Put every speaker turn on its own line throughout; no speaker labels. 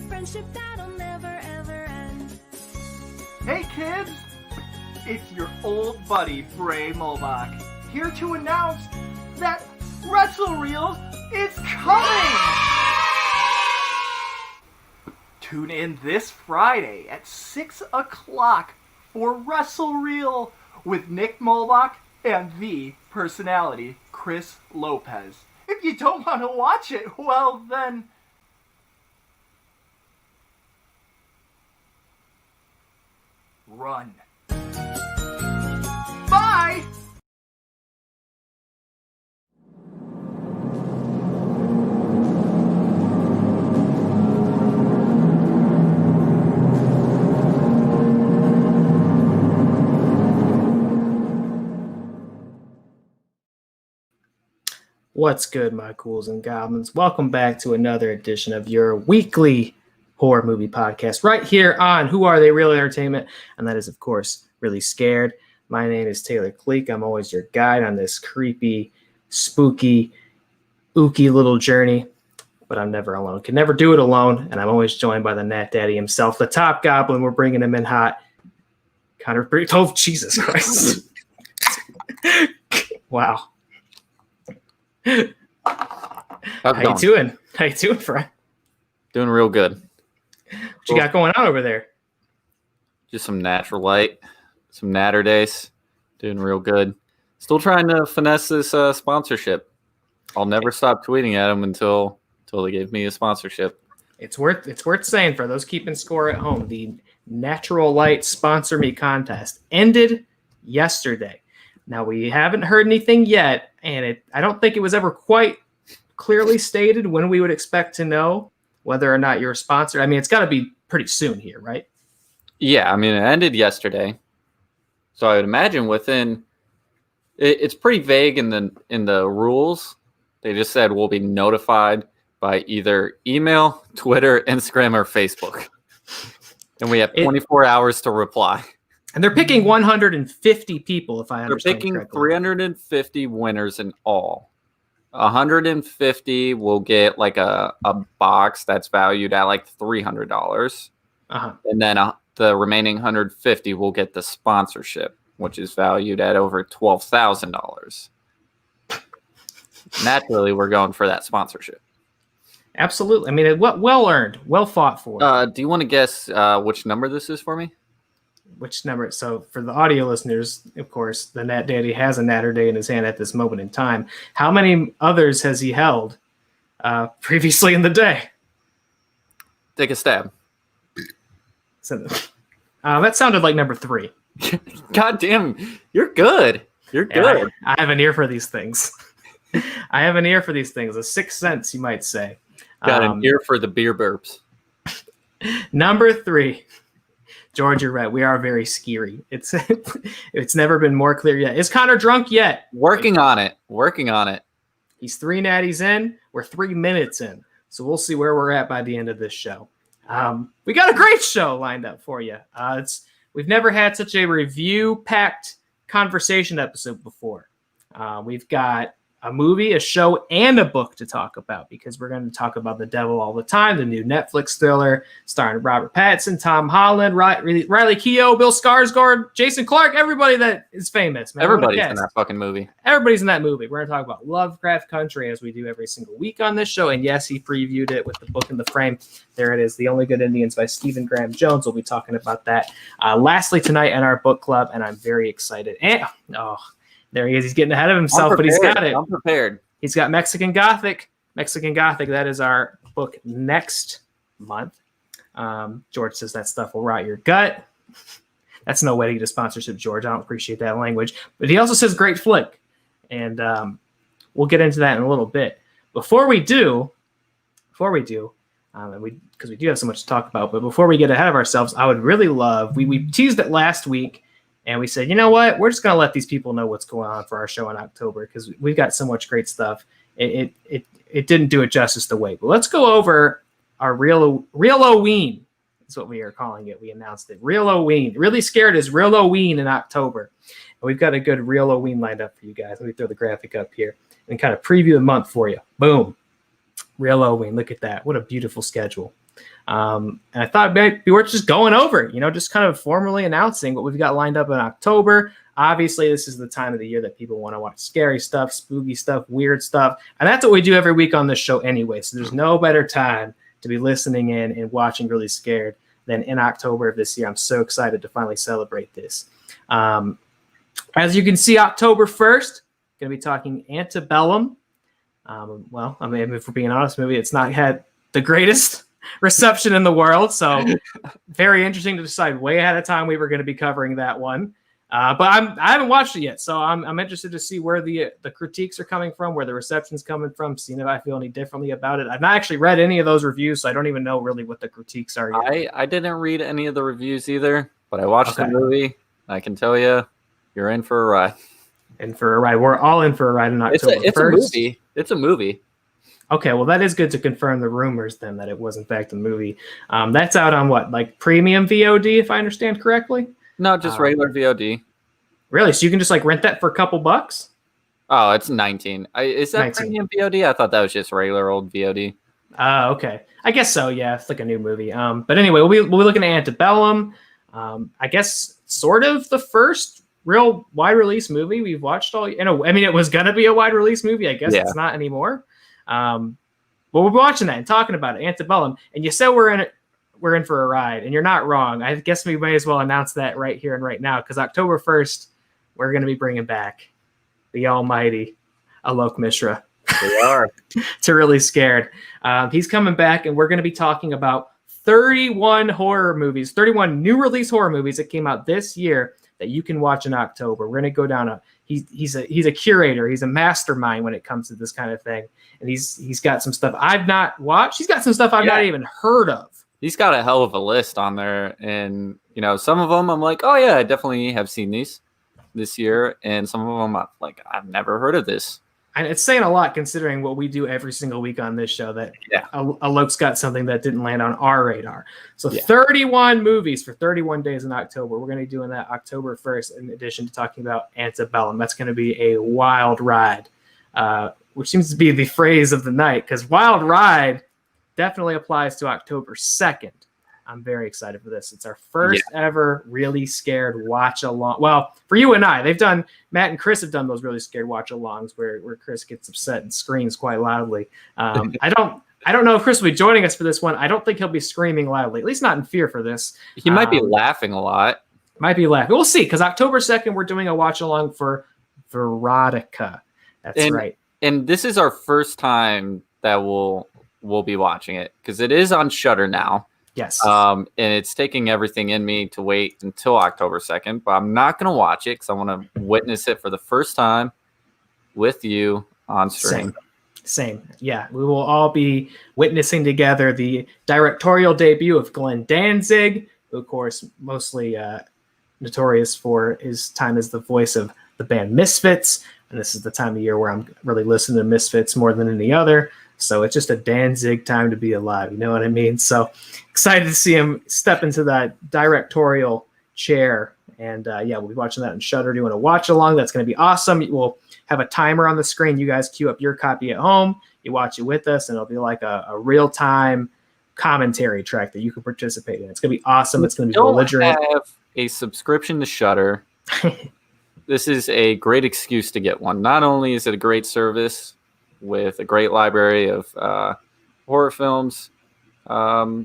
friendship that'll never ever end.
Hey kids, it's your old buddy Bray Mulbach here to announce that Wrestle Reels is coming! Tune in this Friday at 6 o'clock for Wrestle Reel with Nick Mulbach and the personality Chris Lopez. If you don't want to watch it, well then... run. Bye!
What's good, my ghouls and goblins? Welcome back to another edition of your weekly horror movie podcast right here on Who Are They Real Entertainment, and that is, of course, Really Scared. My name is Taylor Cleek. I'm always your guide on this creepy, spooky, ooky little journey, but I'm never alone. Can never do it alone, and I'm always joined by the Nat Daddy himself, the top goblin. We're bringing him in hot. Connor, oh, Jesus Christ. Wow. How you doing? How you doing, friend?
Doing real good.
What you got going on over there?
Just some natural light, some natter days. Doing real good. Still trying to finesse this sponsorship. I'll never stop tweeting at them until they give me a sponsorship.
It's worth saying for those keeping score at home. The Natural Light Sponsor Me contest ended yesterday. Now, we haven't heard anything yet, and I don't think it was ever quite clearly stated when we would expect to know whether or not you're a sponsor. I mean, it's got to be pretty soon here, right?
Yeah, I mean, it ended yesterday. So I would imagine it's pretty vague in the rules. They just said we'll be notified by either email, Twitter, Instagram, or Facebook. And we have 24 hours to reply.
And they're picking 150 people, if I understand correctly.
They're picking 350 winners in all. 150 will get like a box that's valued at like $300.
Uh-huh.
And then the remaining 150 will get the sponsorship, which is valued at over $12,000. Naturally, we're going for that sponsorship.
Absolutely. I mean, well earned, well fought for.
Do you want to guess which number this is for me?
Which number? So for the audio listeners, of course, the Nat Daddy has a Natter Day in his hand at this moment in time. How many others has he held previously in the day?
Take a stab.
So, that sounded like number 3.
God damn, you're good. You're good.
I have an ear for these things. I have an ear for these things. A sixth sense, you might say.
Got an ear for the beer burps.
Number 3. George, you're right. We are very scary. It's never been more clear yet. Is Connor drunk yet?
Working on it.
He's 3 natties in. We're 3 minutes in. So we'll see where we're at by the end of this show. We got a great show lined up for you. We've never had such a review-packed conversation episode before. We've got a movie, a show, and a book to talk about because we're going to talk about The Devil All the Time, the new Netflix thriller starring Robert Pattinson, Tom Holland, Riley Keough, Bill Skarsgård, Jason Clarke, everybody that is famous. Man.
Everybody's in that fucking movie.
Everybody's in that movie. We're going to talk about Lovecraft Country as we do every single week on this show. And yes, he previewed it with the book in the frame. There it is, The Only Good Indians by Stephen Graham Jones. We'll be talking about that. Lastly, tonight in our book club, and I'm very excited. And, there he is. He's getting ahead of himself, but he's got it.
I'm prepared.
He's got Mexican Gothic. That is our book next month. George says that stuff will rot your gut. That's no way to get a sponsorship, George. I don't appreciate that language. But he also says great flick. And we'll get into that in a little bit. Before we do, because we do have so much to talk about, but before we get ahead of ourselves, I would really love, we teased it last week, and we said, you know what? We're just going to let these people know what's going on for our show in October because we've got so much great stuff. It didn't do it justice to wait. But let's go over our Real-O-Ween. That's what we are calling it. We announced it. Real-O-Ween. Really Scared is Real-O-Ween in October. And we've got a good Real-O-Ween lined up for you guys. Let me throw the graphic up here and kind of preview the month for you. Boom. Real-O-Ween. Look at that. What a beautiful schedule. And I thought it might be worth just going over, just kind of formally announcing what we've got lined up in October. Obviously, this is the time of the year that people want to watch scary stuff, spooky stuff, weird stuff. And that's what we do every week on this show anyway. So there's no better time to be listening in and watching Really Scared than in October of this year. I'm so excited to finally celebrate this. As you can see, October 1st, going to be talking Antebellum. Well, I mean, if we're being honest, maybe it's not had the greatest reception in the world. So very interesting to decide way ahead of time we were going to be covering that one. But I haven't watched it yet, so I'm interested to see where the critiques are coming from, where the reception's coming from, seeing if I feel any differently about it. I've not actually read any of those reviews, so I don't even know really what the critiques are yet.
I didn't read any of the reviews either, but I watched the movie. I can tell you, you're in for a ride. In for a ride.
We're all in for a ride in October 1st.
It's a movie. It's a movie.
Okay, well, that is good to confirm the rumors then that it was in fact a movie. That's out on what, like premium VOD, if I understand correctly?
No, just regular VOD.
Really? So you can just like rent that for a couple bucks?
Oh, it's 19. Is that
19.
premium VOD? I thought that was just regular old VOD.
Okay. I guess so. Yeah, it's like a new movie. But anyway, we'll be looking at Antebellum. I guess sort of the first real wide release movie we've watched all. I mean, it was gonna be a wide release movie. I guess it's not anymore. But we'll be watching that and talking about it, Antebellum. And you said we're in for a ride, and you're not wrong. I guess we may as well announce that right here and right now, because October 1st, we're going to be bringing back the almighty Alok Mishra.
We are.
To Really Scared. He's coming back, and we're going to be talking about 31 horror movies, 31 new release horror movies that came out this year that you can watch in October. We're going to go down he's a curator. He's a mastermind when it comes to this kind of thing. And he's got some stuff I've not watched. He's got some stuff I've not even heard of.
He's got a hell of a list on there. And, some of them I'm like, oh, yeah, I definitely have seen these this year. And some of them I'm like, I've never heard of this.
And it's saying a lot considering what we do every single week on this show, that Alok's got something that didn't land on our radar. So 31 movies for 31 days in October. We're going to be doing that October 1st, in addition to talking about Antebellum. That's going to be a wild ride, which seems to be the phrase of the night, because wild ride definitely applies to October 2nd. I'm very excited for this. It's our first ever Really Scared watch along. Well, for you and I, Matt and Chris have done those Really Scared watch alongs where Chris gets upset and screams quite loudly. I don't know if Chris will be joining us for this one. I don't think he'll be screaming loudly, at least not in fear for this.
He might be laughing a lot.
Might be laughing. We'll see, because October 2nd, we're doing a watch along for Veronica. That's right.
And this is our first time that we'll be watching it, because it is on Shudder now.
Yes.
And it's taking everything in me to wait until October 2nd, but I'm not going to watch it because I want to witness it for the first time with you on stream.
Same. Yeah. We will all be witnessing together the directorial debut of Glenn Danzig, who, of course, mostly notorious for his time as the voice of the band Misfits. And this is the time of year where I'm really listening to Misfits more than any other. So it's just a Danzig time to be alive. You know what I mean? So excited to see him step into that directorial chair. And we'll be watching that on Shudder, doing a watch along. That's going to be awesome. We'll have a timer on the screen. You guys queue up your copy at home. You watch it with us, and it'll be like a real-time commentary track that you can participate in. It's going to be awesome. It's going to be belligerent.
Have a subscription to Shudder. This is a great excuse to get one. Not only is it a great service with a great library of horror films, you're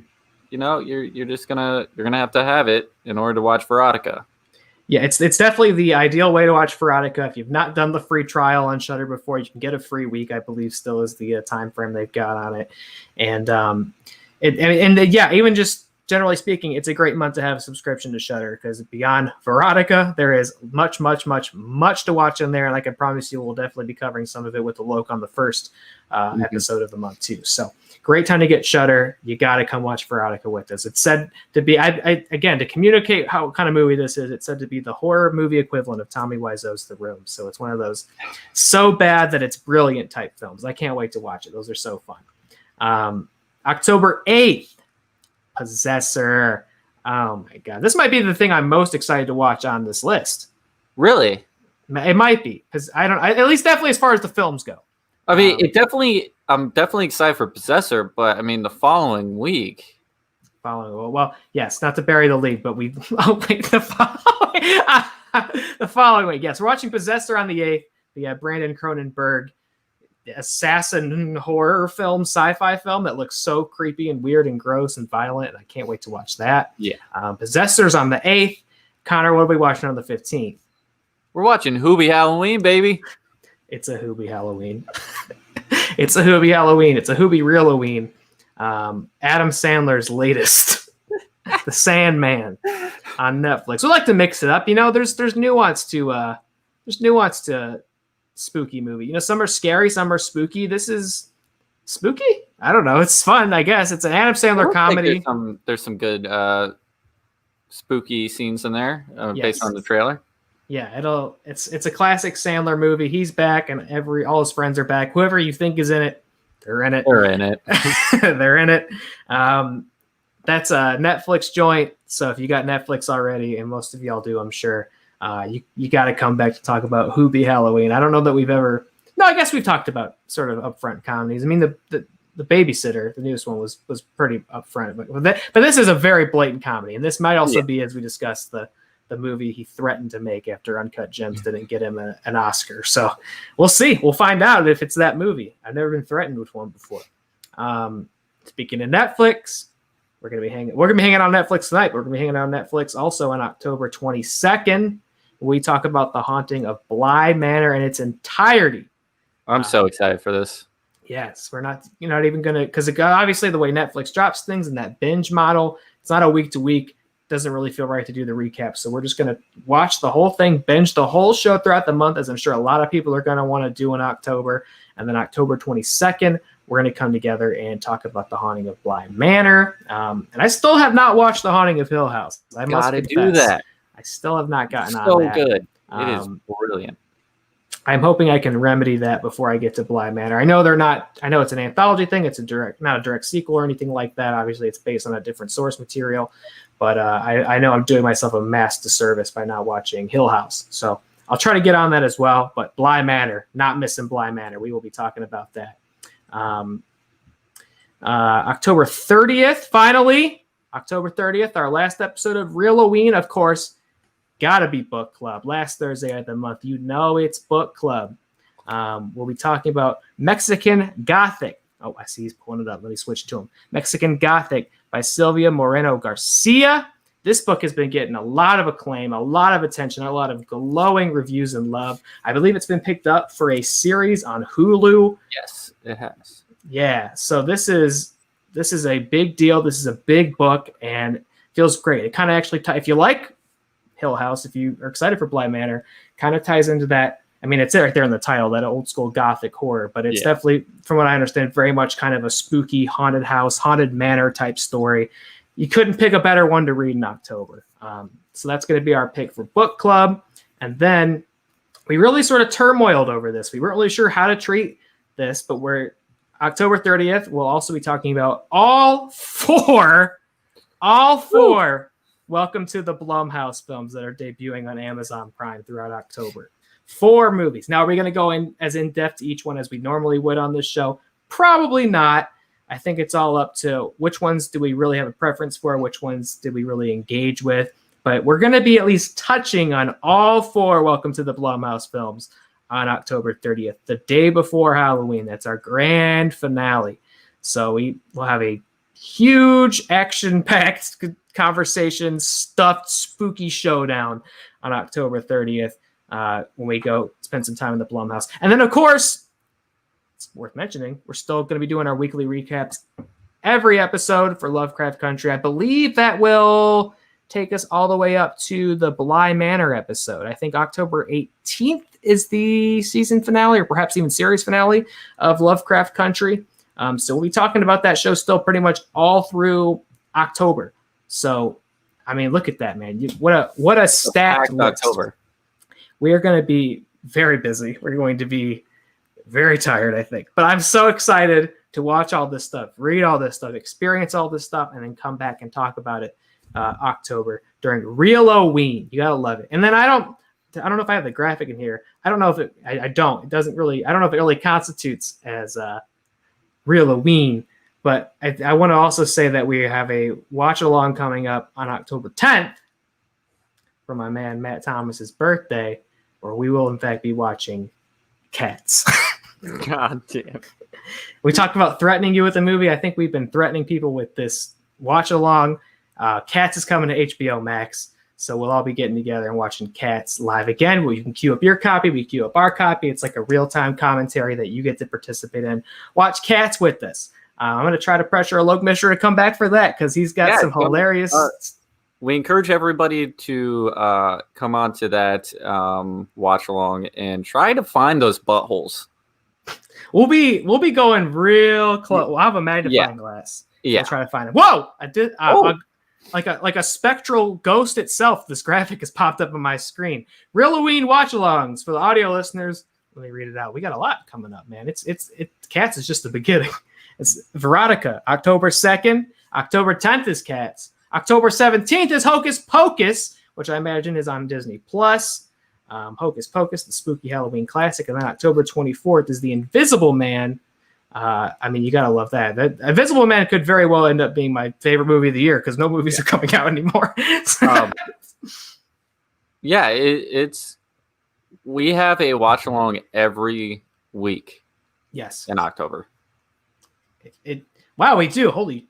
gonna have to have it in order to watch Veronica.
Yeah, it's definitely the ideal way to watch Veronica. If you've not done the free trial on Shudder before, you can get a free week. I believe still is the time frame they've got on it, and even just generally speaking, it's a great month to have a subscription to Shudder, because beyond Veronica, there is much to watch in there, and I can promise you we'll definitely be covering some of it with Alok on the first episode of the month too. So great time to get Shudder. You got to come watch Veronica with us. It's said to be, again, to communicate how kind of movie this is, it's said to be the horror movie equivalent of Tommy Wiseau's The Room. So it's one of those so bad that it's brilliant type films. I can't wait to watch it. Those are so fun. October 8th, Possessor. Oh my god, this might be the thing I'm most excited to watch on this list.
Really?
It might be, because at least definitely as far as the films go.
I mean, I'm definitely excited for Possessor, but I mean, the following week
Well, yes, not to bury the lead, but we the following week. Yes, we're watching Possessor on the 8th. The Brandon Cronenberg assassin horror film, sci-fi film that looks so creepy and weird and gross and violent. And I can't wait to watch that.
Yeah.
Possessor's on the 8th. Connor, what are we watching on the 15th?
We're watching Hoobie Halloween, baby.
It's a Hoobie Halloween. It's a Hoobie Halloween. It's a Hoobie Real-Halloween. Adam Sandler's latest, The Sandman, on Netflix. We like to mix it up. You know, there's nuance to spooky movie. You know, some are scary, some are spooky. This is spooky. I don't know. It's fun, I guess. It's an Adam Sandler comedy.
There's some good spooky scenes in there
Yes.
based on the trailer.
Yeah, it's a classic Sandler movie. He's back, and all his friends are back. Whoever you think is in it, they're in it.
They're in it.
They're in it. That's a Netflix joint. So if you got Netflix already, and most of y'all do, I'm sure, you got to come back to talk about Hoobie Halloween. I don't know that we've ever. No, I guess we've talked about sort of upfront comedies. I mean, the Babysitter, the newest one, was pretty upfront, but this is a very blatant comedy, and this might also be, as we discussed, the movie he threatened to make after Uncut Gems didn't get him an Oscar. So we'll see. We'll find out if it's that movie. I've never been threatened with one before. Speaking of Netflix, we're gonna be hanging on Netflix tonight. But we're gonna be hanging out on Netflix also on October 22nd. We talk about The Haunting of Bly Manor in its entirety.
I'm so excited for this.
Yes, you're not even gonna, because obviously the way Netflix drops things in that binge model, it's not a week to week. Doesn't really feel right to do the recap. So we're just going to watch the whole thing, binge the whole show throughout the month, as I'm sure a lot of people are going to want to do in October. And then October 22nd, we're going to come together and talk about The Haunting of Bly Manor. And I still have not watched The Haunting of Hill House. I must
Gotta
confess,
do that.
I still have not gotten on
So
that.
good. It is brilliant.
I'm hoping I can remedy that before I get to Bly Manor. I know it's an anthology thing. It's not a direct sequel or anything like that. Obviously, it's based on a different source material. But I know I'm doing myself a mass disservice by not watching Hill House. So I'll try to get on that as well. But Bly Manor, not missing Bly Manor. We will be talking about that. October 30th, finally. October 30th, our last episode of Real-Halloween, of course. Gotta be book club. Last Thursday of the month. You know it's book club. We'll be talking about Mexican Gothic. Oh, I see he's pulling it up. Let me switch to him. Mexican Gothic by Silvia Moreno Garcia. This book has been getting a lot of acclaim, a lot of attention, a lot of glowing reviews and love. I believe it's been picked up for a series on Hulu.
Yes, it has.
Yeah, so this is a big deal. This is a big book, and it feels great. It kind of actually, if you like Hill House, if you are excited for Bly Manor, kind of ties into that. I mean, it's right there in the title, that old school Gothic horror, but it's definitely, from what I understand, very much kind of a spooky haunted house, haunted manor type story. You couldn't pick a better one to read in October. So that's going to be our pick for book club. And then we really sort of turmoiled over this. We weren't really sure how to treat this, but we're October 30th. We'll also be talking about all four Welcome to the Blumhouse films that are debuting on Amazon Prime throughout October. 4 movies. Now, are we going to go in as in-depth to each one as we normally would on this show? Probably not. I think it's all up to which ones do we really have a preference for, which ones did we really engage with. But we're going to be at least touching on all 4 Welcome to the Blumhouse films on October 30th, the day before Halloween. That's our grand finale. So we will have a huge action-packed conversation, stuffed, spooky showdown on October 30th. When we go spend some time in the Blumhouse. And then, of course, it's worth mentioning, we're still going to be doing our weekly recaps every episode for Lovecraft Country. I believe that will take us all the way up to the Bly Manor episode. I think October 18th is the season finale, or perhaps even series finale of Lovecraft Country. So we'll be talking about that show still pretty much all through October. So, I mean, look at that, man. What a stacked list.
October.
We are going to be very busy. We're going to be very tired, I think. But I'm so excited to watch all this stuff, read all this stuff, experience all this stuff, and then come back and talk about it October during Real-Halloween. You got to love it. And then I don't know if I have the graphic in here. I don't know if I don't. It doesn't really, I don't know if it really constitutes as Real-Halloween. But I want to also say that we have a watch along coming up on October 10th for my man Matt Thomas's birthday, where we will in fact be watching Cats.
God damn.
We talked about threatening you with the movie. I think we've been threatening people with this watch along. Cats is coming to HBO Max, so we'll all be getting together and watching Cats live again. Where you can queue up your copy, we queue up our copy. It's like a real-time commentary that you get to participate in. Watch Cats with us. I'm going to try to pressure Alok Mishra to come back for that because he's got some hilarious.
We encourage everybody to come on to that watch along and try to find those buttholes.
We'll be going real close. We'll have a magnifying glass.
Yeah,
I'll try to find it. Whoa! I did like a spectral ghost itself. This graphic has popped up on my screen. Real-Halloween watch-alongs for the audio listeners. Let me read it out. We got a lot coming up, man. It's Cats is just the beginning. It's Veronica, October 2nd. October 10th is Cats. October 17th is Hocus Pocus, which I imagine is on Disney Plus. Hocus Pocus, the spooky Halloween classic. And then October 24th is The Invisible Man. I mean, you got to love that. The Invisible Man could very well end up being my favorite movie of the year because no movies are coming out anymore.
It's we have a watch along every week.
Yes.
In October.
Wow, we do. Holy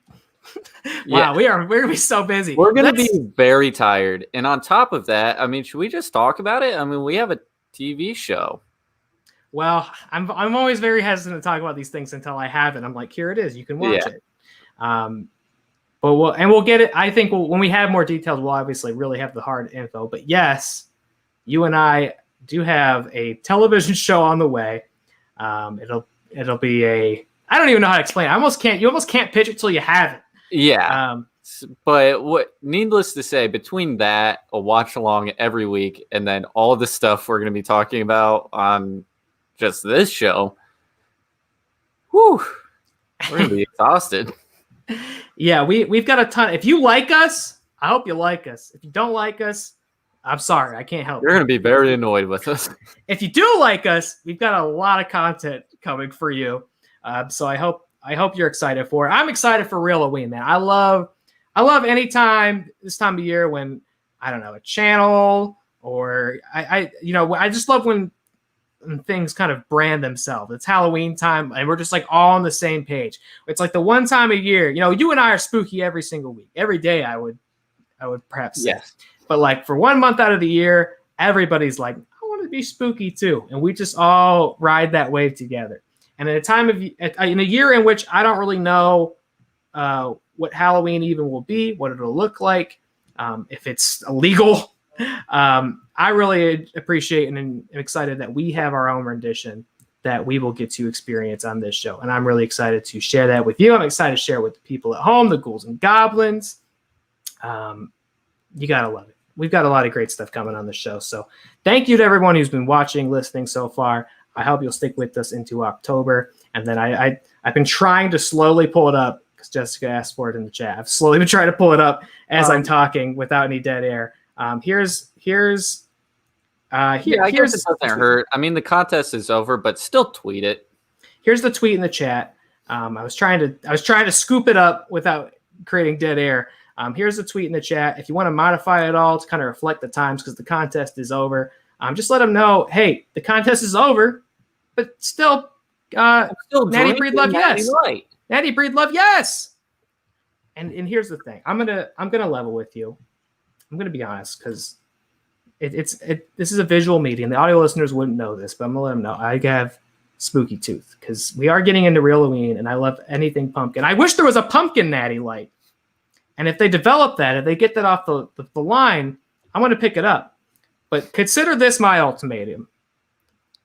wow, we're gonna be so busy.
We're gonna be very tired. And on top of that, I mean, should we just talk about it? I mean, we have a TV show.
Well, I'm always very hesitant to talk about these things until I have it. I'm like, here it is. You can watch it. But we'll get it. I think when we have more details, we'll obviously really have the hard info. But yes, you and I do have a television show on the way. It'll be a. I don't even know how to explain it. You almost can't pitch it till you have it.
Yeah. But needless to say, between that, a watch along every week, and then all the stuff we're going to be talking about on just this show, we're going to be exhausted.
Yeah, we've got a ton. If you like us, I hope you like us. If you don't like us, I'm sorry. I can't help
You're going to be very annoyed with us.
If you do like us, we've got a lot of content coming for you. So I hope you're excited for it. I'm excited for Real-Halloween, man. I love any time this time of year when, I don't know, a channel or I just love when things kind of brand themselves. It's Halloween time and we're just like all on the same page. It's like the one time a year, you and I are spooky every single week. Every day I would perhaps say.
Yes.
But like for 1 month out of the year, everybody's like, I want to be spooky too. And we just all ride that wave together. And in a year in which I don't really know what Halloween even will be, what it'll look like, if it's illegal, I really appreciate and am excited that we have our own rendition that we will get to experience on this show. And I'm really excited to share that with you. I'm excited to share it with the people at home, the ghouls and goblins. You got to love it. We've got a lot of great stuff coming on the show. So thank you to everyone who's been watching, listening so far. I hope you'll stick with us into October. And then I've been trying to slowly pull it up because Jessica asked for it in the chat. I've slowly been trying to pull it up as I'm talking without any dead air. Here's it doesn't
hurt. I mean, the contest is over, but still tweet it.
Here's the tweet in the chat. I was trying to scoop it up without creating dead air. Here's the tweet in the chat. If you want to modify it all to kind of reflect the times because the contest is over, just let them know, hey, the contest is over, but still Natty Breed Love, yes. Natty Breed Love, yes. And here's the thing. I'm gonna level with you. I'm gonna be honest because this is a visual medium. The audio listeners wouldn't know this, but I'm gonna let them know. I have spooky tooth because we are getting into Real-Halloween, and I love anything pumpkin. I wish there was a pumpkin natty light. And if they develop that, if they get that off the line, I'm going to pick it up. But consider this my ultimatum.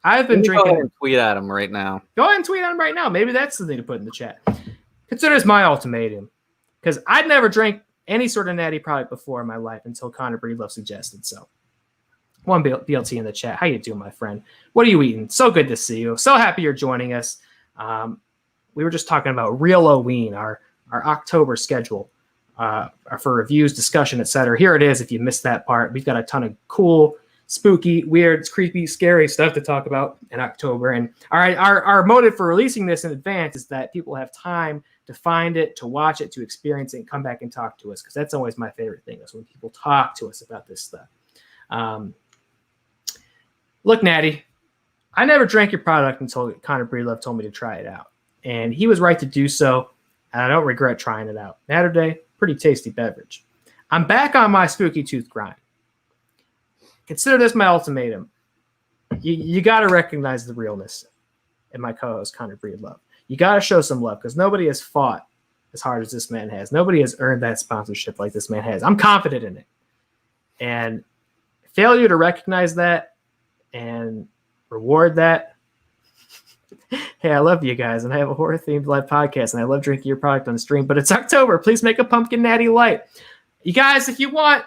I've been drinking. Go ahead
and tweet at him right now.
Go ahead and tweet at him right now. Maybe that's the thing to put in the chat. Consider this my ultimatum. Because I'd never drank any sort of natty product before in my life until Connor Breedlove suggested so. One BLT in the chat. How you doing, my friend? What are you eating? So good to see you. So happy you're joining us. We were just talking about Real-Halloween, our October schedule. For reviews, discussion, etc. Here it is. If you missed that part, we've got a ton of cool spooky, weird, creepy, scary stuff to talk about in October. And our motive for releasing this in advance is that people have time to find it, to watch it, to experience it, and come back and talk to us, because that's always my favorite thing, is when people talk to us about this stuff. Look, Natty, I never drank your product until Connor Breedlove told me to try it out. And he was right to do so, and I don't regret trying it out. Natterday, pretty tasty beverage. I'm back on my spooky tooth grind. Consider this my ultimatum. You got to recognize the realness in my co-host, Connor Breedlove. You got to show some love, because nobody has fought as hard as this man has. Nobody has earned that sponsorship like this man has. I'm confident in it. And failure to recognize that and reward that. Hey, I love you guys, and I have a horror-themed live podcast, and I love drinking your product on the stream, but it's October. Please make a pumpkin natty light. You guys, if you want,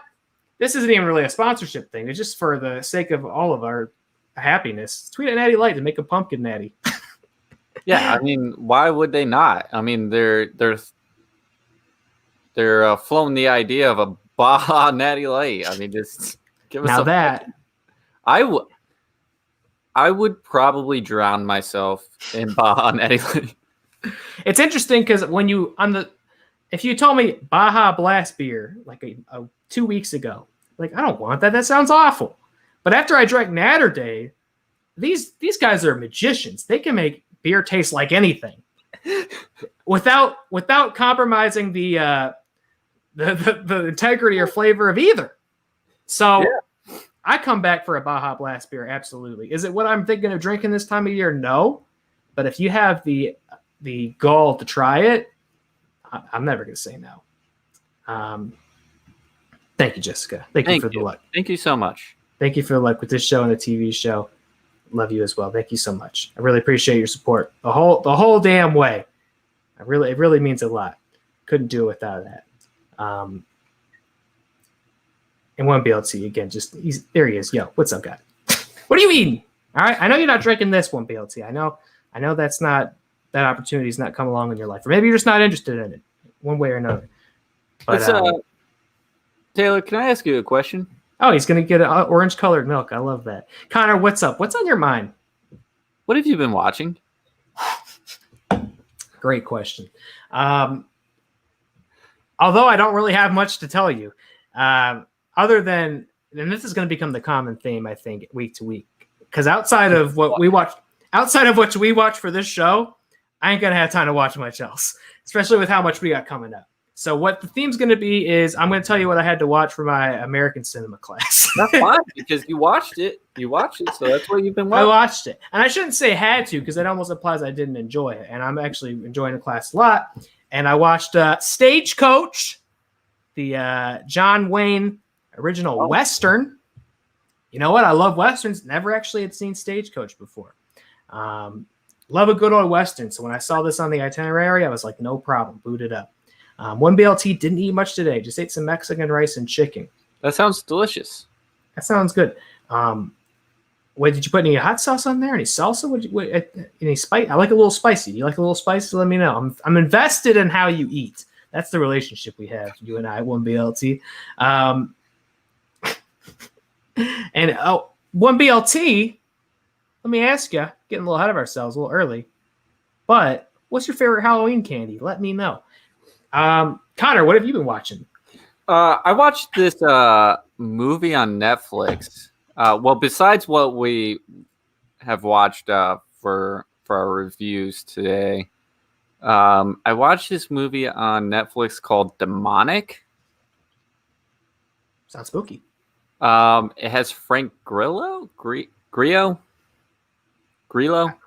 this isn't even really a sponsorship thing. It's just for the sake of all of our happiness. Tweet at Natty Light to make a pumpkin natty.
Yeah, I mean, why would they not? I mean, they're flown the idea of a Baja Natty Light. I mean, just give us
now that.
I would probably drown myself in Baja Natty Light.
It's interesting because if you told me Baja Blast beer like 2 weeks ago, like, I don't want that. That sounds awful. But after I drank Natterday, these guys are magicians. They can make beer taste like anything without compromising the integrity or flavor of either. So yeah. I come back for a Baja Blast beer, absolutely. Is it what I'm thinking of drinking this time of year? No. But if you have the gall to try it, I'm never going to say no. Thank you, Jessica. Thank you for the luck.
Thank you so much.
Thank you for the luck with this show and the TV show. Love you as well. Thank you so much. I really appreciate your support the whole damn way. It really means a lot. Couldn't do it without that. And one BLT again. There he is. Yo, what's up, guy? What are you eating? All right, I know you're not drinking this one BLT. I know that opportunity's not come along in your life, or maybe you're just not interested in it, one way or another. But
Taylor, can I ask you a question?
Oh, he's gonna get orange-colored milk. I love that. Connor, what's up? What's on your mind?
What have you been watching?
Great question. Although I don't really have much to tell you, other than, and this is going to become the common theme, I think, week to week, because outside of what we watch for this show, I ain't gonna have time to watch much else, especially with how much we got coming up. So what the theme's going to be is I'm going to tell you what I had to watch for my American cinema class.
That's fine, because you watched it. So that's what you've been watching.
I watched it. And I shouldn't say had to, because that almost implies I didn't enjoy it. And I'm actually enjoying the class a lot. And I watched Stagecoach, the John Wayne original Western. You know what? I love Westerns. Never actually had seen Stagecoach before. Love a good old Western. So when I saw this on the itinerary, I was like, no problem. Boot it up. One BLT didn't eat much today. Just ate some Mexican rice and chicken.
That sounds delicious.
That sounds good. What did you put any hot sauce on there? Any salsa? Any spice? I like a little spicy. You like a little spicy? Let me know. I'm invested in how you eat. That's the relationship we have, you and I. One BLT. And one BLT. Let me ask you. Getting a little ahead of ourselves, a little early. But what's your favorite Halloween candy? Let me know. Connor, what have you been watching?
I watched this movie on Netflix. Well, besides what we have watched for our reviews today, I watched this movie on Netflix called Demonic.
Sounds spooky.
It has Frank Grillo? Grillo?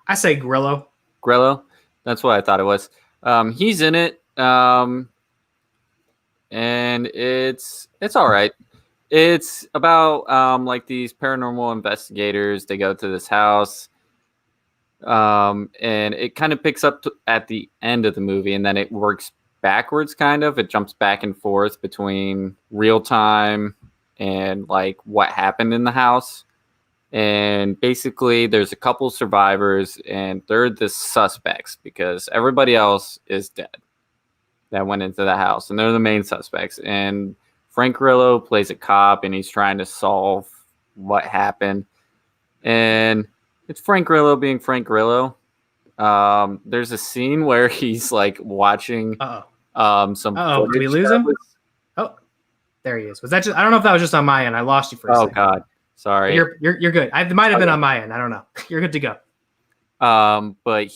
I say Grillo.
Grillo? That's what I thought it was. He's in it. And it's all right. It's about like these paranormal investigators. They go to this house, and it kind of picks up at the end of the movie, and then it works backwards. Kind of, it jumps back and forth between real time and like what happened in the house. And basically, there's a couple survivors, and they're the suspects because everybody else is dead that went into the house, and they're the main suspects. And Frank Grillo plays a cop, and he's trying to solve what happened. And it's Frank Grillo being Frank Grillo. There's a scene where he's like watching some
did we lose him? Oh, there he is. Was that just? I don't know if that was just on my end. I lost you for a second.
Oh God, sorry.
You're good. It might have been on my end. I don't know. You're good to go.
But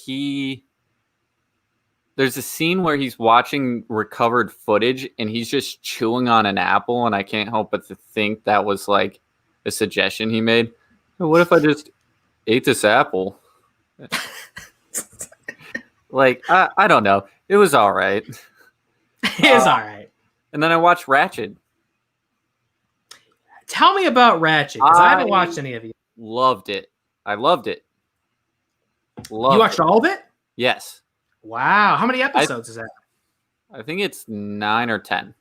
there's a scene where he's watching recovered footage and he's just chewing on an apple, and I can't help but to think that was like a suggestion he made. What if I just ate this apple? Like, I don't know. It was all right.
It is all right.
And then I watched Ratched.
Tell me about Ratched, because I haven't watched any of you.
Loved it. I loved it.
You watched all of it?
Yes.
Wow. How many episodes is that?
I think it's 9 or 10.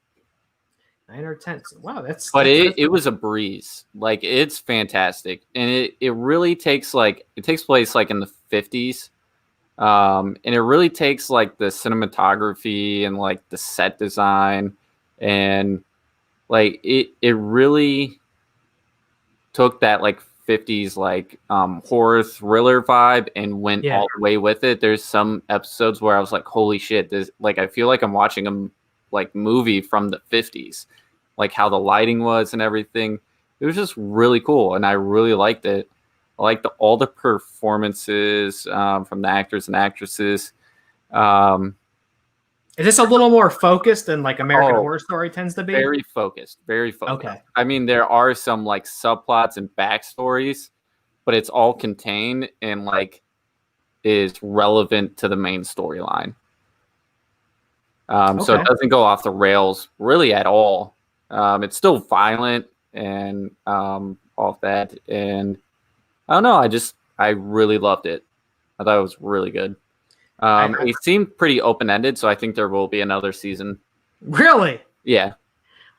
9 or 10. Wow, that's...
But it was a breeze. Like, it's fantastic. And it really takes, like... It takes place, like, in the 50s. And it really takes, like, the cinematography and, like, the set design. And, like, it really took that, like, 50s like horror thriller vibe and went all the way with it. There's some episodes where I was like, holy shit, this, like, I feel like I'm watching a like movie from the 50s, like how the lighting was and everything. It was just really cool, and I really liked it. I liked all the performances from the actors and actresses.
Is this a little more focused than like American Horror Story tends to be?
Very focused. Very focused.
Okay.
I mean, there are some like subplots and backstories, but it's all contained and like is relevant to the main storyline. So it doesn't go off the rails really at all. It's still violent and all of that. And I don't know. I really loved it. I thought it was really good. It seemed pretty open-ended, so I think there will be another season.
Really?
Yeah.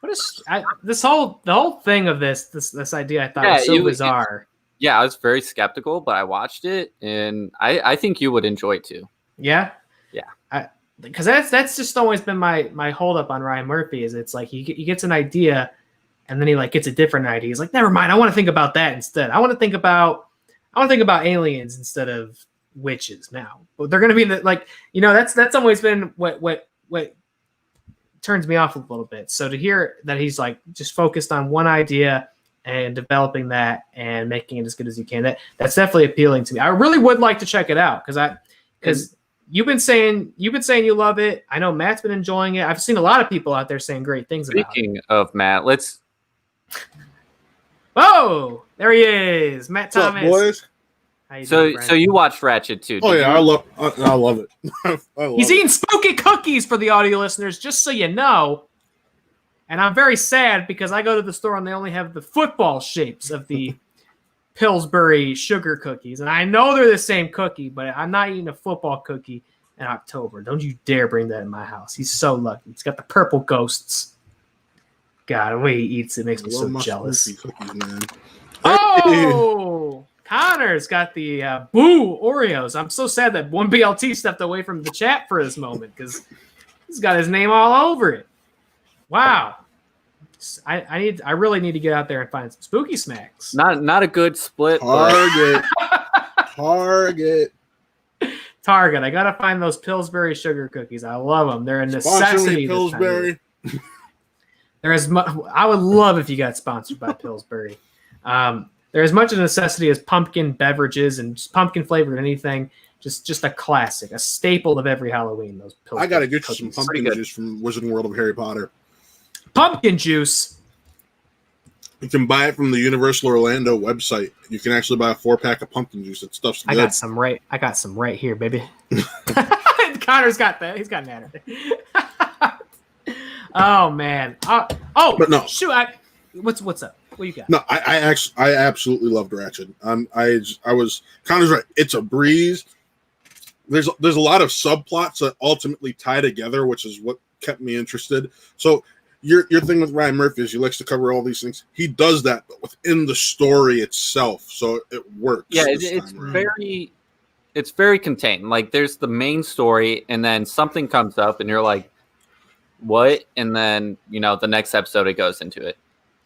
The whole thing of this idea I thought was so bizarre.
I was very skeptical, but I watched it, and I think you would enjoy it too.
Yeah?
Yeah.
Because that's just always been my holdup on Ryan Murphy, is it's like he gets an idea, and then he like gets a different idea. He's like, never mind, I want to think about that instead. I want to think about aliens instead of witches now. But they're going to be that's always been what turns me off a little bit. So to hear that he's like just focused on one idea and developing that and making it as good as he can, that's definitely appealing to me. I really would like to check it out because you've been saying you love it. I know Matt's been enjoying it. I've seen a lot of people out there saying great things about it.
Speaking of Matt,
Oh, there he is, Matt Thomas.
What's up, boys?
So you watched Ratched too?
Oh yeah, I love it.
He's eating spooky cookies for the audio listeners, just so you know. And I'm very sad because I go to the store and they only have the football shapes of the Pillsbury sugar cookies, and I know they're the same cookie, but I'm not eating a football cookie in October. Don't you dare bring that in my house. He's so lucky. It's got the purple ghosts. God, the way he eats it makes me so jealous.
Cookies, man.
Oh. Connor's got the Boo Oreos. I'm so sad that one BLT stepped away from the chat for this moment because he's got his name all over it. Wow. I really need to get out there and find some spooky smacks.
Not a good split.
Target.
I gotta find those Pillsbury sugar cookies. I love them. They're a necessity.
Pillsbury.
I would love if you got sponsored by Pillsbury. They're as much a necessity as pumpkin beverages and just pumpkin flavored anything. Just a classic, a staple of every Halloween. Those Pillsbury
I gotta get you
cookies.
some pumpkin juice from Wizarding World of Harry Potter.
Pumpkin juice.
You can buy it from the Universal Orlando website. You can actually buy a 4-pack of pumpkin juice. That stuff's good.
I got some right here, baby. Connor's got that. He's got an adder. Oh man.
But no.
Shoot. What's up? What you got?
No, I absolutely loved Ratched. I was Connor's right. It's a breeze. There's a lot of subplots that ultimately tie together, which is what kept me interested. So your thing with Ryan Murphy is he likes to cover all these things. He does that, but within the story itself, so it works.
Yeah, it's very contained. Like there's the main story, and then something comes up, and you're like, "What?" And then the next episode it goes into it.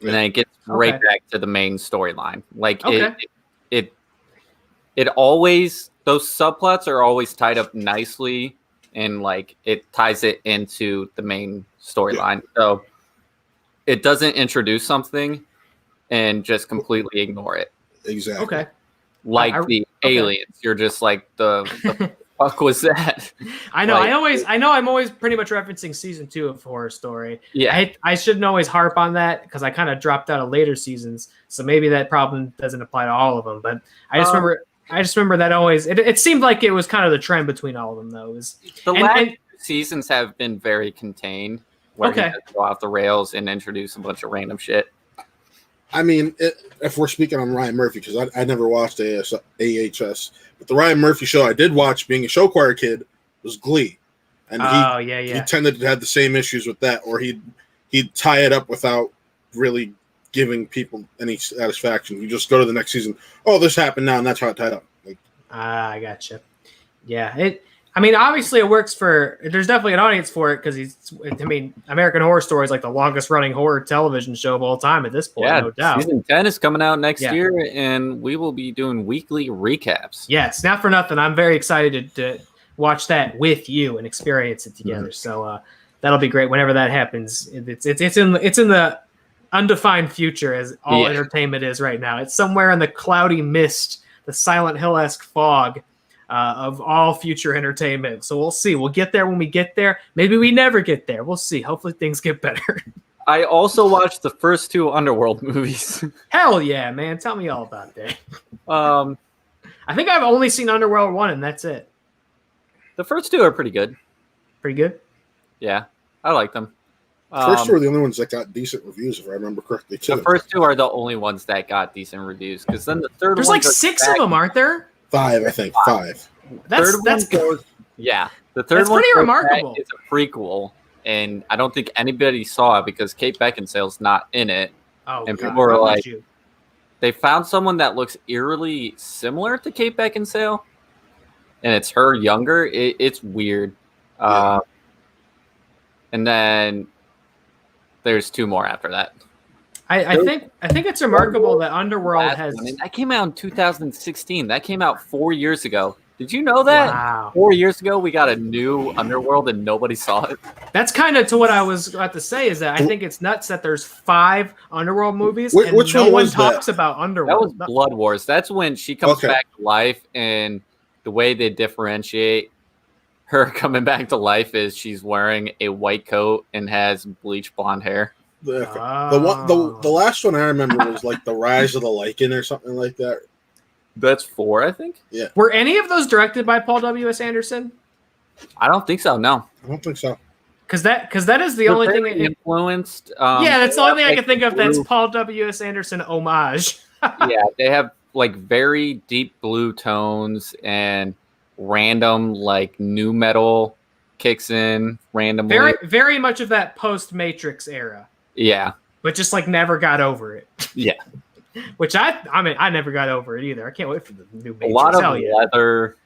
and then it gets right
Okay.
back to the main storyline. Like
Okay.
it always, those subplots are always tied up nicely, and like it ties it into the main storyline. So it doesn't introduce something and just completely ignore it.
Exactly.
Okay.
Like
okay.
aliens, you're just like the fuck was that?
I know.
Like,
I'm always pretty much referencing season 2 of Horror Story.
Yeah.
I shouldn't always harp on that because I kind of dropped out of later seasons, so maybe that problem doesn't apply to all of them. But I just remember that always. It seemed like it was kind of the trend between all of them, though.
The last 2 seasons have been very contained, where he
Okay.
doesn't go off the rails and introduce a bunch of random shit.
I mean, if we're speaking on Ryan Murphy, because I never watched AHS, but the Ryan Murphy show I did watch, being a show choir kid, was Glee, and he tended to have the same issues with that, or he'd tie it up without really giving people any satisfaction. You just go to the next season. Oh, this happened now, and that's how it tied up. Like,
I gotcha. Yeah, I mean, obviously, it works for. There's definitely an audience for it because American Horror Story is like the longest running horror television show of all time at this point, no doubt.
Season 10 is coming out next year, and we will be doing weekly recaps.
Yes, not for nothing. I'm very excited to watch that with you and experience it together. Mm-hmm. So that'll be great whenever that happens. It's in the undefined future, as all entertainment is right now. It's somewhere in the cloudy mist, the Silent Hill-esque fog. Of all future entertainment. So we'll see. We'll get there when we get there. Maybe we never get there. We'll see. Hopefully things get better.
I also watched the first 2 Underworld movies.
Hell yeah, man. Tell me all about that. I think I've only seen Underworld 1 and that's it.
The first 2 are pretty good.
Pretty good?
Yeah, I like them.
First 2 are the only ones that got decent reviews, if I remember correctly, too.
The first 2 are the only ones that got decent reviews, because then the third one...
There's like 6 of them, aren't there?
5, I think. 5.
That's good.
Yeah, the third one
pretty remarkable.
Is a prequel, and I don't think anybody saw it because Kate Beckinsale's not in it.
Oh,
and
God,
people are like, they found someone that looks eerily similar to Kate Beckinsale, and it's her younger. It's weird. And then there's 2 more after that.
I think it's remarkable that Underworld has.
That came out in 2016. That came out 4 years ago. Did you know that?
Wow.
4 years ago, we got a new Underworld and nobody saw it.
That's kind of to what I was about to say. Is that I think it's nuts that there's 5 Underworld movies and
which
no one
was
talks
that?
about Underworld.
That was Blood Wars. That's when she comes back to life, and the way they differentiate her coming back to life is she's wearing a white coat and has bleach blonde hair.
The last one I remember was like The Rise of the Lycan or something like that.
That's 4, I think.
Yeah.
Were any of those directed by Paul W.S. Anderson?
I don't think so. No.
I don't think so.
Because that is the only thing
influenced.
That's the only thing I can think of that's Paul W.S. Anderson homage.
Yeah, they have like very deep blue tones and random like new metal kicks in randomly.
Very, very much of that post-Matrix era.
Yeah.
But just like never got over it.
Yeah.
Which I never got over it either. I can't wait for the new Matrix.
A lot of leather.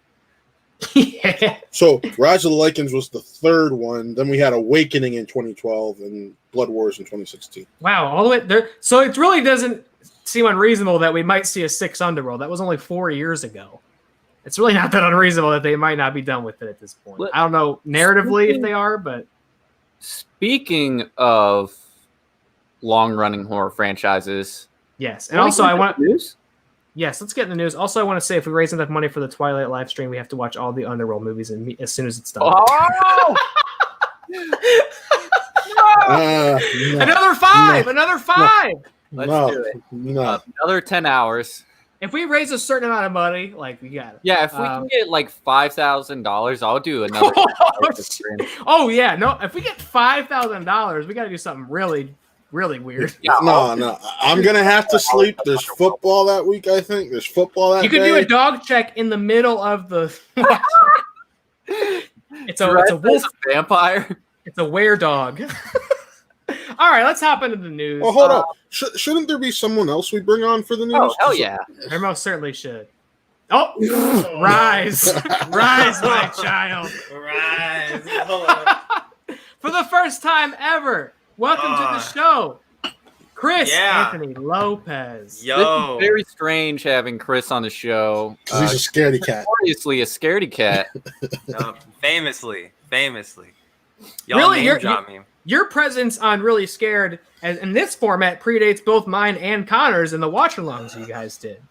Yeah.
So Rise of the Lycans was the 3rd one. Then we had Awakening in 2012 and Blood Wars in 2016.
Wow, all the way there. So it really doesn't seem unreasonable that we might see a 6 Underworld. That was only 4 years ago. It's really not that unreasonable that they might not be done with it at this point. I don't know narratively if they are, but
speaking of long-running horror franchises,
yes, and also I want news. Yes, let's get in the news. Also, I want to say if we raise enough money for the Twilight live stream, we have to watch all the Underworld movies as soon as it's done.
Oh!
No. Another 5! No. Another 5!
Let's do it.
No.
Another 10 hours.
If we raise a certain amount of money, like we got it.
Yeah, if we can get like $5,000, I'll do another.
Yeah, no. If we get $5,000, we got to do something really, really weird.
No. I'm gonna have to sleep. There's football that week. I think there's football that.
You could do a dog check in the middle of the. It's a wolf
vampire.
It's a were dog. All right, let's hop into the news.
Well, hold on. Shouldn't there be someone else we bring on for the news?
Oh, hell yeah.
There most certainly should. Oh, rise. Rise, my child.
Rise.
For the first time ever, welcome to the show, Chris
Yeah.
Anthony Lopez.
Yo.
This is very strange having Chris on the show.
'Cause he's a scaredy cat.
Obviously a scaredy cat.
Famously. Y'all
Really,
name
you're-
drop me.
Your presence on Really Scared in this format predates both mine and Connor's in the watch-alongs you guys did.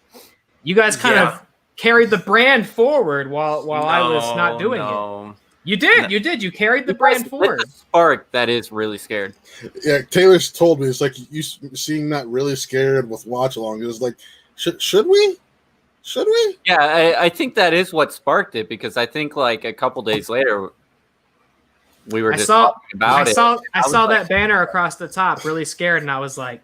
You guys kind of carried the brand forward while I was not doing it. You did. You carried the brand forward.
With the spark that is Really Scared.
Yeah, Taylor's told me, it's like you seeing that Really Scared with watch along. It was like, should we? Should we?
Yeah, I think that is what sparked it, because I think like a couple days later we were just talking about it.
I saw that banner across the top, Really Scared, and I was like,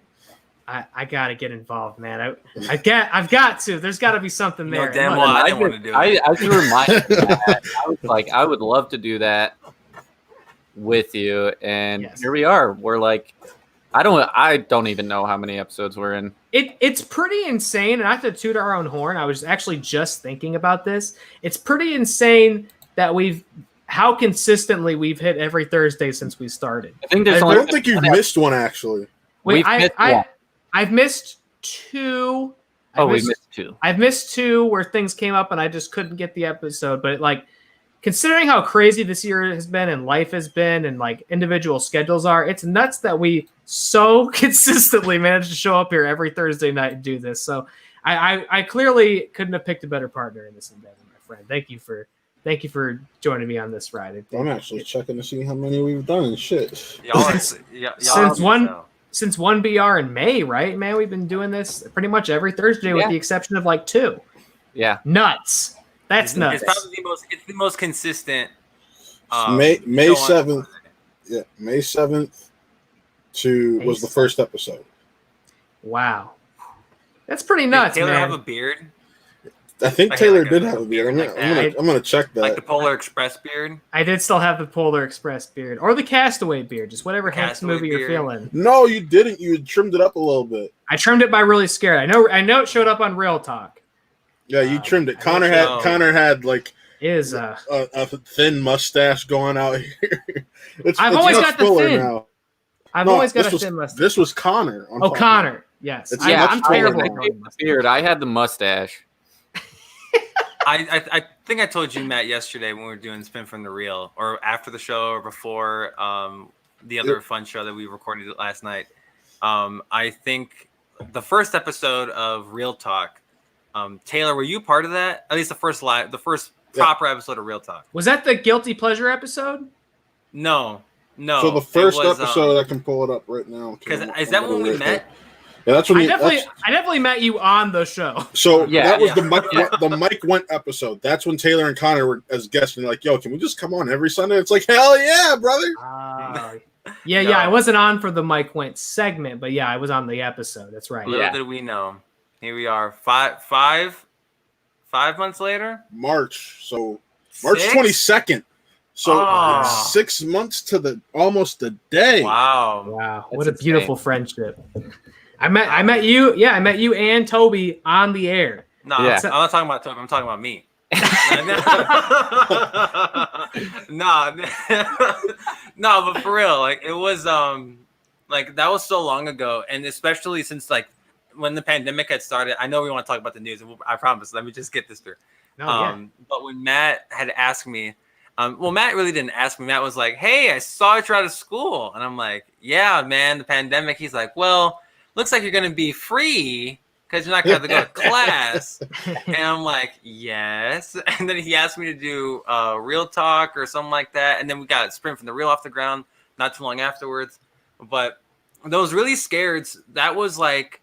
I gotta get involved, man. I've got to. There's got to be something there.
Damn well, I didn't want to do it.
I was reminded that. I was like, I would love to do that with you, and here we are. We're like, I don't even know how many episodes we're in.
It's pretty insane, and I have to toot our own horn. I was actually just thinking about this. It's pretty insane that how consistently we've hit every Thursday since we started.
I think
I don't think you've missed one, actually.
Wait, I've missed two.
We missed two.
I've missed two where things came up and I just couldn't get the episode. But like, considering how crazy this year has been and life has been and like individual schedules are, it's nuts that we so consistently managed to show up here every Thursday night and do this. So I clearly couldn't have picked a better partner in this endeavor, my friend. Thank you for joining me on this ride.
I'm actually checking to see how many we've done and shit.
Since 1BR in May, right, man? We've been doing this pretty much every Thursday with the exception of like 2.
Yeah.
Nuts. That's nuts.
It's probably the most consistent.
May 7th. Yeah, May 7th was the first episode.
Wow. That's pretty nuts,
Did Taylor
man.
have a beard?
I think Taylor did have a beard. I'm gonna check that.
Like the Polar Express beard?
I did still have the Polar Express beard. Or the Castaway beard. Just whatever Hank's movie you're feeling.
No, you didn't. You trimmed it up a little bit.
I trimmed it by Really Scared. I know it showed up on Real Talk.
Yeah, you trimmed it. Connor had like a thin mustache going out here.
I've always got the thin.
Now.
I've always got a thin mustache.
This was Connor.
Connor. Yes. I'm terrible at growing mustache.
Beard. I had the mustache.
I think I told you, Matt, yesterday when we were doing Spin from the Reel, or after the show, or before the other fun show that we recorded last night. I think the first episode of Real Talk, Taylor, were you part of that? At least the first proper episode of Real Talk.
Was that the Guilty Pleasure episode?
No.
So the first episode, I can pull it up right now.
Because is that when we met?
Yeah, that's when
I definitely met you on the show.
So that was the Mike Went episode. That's when Taylor and Connor were as guests, and like, yo, can we just come on every Sunday? It's like, hell yeah, brother.
Yeah, I wasn't on for the Mike Went segment, but yeah, I was on the episode. That's right.
Little did we know. Here we are, five months later.
March 22nd. So 6 months to almost the day.
Wow,
what a beautiful friendship. I met you. Yeah, I met you and Toby on the air.
No, I'm not talking about Toby. I'm talking about me. No, but for real, like it was, like that was so long ago, and especially since like when the pandemic had started. I know we want to talk about the news. I promise. Let me just get this through. But when Matt had asked me, Matt really didn't ask me. Matt was like, "Hey, I saw you're out of school," and I'm like, "Yeah, man, the pandemic." He's like, "Well, looks like you're going to be free because you're not going to have to go to class." And I'm like, "Yes." And then he asked me to do Real Talk or something like that. And then we got Sprint from the Reel off the ground not too long afterwards. But those Really Scareds, that was like,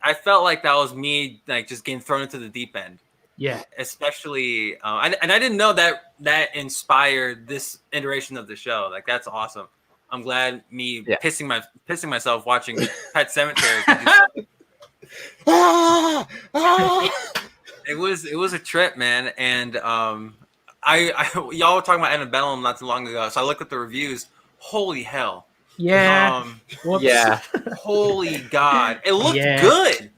I felt like that was me like just getting thrown into the deep end.
Yeah.
Especially, and I didn't know that inspired this iteration of the show. Like, that's awesome. I'm glad me pissing myself watching Pet Sematary. It was a trip, man. And y'all were talking about Annabellum not too long ago, so I looked at the reviews. Holy hell!
Yeah.
Holy God! It looked good.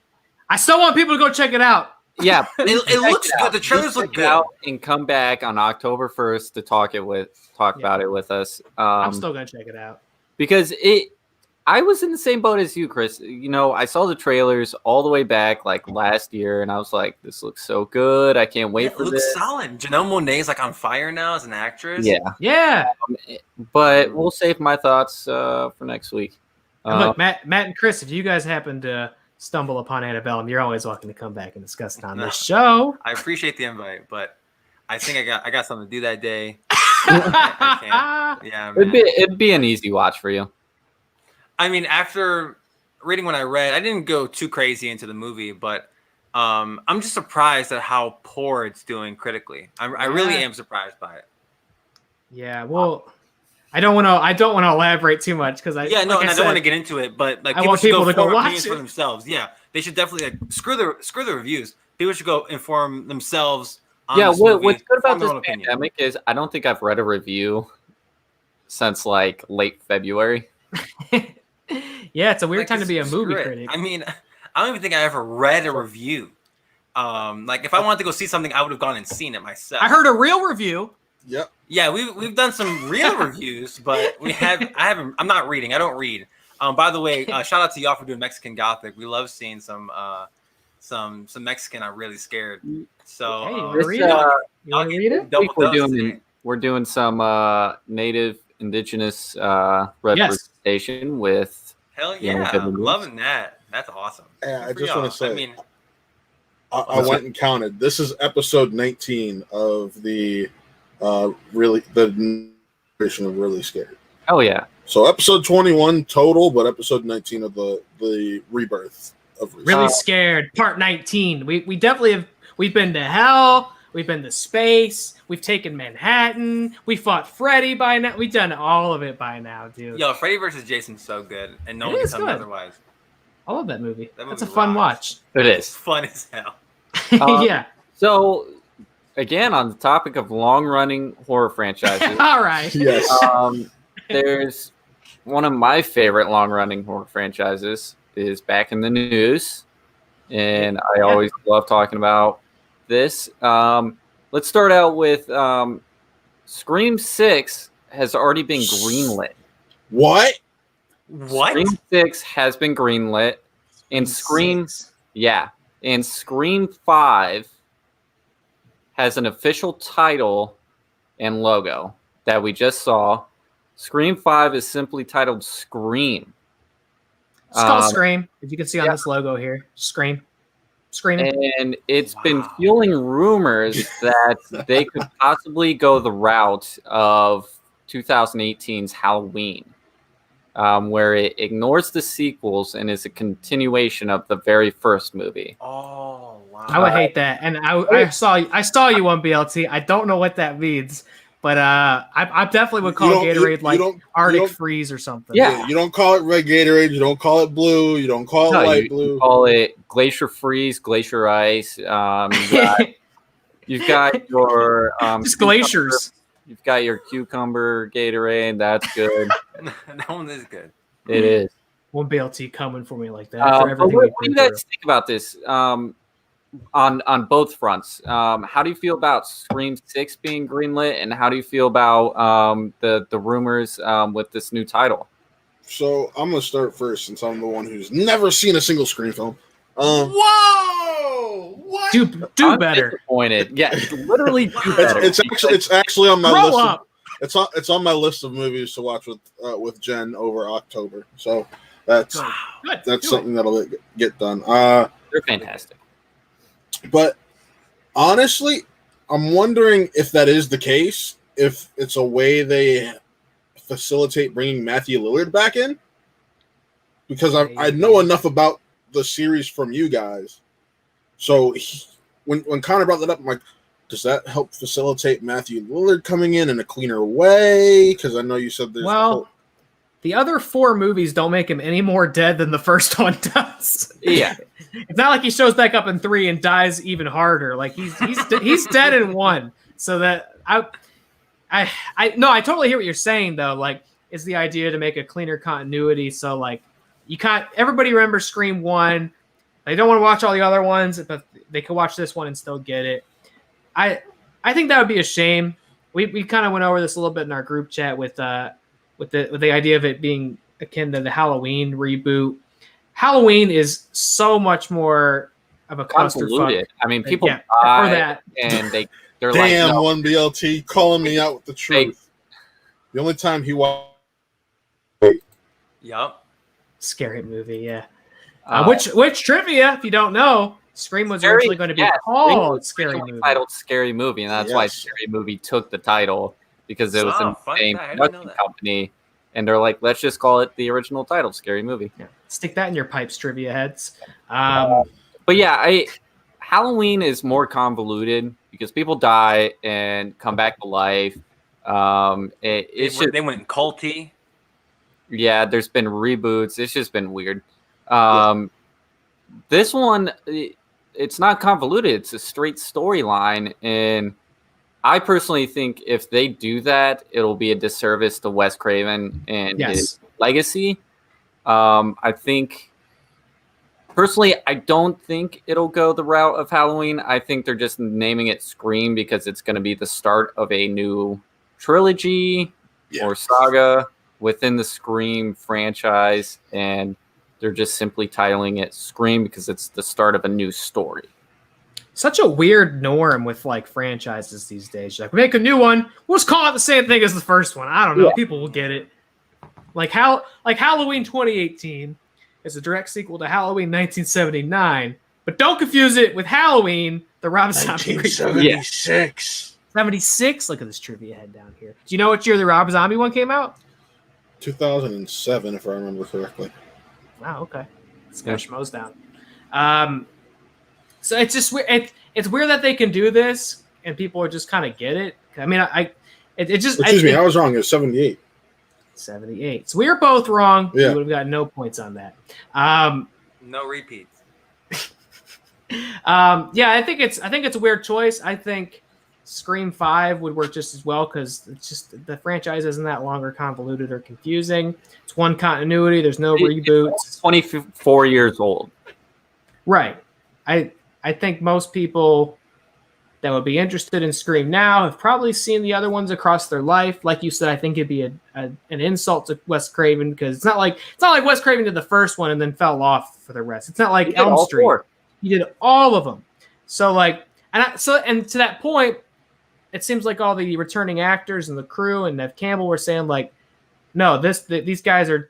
I still want people to go check it out.
Yeah,
it looks good. The trailers look good.
Out and come back on October 1st to talk about it with us.
I'm still gonna check it out
because I was in the same boat as you, Chris. You know, I saw the trailers all the way back like last year, and I was like, "This looks so good! I can't wait
It
for
looks
this."
solid. Janelle Monáe's like on fire now as an actress.
Yeah,
Yeah.
but we'll save my thoughts for next week.
And look, Matt and Chris, if you guys happen to stumble upon Annabellum, you're always welcome to come back and discuss it on this show.
I appreciate the invite, but I think I got something to do that day. I can't. Yeah, man.
it'd be an easy watch for you.
I mean, after reading what I read, I didn't go too crazy into the movie, but I'm just surprised at how poor it's doing critically. I really am surprised by it.
Yeah, well, I don't want to elaborate too much because I
don't want to get into it, but like
I want people to go
form
watch
opinions
it
for themselves. Yeah, they should definitely screw the reviews. People should go inform themselves. On this movie,
what's good about
form their
this
own opinion.
pandemic is I don't think I've read a review since like late February.
Yeah, it's a weird
Like,
time to be a
screw
movie
it.
critic.
I mean, I don't even think I ever read a review. Like if I wanted to go see something, I would have gone and seen it myself.
I heard a real review.
Yep.
Yeah, we've done some real reviews, but I'm not reading. I don't read. By the way, shout out to y'all for doing Mexican Gothic. We love seeing some Mexican. I'm really scared. So
Hey, you wanna read it? You want to read it?
Double
We're doing some native indigenous representation with
Hell
Yeah,
yeah,
good
I'm
movies.
loving that. That's awesome.
Yeah, I
Good for
just want
y'all.
to say,
I mean,
I went and counted. This is episode 19 of the narration of Really Scared.
Oh yeah.
So episode 21 total, but episode 19 of the rebirth of
Really Scared, part 19. We definitely have. We've been to hell. We've been to space. We've taken Manhattan. We fought Freddy by now. We've done all of it by now, dude.
yo, Freddy vs. Jason's so good, and no
It
one can
is
tell me
good.
otherwise.
I love that movie.
That
That's a
movie
fun
rocks.
It
It's
is.
fun as hell.
Um,
Yeah.
So again, on the topic of long-running horror franchises,
All right.
Yes.
there's one of my favorite long-running horror franchises is back in the news, and I always love talking about this. Let's start out with Scream 6 has already been greenlit.
What?
What?
Scream 6 has been greenlit, and Scream 5 has an official title and logo that we just saw. Scream 5 is simply titled Scream.
It's called Scream. If you can see on this logo here, Scream. Screaming.
And it's been fueling rumors that they could possibly go the route of 2018's Halloween, where it ignores the sequels and is a continuation of the very first movie.
Oh wow.
I would hate that. And I saw you on BLT. I don't know what that means, but I definitely would call Gatorade Arctic Freeze or something.
Yeah.
You don't call it red Gatorade. You don't call it blue. You don't call it light blue.
You call it Glacier Freeze, Glacier Ice. You've got your
Just glaciers.
You've got your cucumber Gatorade. That's good.
That one is good.
It is.
One BLT coming for me like that. After
But
everything
what
we've
do you
been
guys think about this? On both fronts, how do you feel about Scream 6 being greenlit, and how do you feel about the rumors with this new title?
So I'm gonna start first, since I'm the one who's never seen a single Scream film.
Whoa! What?
Do
I'm
better.
disappointed. Yeah, literally do better.
It's actually on my
Grow
list.
up.
It's on my list of movies to watch with Jen over October. So that's
Good.
that's
Do
something that'll get done.
They're fantastic.
But honestly, I'm wondering if that is the case, if it's a way they facilitate bringing Matthew Lillard back in, because I know enough about the series from you guys. So when Connor brought that up, I'm like, does that help facilitate Matthew Lillard coming in a cleaner way? Because I know you said there's
the other 4 movies don't make him any more dead than the first one does.
Yeah.
It's not like he shows back up in 3 and dies even harder. Like he's dead in 1. So that I totally hear what you're saying though. Like, it's the idea to make a cleaner continuity. So like everybody remembers Scream 1. They don't want to watch all the other ones, but they could watch this one and still get it. I think that would be a shame. We kind of went over this a little bit in our group chat with the idea of it being akin to the Halloween reboot. Halloween is so much more of a clusterfuck.
Convoluted. I mean, people
Yeah,
die
or that.
and they're
Damn,
like, no,
one BLT calling me out with the truth. The only time he walked.
Yup.
Scary movie, yeah. Which trivia, if you don't know, Scream was originally going to be called Scary Movie.
Titled Scary Movie, and that's why Scary Movie took the title because it was the same production company, and they're like, let's just call it the original title, Scary Movie.
Yeah. Stick that in your pipes, trivia heads.
But yeah, Halloween is more convoluted because people die and come back to life. They
went culty.
Yeah, there's been reboots. It's just been weird. This one, it's not convoluted. It's a straight storyline. And I personally think if they do that, it'll be a disservice to Wes Craven and his legacy. I think, personally, I don't think it'll go the route of Halloween. I think they're just naming it Scream because it's going to be the start of a new trilogy or saga within the Scream franchise. And they're just simply titling it Scream because it's the start of a new story.
Such a weird norm with like franchises these days. Like, we make a new one, we'll just call it the same thing as the first one. I don't know. People will get it. Like Halloween 2018 is a direct sequel to Halloween 1979, but don't confuse it with Halloween, the Rob Zombie
1976.
76. Look at this trivia head down here. Do you know what year the Rob Zombie one came out?
2007, if I remember correctly.
Wow, okay. Let's go schmoes down. So it's just weird. It's weird that they can do this and people are just kind of get it. I mean,
Excuse me, I was wrong. It was 78.
78. So we were both wrong.
Yeah.
We would have got no points on that.
No repeats.
I think it's a weird choice. I think Scream 5 would work just as well because it's just the franchise isn't that longer convoluted or confusing. It's one continuity. There's no reboots.
It's 24 years old.
Right. I think most people that would be interested in Scream now have probably seen the other ones across their life. Like you said, I think it'd be an insult to Wes Craven because it's not like Wes Craven did the first one and then fell off for the rest. It's not like Elm Street. He did all of them. So and to that point, it seems like all the returning actors and the crew and Nev Campbell were saying like, no, these guys are.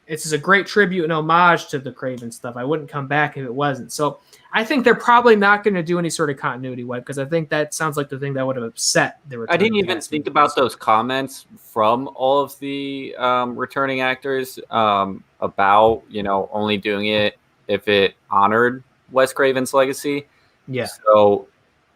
This is a great tribute and homage to the Craven stuff. I wouldn't come back if it wasn't. So I think they're probably not going to do any sort of continuity wipe because I think that sounds like the thing that would have upset the returning.
I didn't even think about those comments from all of the returning actors about only doing it if it honored Wes Craven's legacy.
Yeah.
So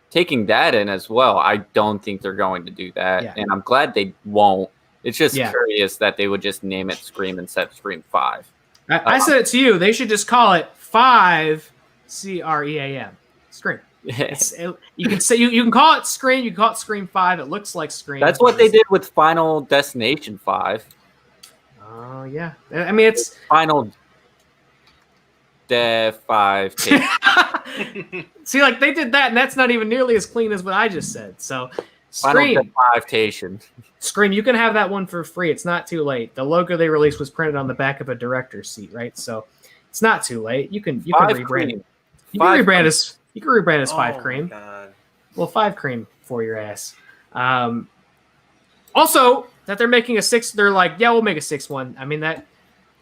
taking that in as well, I don't think they're going to do that, and I'm glad they won't. It's just curious that they would just name it Scream instead of Scream 5.
I said it to you. They should just call it 5 CREAM. Scream. You can say you can call it Scream. You can call it Scream 5. It looks like Scream.
That's what they did with Final Destination 5.
Oh yeah. I mean, it's
Final De 5.
See, like they did that, and that's not even nearly as clean as what I just said. So Scream. Scream, you can have that one for free. It's not too late. The logo they released was printed on the back of a director's seat, right? So it's not too late. You can rebrand it. You can rebrand as 5 Cream.
God.
Well, 5 Cream for your ass. Also, that they're making a 6, they're like, yeah, we'll make a 6th one. I mean, that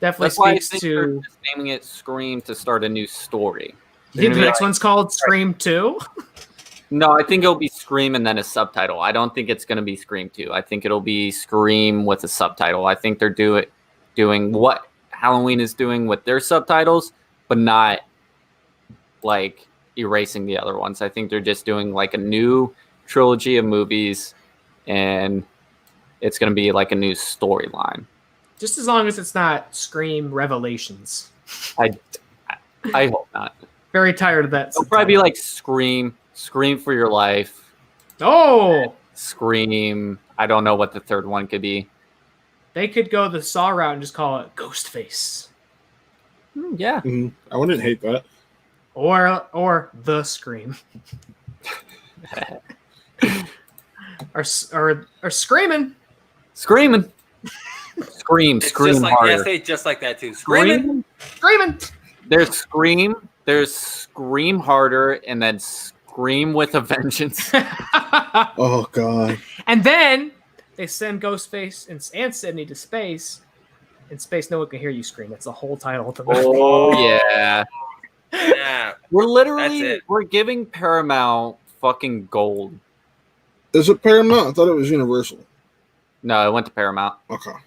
definitely speaks to
they're just naming it Scream to start a new story.
You think the next one's called Scream 2?
No, I think it'll be Scream and then a subtitle. I don't think it's going to be Scream 2. I think it'll be Scream with a subtitle. I think they're doing what Halloween is doing with their subtitles, but not like erasing the other ones. I think they're just doing like a new trilogy of movies, and it's going to be like a new storyline.
Just as long as it's not Scream Revelations.
I hope not.
Very tired of that.
It'll probably be like Scream for Your Life.
Oh!
Scream. I don't know what the third one could be.
They could go the Saw route and just call it Ghostface.
Yeah.
Mm-hmm. I wouldn't hate that.
Or The Scream. or Screaming.
Screaming. Scream
It's just like
harder.
yeah, say it just like that too. Screaming.
There's scream harder, and then scream with a vengeance.
Oh God.
And then they send Ghostface and Sydney to space. In space, no one can hear you scream. That's the whole title of the movie.
Oh yeah.
Yeah.
We're giving Paramount fucking gold.
Is it Paramount? I thought it was Universal.
No, it went to Paramount.
Okay.
It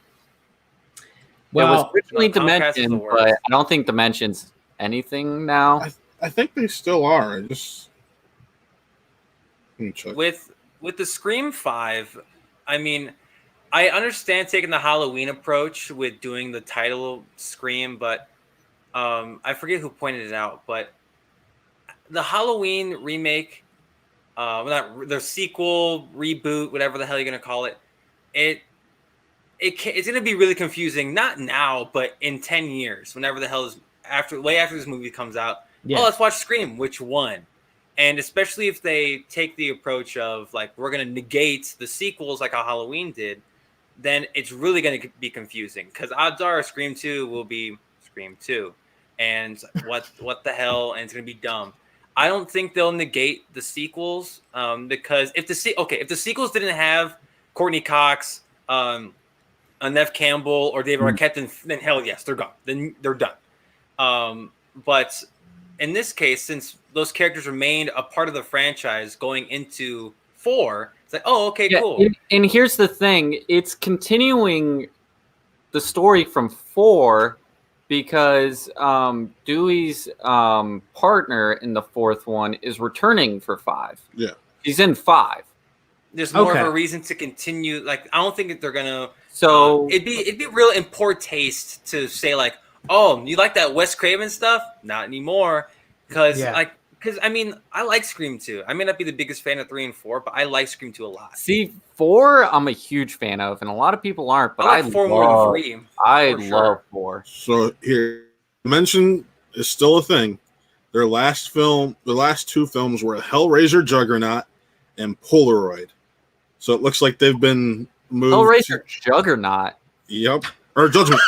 was
Well,
originally
no, Comcast is the
Dimension,
worst.
but I don't think Dimension's anything now.
I think they still are. Let me check.
With the Scream 5, I mean, I understand taking the Halloween approach with doing the title Scream, but I forget who pointed it out, but the Halloween remake, the sequel, reboot, whatever the hell you're gonna call it, it's gonna be really confusing. Not now, but in 10 years, whenever the hell is after this movie comes out.
Yeah.
Oh, let's watch Scream. Which one? And especially if they take the approach of like we're gonna negate the sequels like how Halloween did, then it's really gonna be confusing because odds are Scream 2 will be Scream 2, and what the hell, and it's gonna be dumb. I don't think they'll negate the sequels because if the sequels didn't have Courtney Cox, Neve Campbell, or David Arquette, then hell yes, they're gone. Then they're done. But in this case, since those characters remained a part of the franchise going into 4, it's like, oh, okay, cool.
And here's the thing: it's continuing the story from 4 because Dewey's partner in the 4th one is returning for 5.
Yeah,
he's in 5.
There's more of a reason to continue. Like, I don't think that they're gonna.
So
it'd be real in poor taste to say like, oh, you like that Wes Craven stuff? Not anymore, because I mean, I like Scream 2. I may not be the biggest fan of 3 and 4, but I like Scream 2 a lot.
See, 4 I'm a huge fan of, and a lot of people aren't. But
I like 4 more than 3.
I love 4.
So here, Dimension is still a thing. Their last 2 films were Hellraiser, Juggernaut, and Polaroid. So it looks like they've been moved.
Hellraiser Juggernaut.
Yep. Or Judgment.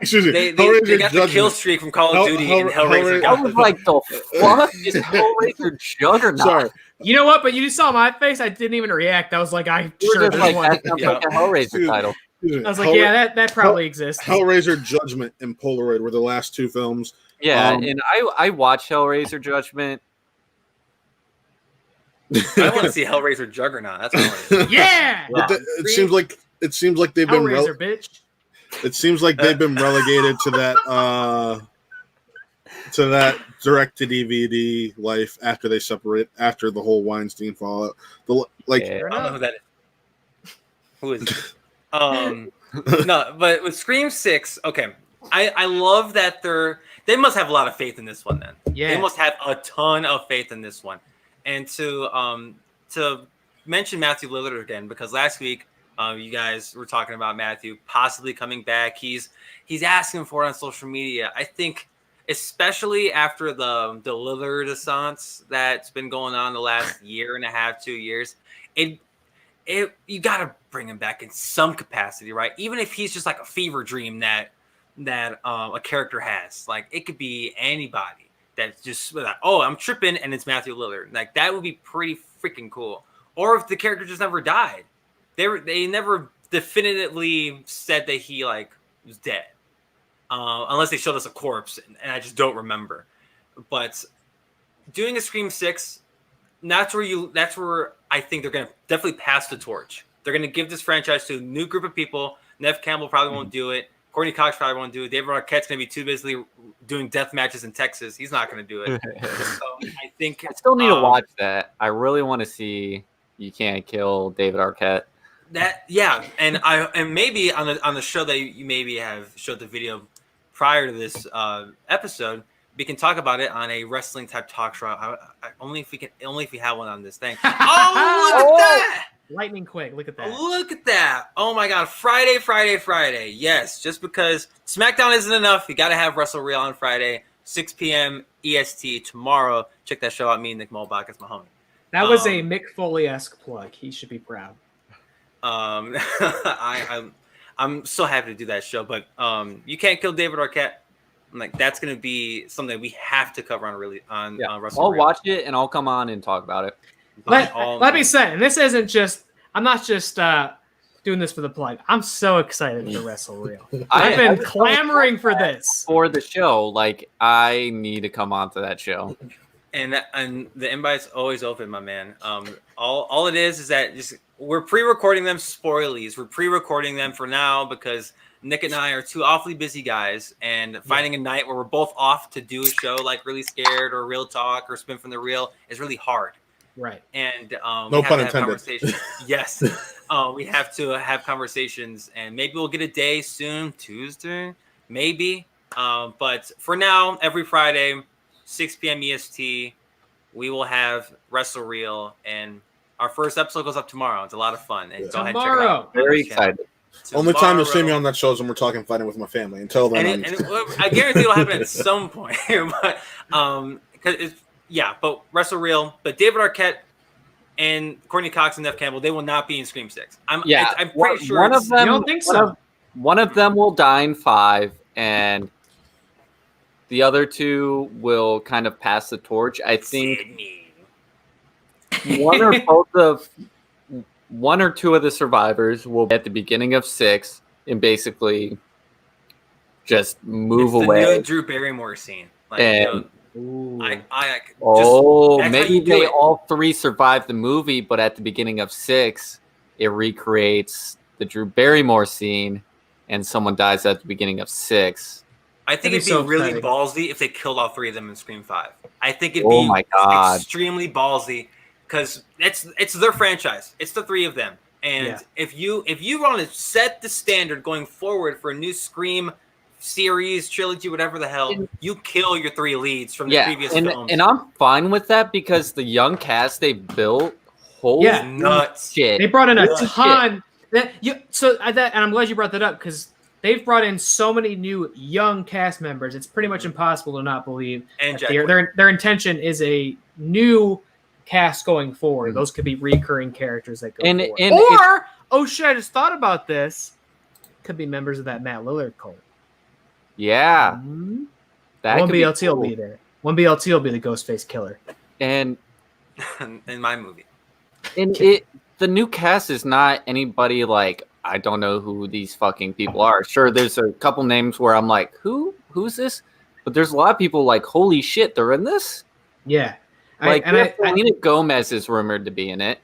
Excuse me.
They got the kill streak from Call of Duty and Hellraiser.
I was like, the fuck is Hellraiser Juggernaut?
Sorry.
You know what? But you saw my face. I didn't even react. I was like, I sure
Just like,
one.
that sounds like a Hellraiser title.
I was like, yeah, that probably exists.
Hellraiser, Judgment, and Polaroid were the last 2 films.
Yeah, and I watched Hellraiser Judgment.
I want to see Hellraiser Juggernaut. That's what I want to see.
Yeah.
But it seems like they've been
bitch.
It seems like they've been relegated to that direct to DVD life after they separate after the whole Weinstein fallout.
I don't know who that is. Who is it? No, but with Scream 6, okay. I love that they must have a lot of faith in this one then.
Yeah.
They must have a ton of faith in this one. And to mention Matthew Lillard again, because last week you guys were talking about Matthew possibly coming back. He's asking for it on social media. I think, especially after the Lillard assance that's been going on the last year and a half, 2 years, you got to bring him back in some capacity, right? Even if he's just like a fever dream that a character has. Like, it could be anybody that's just like, oh, I'm tripping, and it's Matthew Lillard. Like, that would be pretty freaking cool. Or if the character just never died. They never definitively said that he like was dead, unless they showed us a corpse, and I just don't remember. But doing a Scream 6, that's where I think they're gonna definitely pass the torch. They're gonna give this franchise to a new group of people. Neve Campbell probably won't do it. Courtney Cox probably won't do it. David Arquette's gonna be too busy doing death matches in Texas. He's not gonna do it. So I think
I still need to watch that. I really want to see You Can't Kill David Arquette.
And maybe on the show that you maybe have showed the video prior to this episode, we can talk about it on a wrestling type talk show. Only if we have one on this thing. Oh, look at that!
Lightning quick. Look at that.
Look at that! Oh my God! Friday. Yes, just because SmackDown isn't enough, you got to have Wrestle Real on Friday, 6 p.m. EST tomorrow. Check that show out. Me and Nick Molbach, that's my homie.
That was a Mick Foley-esque plug. He should be proud.
I I'm so happy to do that show. But You Can't Kill David Arquette. I'm like, that's going to be something that we have to cover on Russell.
I'll
Real.
watch it and I'll come on and talk about it.
Let me say, and this isn't just. I'm not just doing this for the plug. I'm so excited for Wrestle Real. I've been clamoring for this
for the show. Like, I need to come on to that show.
And the invite's always open, my man. All it is that just we're pre-recording them spoilies. We're pre-recording them for now because Nick and I are two awfully busy guys, and finding a night where we're both off to do a show like Really Scared or Real Talk or Spin from the Reel is really hard.
Right.
And
no pun intended.
Yes. We have to have conversations, and maybe we'll get a day soon, Tuesday, maybe. But for now, every Friday, 6 p.m. EST, we will have Wrestle Reel, and our first episode goes up tomorrow. It's a lot of fun. And go ahead and check it out.
Very excited.
Only time you'll see me on that show is when we're talking fighting with my family. Until then,
I guarantee it'll happen at some point. But but Wrestle Real, but David Arquette and Courtney Cox and Nev Campbell, they will not be in Scream 6. I'm pretty sure.
One of them.
You don't think so?
One of them will die in 5, and the other two will kind of pass the torch. I think one or two of the survivors will be at the beginning of 6 and basically just move away.
The new Drew Barrymore scene. Like,
and
that's
maybe they all 3 survive the movie, but at the beginning of 6, it recreates the Drew Barrymore scene, and someone dies at the beginning of 6.
I think it'd be
so
really
exciting.
ballsy if they killed all 3 of them in Scream 5. I think it'd be extremely ballsy because it's their franchise. It's the 3 of them, and if you want to set the standard going forward for a new Scream series, trilogy, whatever the hell, you kill your 3 leads from the previous films.
And I'm fine with that because the young cast they built, holy
nuts
shit.
They brought in a ton. And I'm glad you brought that up because they've brought in so many new young cast members. It's pretty much impossible to not believe.
And
their intention is a new cast going forward. Those could be recurring characters that go forward. I just thought about this. Could be members of that Matt Lillard cult.
Yeah. That
One BLT will be there. One BLT will be the Ghostface Killer.
And
in my movie.
And the new cast is not anybody like, I don't know who these fucking people are. Sure, there's a couple names where I'm like, who's this? But there's a lot of people like, holy shit, they're in this?
Yeah.
Selena Gomez is rumored to be in it.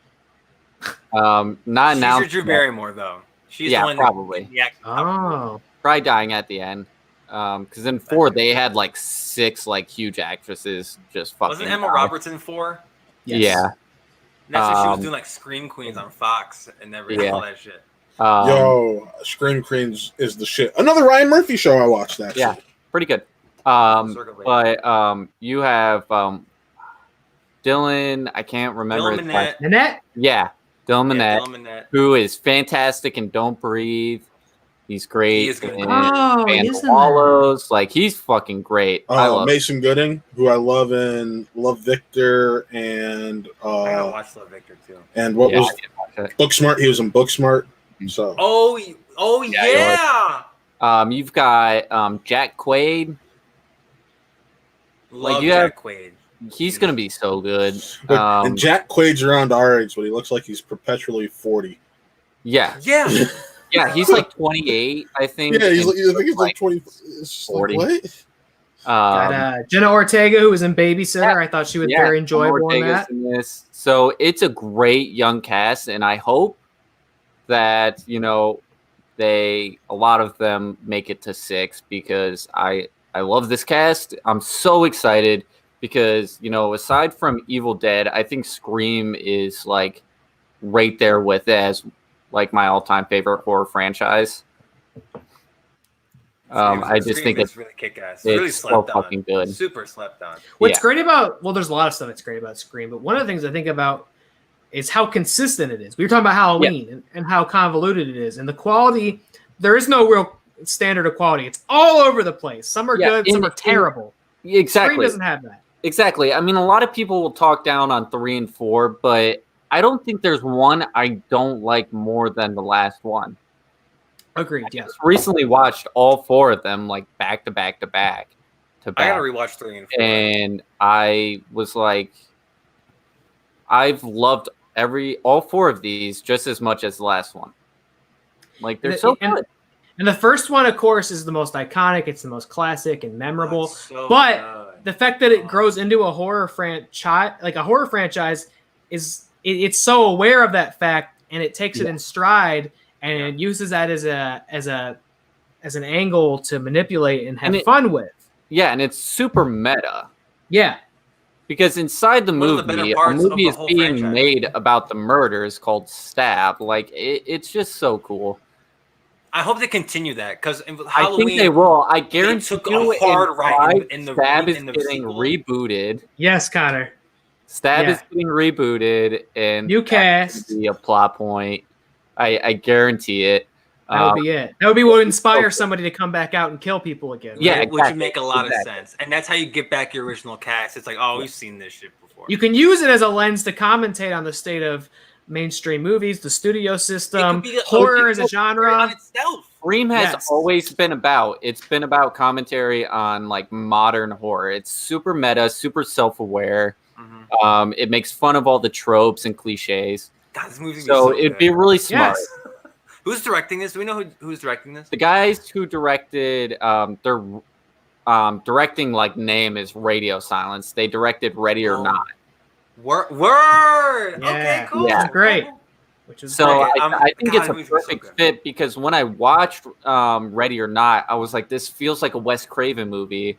Not announced.
She's Drew Barrymore, though. She's the one
probably. Probably dying at the end. Because in 4 they had like 6 like huge actresses just fucking.
Wasn't Emma Roberts in 4?
Yes.
Yeah.
That's when she was doing like Scream Queens on Fox and all that shit.
Scream Queens is the shit. Another Ryan Murphy show I watched actually.
Yeah, pretty good. But you have Dylan. I can't remember his last name.
Minette.
Yeah, Dylan Minette,
Dylan Minette,
who is fantastic and Don't Breathe. He's great.
He is good.
Wallows. Like, he's fucking great. I love
Mason Gooding, who I love in Love Victor, and
I gotta watch Love Victor too.
And what was Booksmart? He was in Booksmart. So
you've got Jack Quaid.
Jack Quaid.
He's gonna be so good.
And Jack Quaid's around our age, but he looks like he's perpetually 40.
Yeah. Yeah, he's like 28, I think.
Yeah, I think he's like 20, 40. Like, what?
Got Jenna Ortega, who was in Babysitter. I thought she was very enjoyable in that.
In this. So it's a great young cast, and I hope that, a lot of them make it to 6 because I love this cast. I'm so excited because, aside from Evil Dead, I think Scream is like right there with it as like my all-time favorite horror franchise. I just think it's
really kick-ass.
It's really slept so fucking good.
Super slept on.
What's great about there's a lot of stuff that's great about Scream, but one of the things I think about is how consistent it is. We were talking about Halloween and how convoluted it is, and the quality. There is no real standard of quality. It's all over the place. Some are good, some are terrible.
Exactly.
Scream doesn't have that.
Exactly. I mean, a lot of people will talk down on 3 and 4, but I don't think there's one I don't like more than the last one.
Agreed. Yes.
Recently watched all 4 of them like back to back to back to
I
back.
gotta rewatch 3 and 4.
And I was like, I've loved all 4 of these just as much as the last one. Like they're so good.
And the first one, of course, is the most iconic. It's the most classic and memorable. But the fact that it grows into a horror franchise, is it's so aware of that fact, and it takes it in stride and uses that as an angle to manipulate and have fun with.
Yeah, and it's super meta.
Yeah.
Because inside the movie, a movie is being made about the murders called Stab. Like, it's just so cool.
I hope they continue that because Halloween.
I think they will. I guarantee
took a hard right in the
Stab is
in the
getting
sequel.
rebooted.
Yes, Connor.
Stab is getting rebooted, and
new cast.
Be a plot point. I guarantee it.
That would be it. That would be what would inspire somebody to come back out and kill people again. Right?
Yeah, exactly.
Which would make a lot of sense. And that's how you get back your original cast. It's like, oh, we've seen this shit before.
You can use it as a lens to commentate on the state of mainstream movies, the studio system, horror as a genre.
On itself.
Scream has always been about. It's been about commentary on like modern horror. It's super meta, super self-aware. Mm-hmm. It makes fun of all the tropes and cliches.
God, this movie
so it'd be really smart.
Yes.
Who's directing this? Do we know who's directing this?
The guys who directed, their directing like name is Radio Silence. They directed Ready or Not.
Word.
Yeah.
Okay, cool.
Yeah,
great. Which is
so
great.
I think it's a perfect fit because when I watched Ready or Not, I was like, this feels like a Wes Craven movie,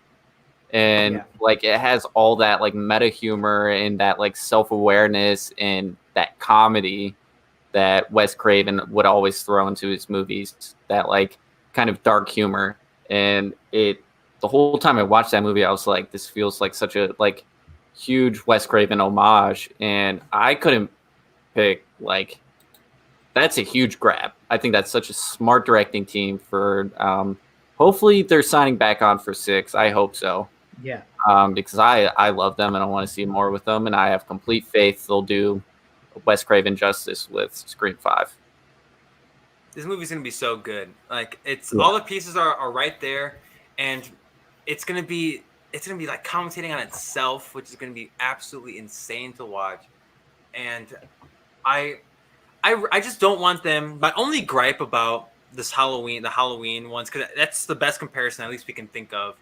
and like it has all that like meta humor and that like self-awareness and that comedy that Wes Craven would always throw into his movies, that like kind of dark humor. And the whole time I watched that movie, I was like, this feels like such a like huge Wes Craven homage. And I couldn't pick like, that's a huge grab. I think that's such a smart directing team for, hopefully they're signing back on for 6. I hope so.
Yeah.
Because I love them and I want to see more with them. And I have complete faith they'll do Wes Craven justice with Scream 5.
This movie's gonna be so good. Like all the pieces are right there, and it's gonna be like commentating on itself, which is gonna be absolutely insane to watch. And I just don't want them. My only gripe about the Halloween ones, because that's the best comparison at least we can think of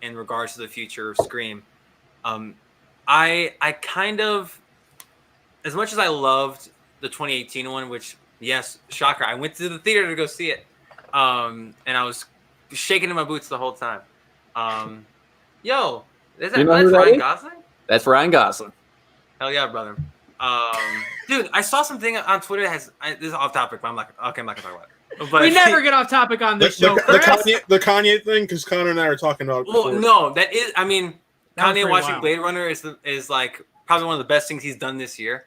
in regards to the future of Scream. I kind of, as much as I loved the 2018 one, which, yes, shocker, I went to the theater to go see it, and I was shaking in my boots the whole time. That's Ryan Gosling?
That's Ryan Gosling.
Hell yeah, brother. Dude, I saw something on Twitter that has, this is off topic, but I'm not going to talk about it. But
we never get off topic on this show, Chris.
The Kanye thing, because Connor and I are talking about it.
Well, no, that is, I mean, Kanye watching Blade Runner is like probably one of the best things he's done this year.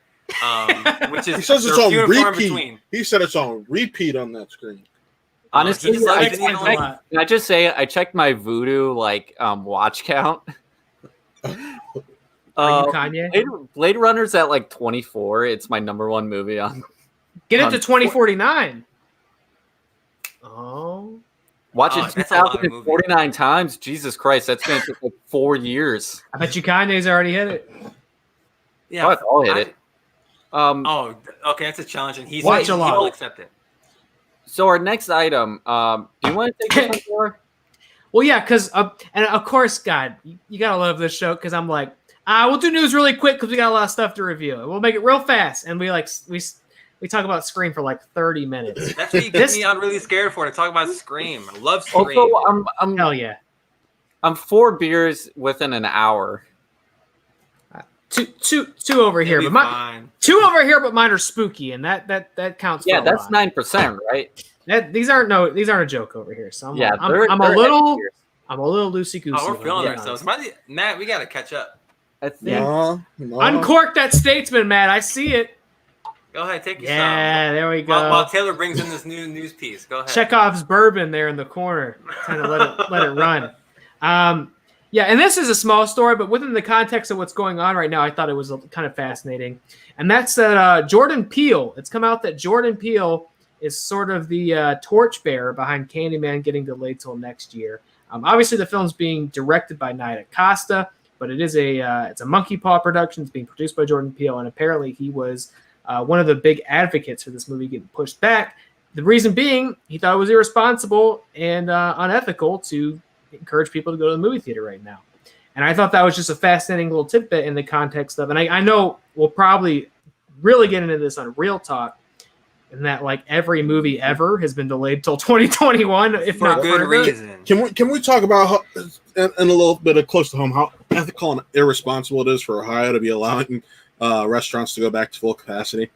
Which is
he says it's on repeat. He said it's on repeat on that screen.
Honestly, can I just say I checked my Vudu watch count.
Kanye?
Blade Runner's at like 24. It's my number 1 movie on.
Get it to 2049. Oh.
Watch it 2,049 times. Jesus Christ, that's going to take like 4 years.
I bet you Kanye's already hit it.
Yeah,
I'll hit it.
Okay, that's a challenge, and he will accept it.
So our next item, do you want to take this one?
Well, yeah, because and of course, God, you gotta love this show because I'm like, we'll do news really quick because we got a lot of stuff to review. We'll make it real fast, and we talk about Scream for like 30 minutes.
That's what you get me on really scared for, to talk about Scream. I love Scream.
Also, I'm
hell yeah.
I'm 4 beers within an hour.
Two over here, but 2 over here, but mine are spooky, and that counts.
Yeah, that's 9%, right?
These aren't a joke over here. So I'm a little loosey goosey.
Oh, we're feeling ourselves. Matt, we gotta catch up.
No. Uncork that Statesman, Matt. I see it.
Go ahead, take your
Yeah, there we go.
While Taylor brings in this new news piece, go ahead.
Chekhov's bourbon there in the corner. Kind of let it run. Yeah, and this is a small story, but within the context of what's going on right now, I thought it was kind of fascinating. And that's that Jordan Peele. It's come out that Jordan Peele is sort of the torchbearer behind Candyman getting delayed till next year. Obviously, the film's being directed by Nia Costa, but it's a Monkey Paw production. It's being produced by Jordan Peele, and apparently he was one of the big advocates for this movie getting pushed back. The reason being, he thought it was irresponsible and unethical to encourage people to go to the movie theater right now. And I thought that was just a fascinating little tidbit in the context of, and I know we'll probably really get into this on Real Talk, and that like every movie ever has been delayed till 2021, if
For
not
good
further.
reason.
Can we talk about how, and a little bit of close to home, how ethical and irresponsible it is for Ohio to be allowing restaurants to go back to full capacity?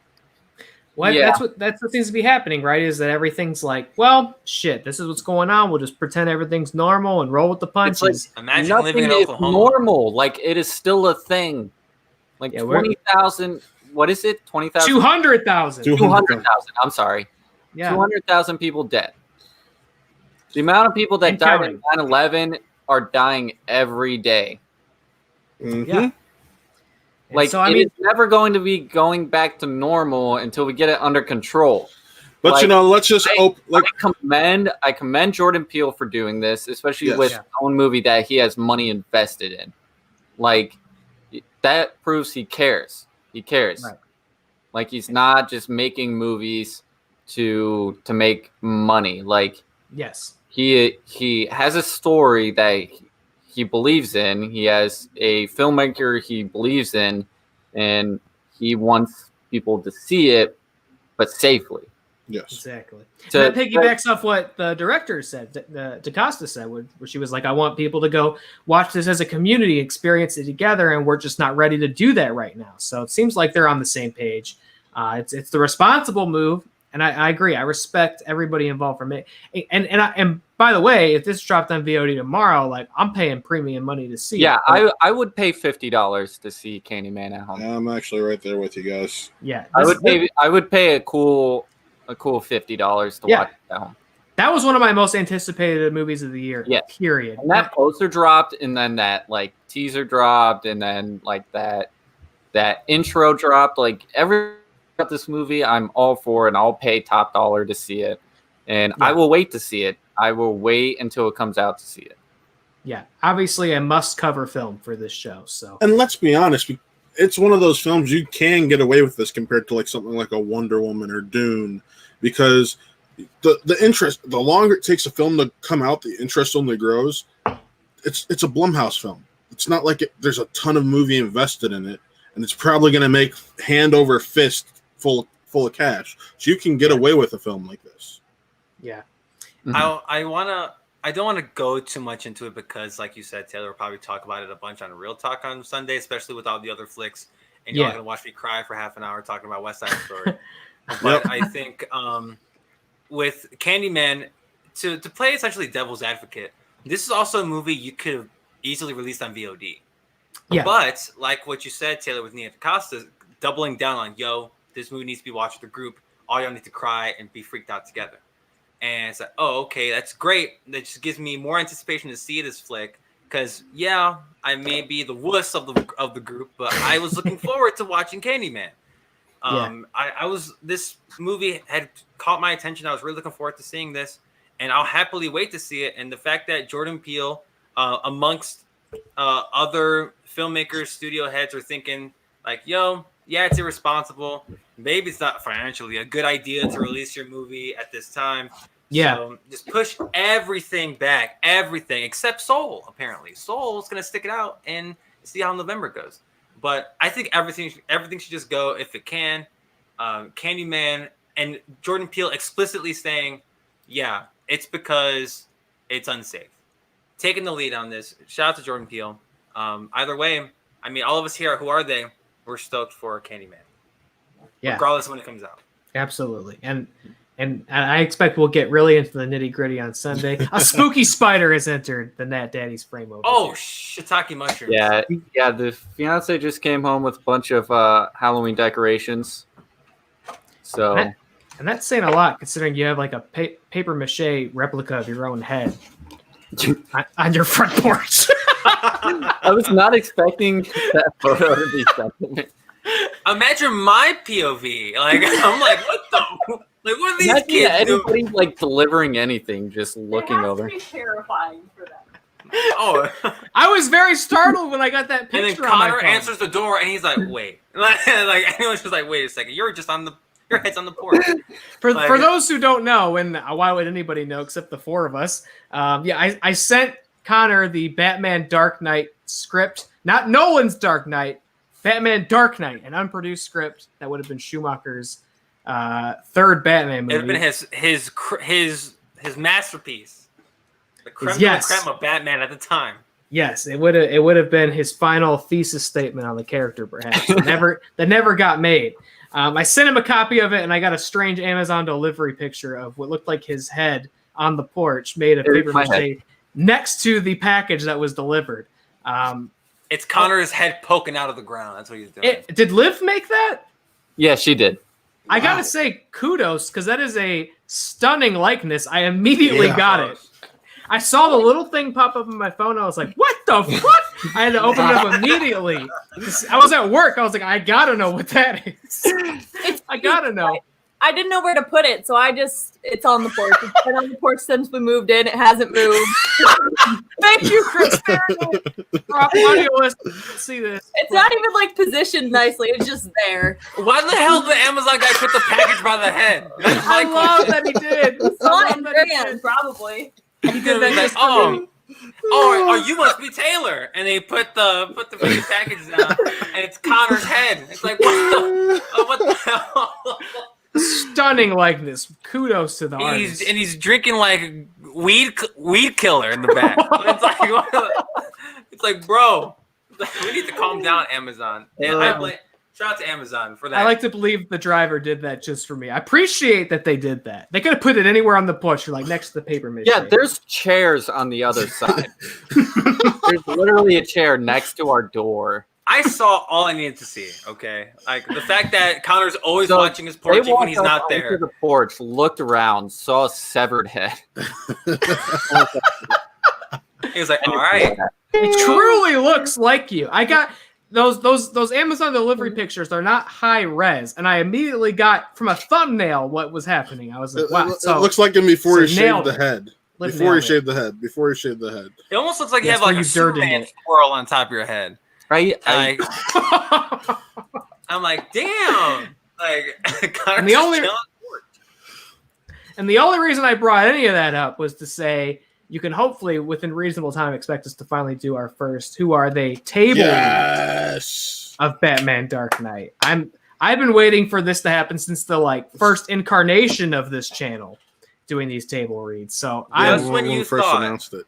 Well,
Yeah.
that's what seems to be happening, right? Is that everything's like, well, shit, this is what's going on. We'll just pretend everything's normal and roll with the punches.
It's
Imagine
Nothing
living in
is
Oklahoma.
normal. Like it is still a thing. Like
Yeah, we're-
20,000. What is it? 20,000.
200,000.
200,000. I'm sorry.
Yeah.
200,000 people dead. The amount of people that
And
died
counting.
in 9/11 are dying every day.
Mhm.
Yeah. And
Like
so, I
it
mean,
is never going to be going back to normal until we get it under control.
But
Like,
let's just
I commend Jordan Peele for doing this, especially
Yes.
with
Yeah.
his own movie that he has money invested in. Like that proves he cares. He cares.
Right.
Like he's not just making movies to make money. Like
yes.
he has a story that he believes in. He has a filmmaker he believes in, and he wants people to see it, but safely.
yes.
Exactly.
To-
And that piggybacks off what the director said, DaCosta said, where she was like, I want people to go watch this as a community, experience it together, and we're just not ready to do that right now. So it seems like they're on the same page. It's the responsible move, and I agree. I respect everybody involved from it. And by the way, if this dropped on VOD tomorrow, like I'm paying premium money to see
Yeah,
it.
I would pay $50 to see Candyman at home.
I'm actually right there with you guys.
Yeah,
I would pay a cool $50 to
Yeah.
watch it at home.
that was one of my most anticipated movies of the year.
Yes.
Period.
And that poster dropped, and then that like teaser dropped, and then like that intro dropped. Like every about this movie, I'm all for, and I'll pay top dollar to see it. And I
Yeah.
will wait to see it. I will wait until it comes out to see it.
Yeah, obviously a must-cover film for this show. So
And let's be honest, it's one of those films you can get away with this compared to like something like a Wonder Woman or Dune, because the interest, the longer it takes a film to come out, the interest only grows. It's a Blumhouse film. It's not like there's a ton of movie invested in it, and it's probably going to make hand over fist full of cash. So you can get away with a film like this.
yeah,
I don't want to go too much into it because, like you said, Taylor will probably talk about it a bunch on Real Talk on Sunday, especially with all the other flicks. And you're
Yeah.
not gonna watch me cry for half an hour talking about West Side Story. But I think with Candyman, to play essentially devil's advocate, this is also a movie you could have easily released on VOD.
Yeah.
But like what you said, Taylor, with Nia DaCosta, doubling down on, this movie needs to be watched with a group. All y'all need to cry and be freaked out together. And it's like, oh, okay, that's great. That just gives me more anticipation to see this flick. Because, I may be the wuss of the group, but I was looking forward to watching Candyman. This movie had caught my attention. I was really looking forward to seeing this, and I'll happily wait to see it. And the fact that Jordan Peele, amongst other filmmakers, studio heads, are thinking like, it's irresponsible. Maybe it's not financially a good idea to release your movie at this time.
Yeah.
So just push everything back, everything except Soul. Apparently, Soul's gonna stick it out and see how November goes. But I think everything should just go if it can. Candyman and Jordan Peele explicitly saying, it's because it's unsafe. Taking the lead on this. Shout out to Jordan Peele. Either way, I mean, all of us here, who are they? We're stoked for Candyman.
Yeah.
Regardless of when it comes out.
Absolutely. And I expect we'll get really into the nitty-gritty on Sunday. A spooky spider has entered the Nat Daddy's frame over
Oh,
here.
shiitake mushrooms.
Yeah. The fiance just came home with a bunch of Halloween decorations. So
And that's saying a lot, considering you have like a paper mache replica of your own head on your front porch.
I was not expecting that photo to be sent to me.
Imagine my POV. Like, I'm like, what the? Like, what are these
Imagine
kids doing?
anybody like delivering anything, just looking
It has
over.
to be terrifying for them.
Oh,
I was very startled when I got that
and then
picture on my
Connor
phone.
answers the door, and he's like, "Wait," like anyone's just like, "Wait a second, you're just on the your head's on the porch."
For
Like-
those who don't know, and why would anybody know except the four of us? I sent Connor the Batman Dark Knight script, not Nolan's Dark Knight, Batman Dark Knight, an unproduced script that would have been Schumacher's third Batman movie.
It'd have been his masterpiece, the creme de la
Yes.
creme of Batman at the time.
Yes, it would have been his final thesis statement on the character, perhaps that never got made. I sent him a copy of it, and I got a strange Amazon delivery picture of what looked like his head on the porch, made of
There's
paper
my
mache, next to the package that was delivered.
It's Connor's head poking out of the ground. That's what he's doing.
Did Liv make that?
Yeah, she did.
I gotta say kudos, because that is a stunning likeness. I immediately got it. I saw the little thing pop up on my phone. I was like, what the fuck? I had to open it up immediately. I was at work. I was like, I gotta know what that is. I gotta know.
I didn't know where to put it, so it's on the porch. It's been on the porch since we moved in. It hasn't moved.
Thank you, Chris. For our audio listeners, see this.
It's not even like positioned nicely. It's just there.
Why the hell did the Amazon guy put the package by the head? That's my
I love
question.
that he did.
Saw
I
it in
love that he
Grand,
did.
probably.
He did that
He's like,
just for me.
oh, you must be Taylor. And they put the freaking package down, and it's Connor's head. It's like, what the hell?
Stunning likeness. Kudos to the artist.
He's drinking like weed killer in the back. It's like, bro, we need to calm down, Amazon. And shout out to Amazon for that.
I like to believe the driver did that just for me. I appreciate that they did that. They could have put it anywhere on the porch, or like next to the paper mache.
Yeah, there's chairs on the other side. There's literally a chair next to our door.
I saw all I needed to see. Okay, like the fact that Connor's always
So
watching his porch
They
even when he's
walked
not
up
there.
onto the porch, looked around, saw a severed head.
He was like, "All right."
It truly looks like you. I got those Amazon delivery pictures. They're not high res, and I immediately got from a thumbnail what was happening. I was like, "Wow!"
It looks like him before he
so
shaved
nailed
the
it.
head.
Liv
Before he
nailed it.
shaved the head. Before he shaved the head.
It almost looks like you
That's
have like
where
a
you dirted
Superman
it.
swirl on top of your head.
Right?
Like, I'm like, damn. Like, Connor's
And the only-
just chilling on the porch.
And the only reason I brought any of that up was to say you can hopefully, within reasonable time, expect us to finally do our first Who Are They table
Yes.
of Batman Dark Knight. I've been waiting for this to happen since the first incarnation of this channel, doing these table reads. So
Just when you
first
thought-
announced it.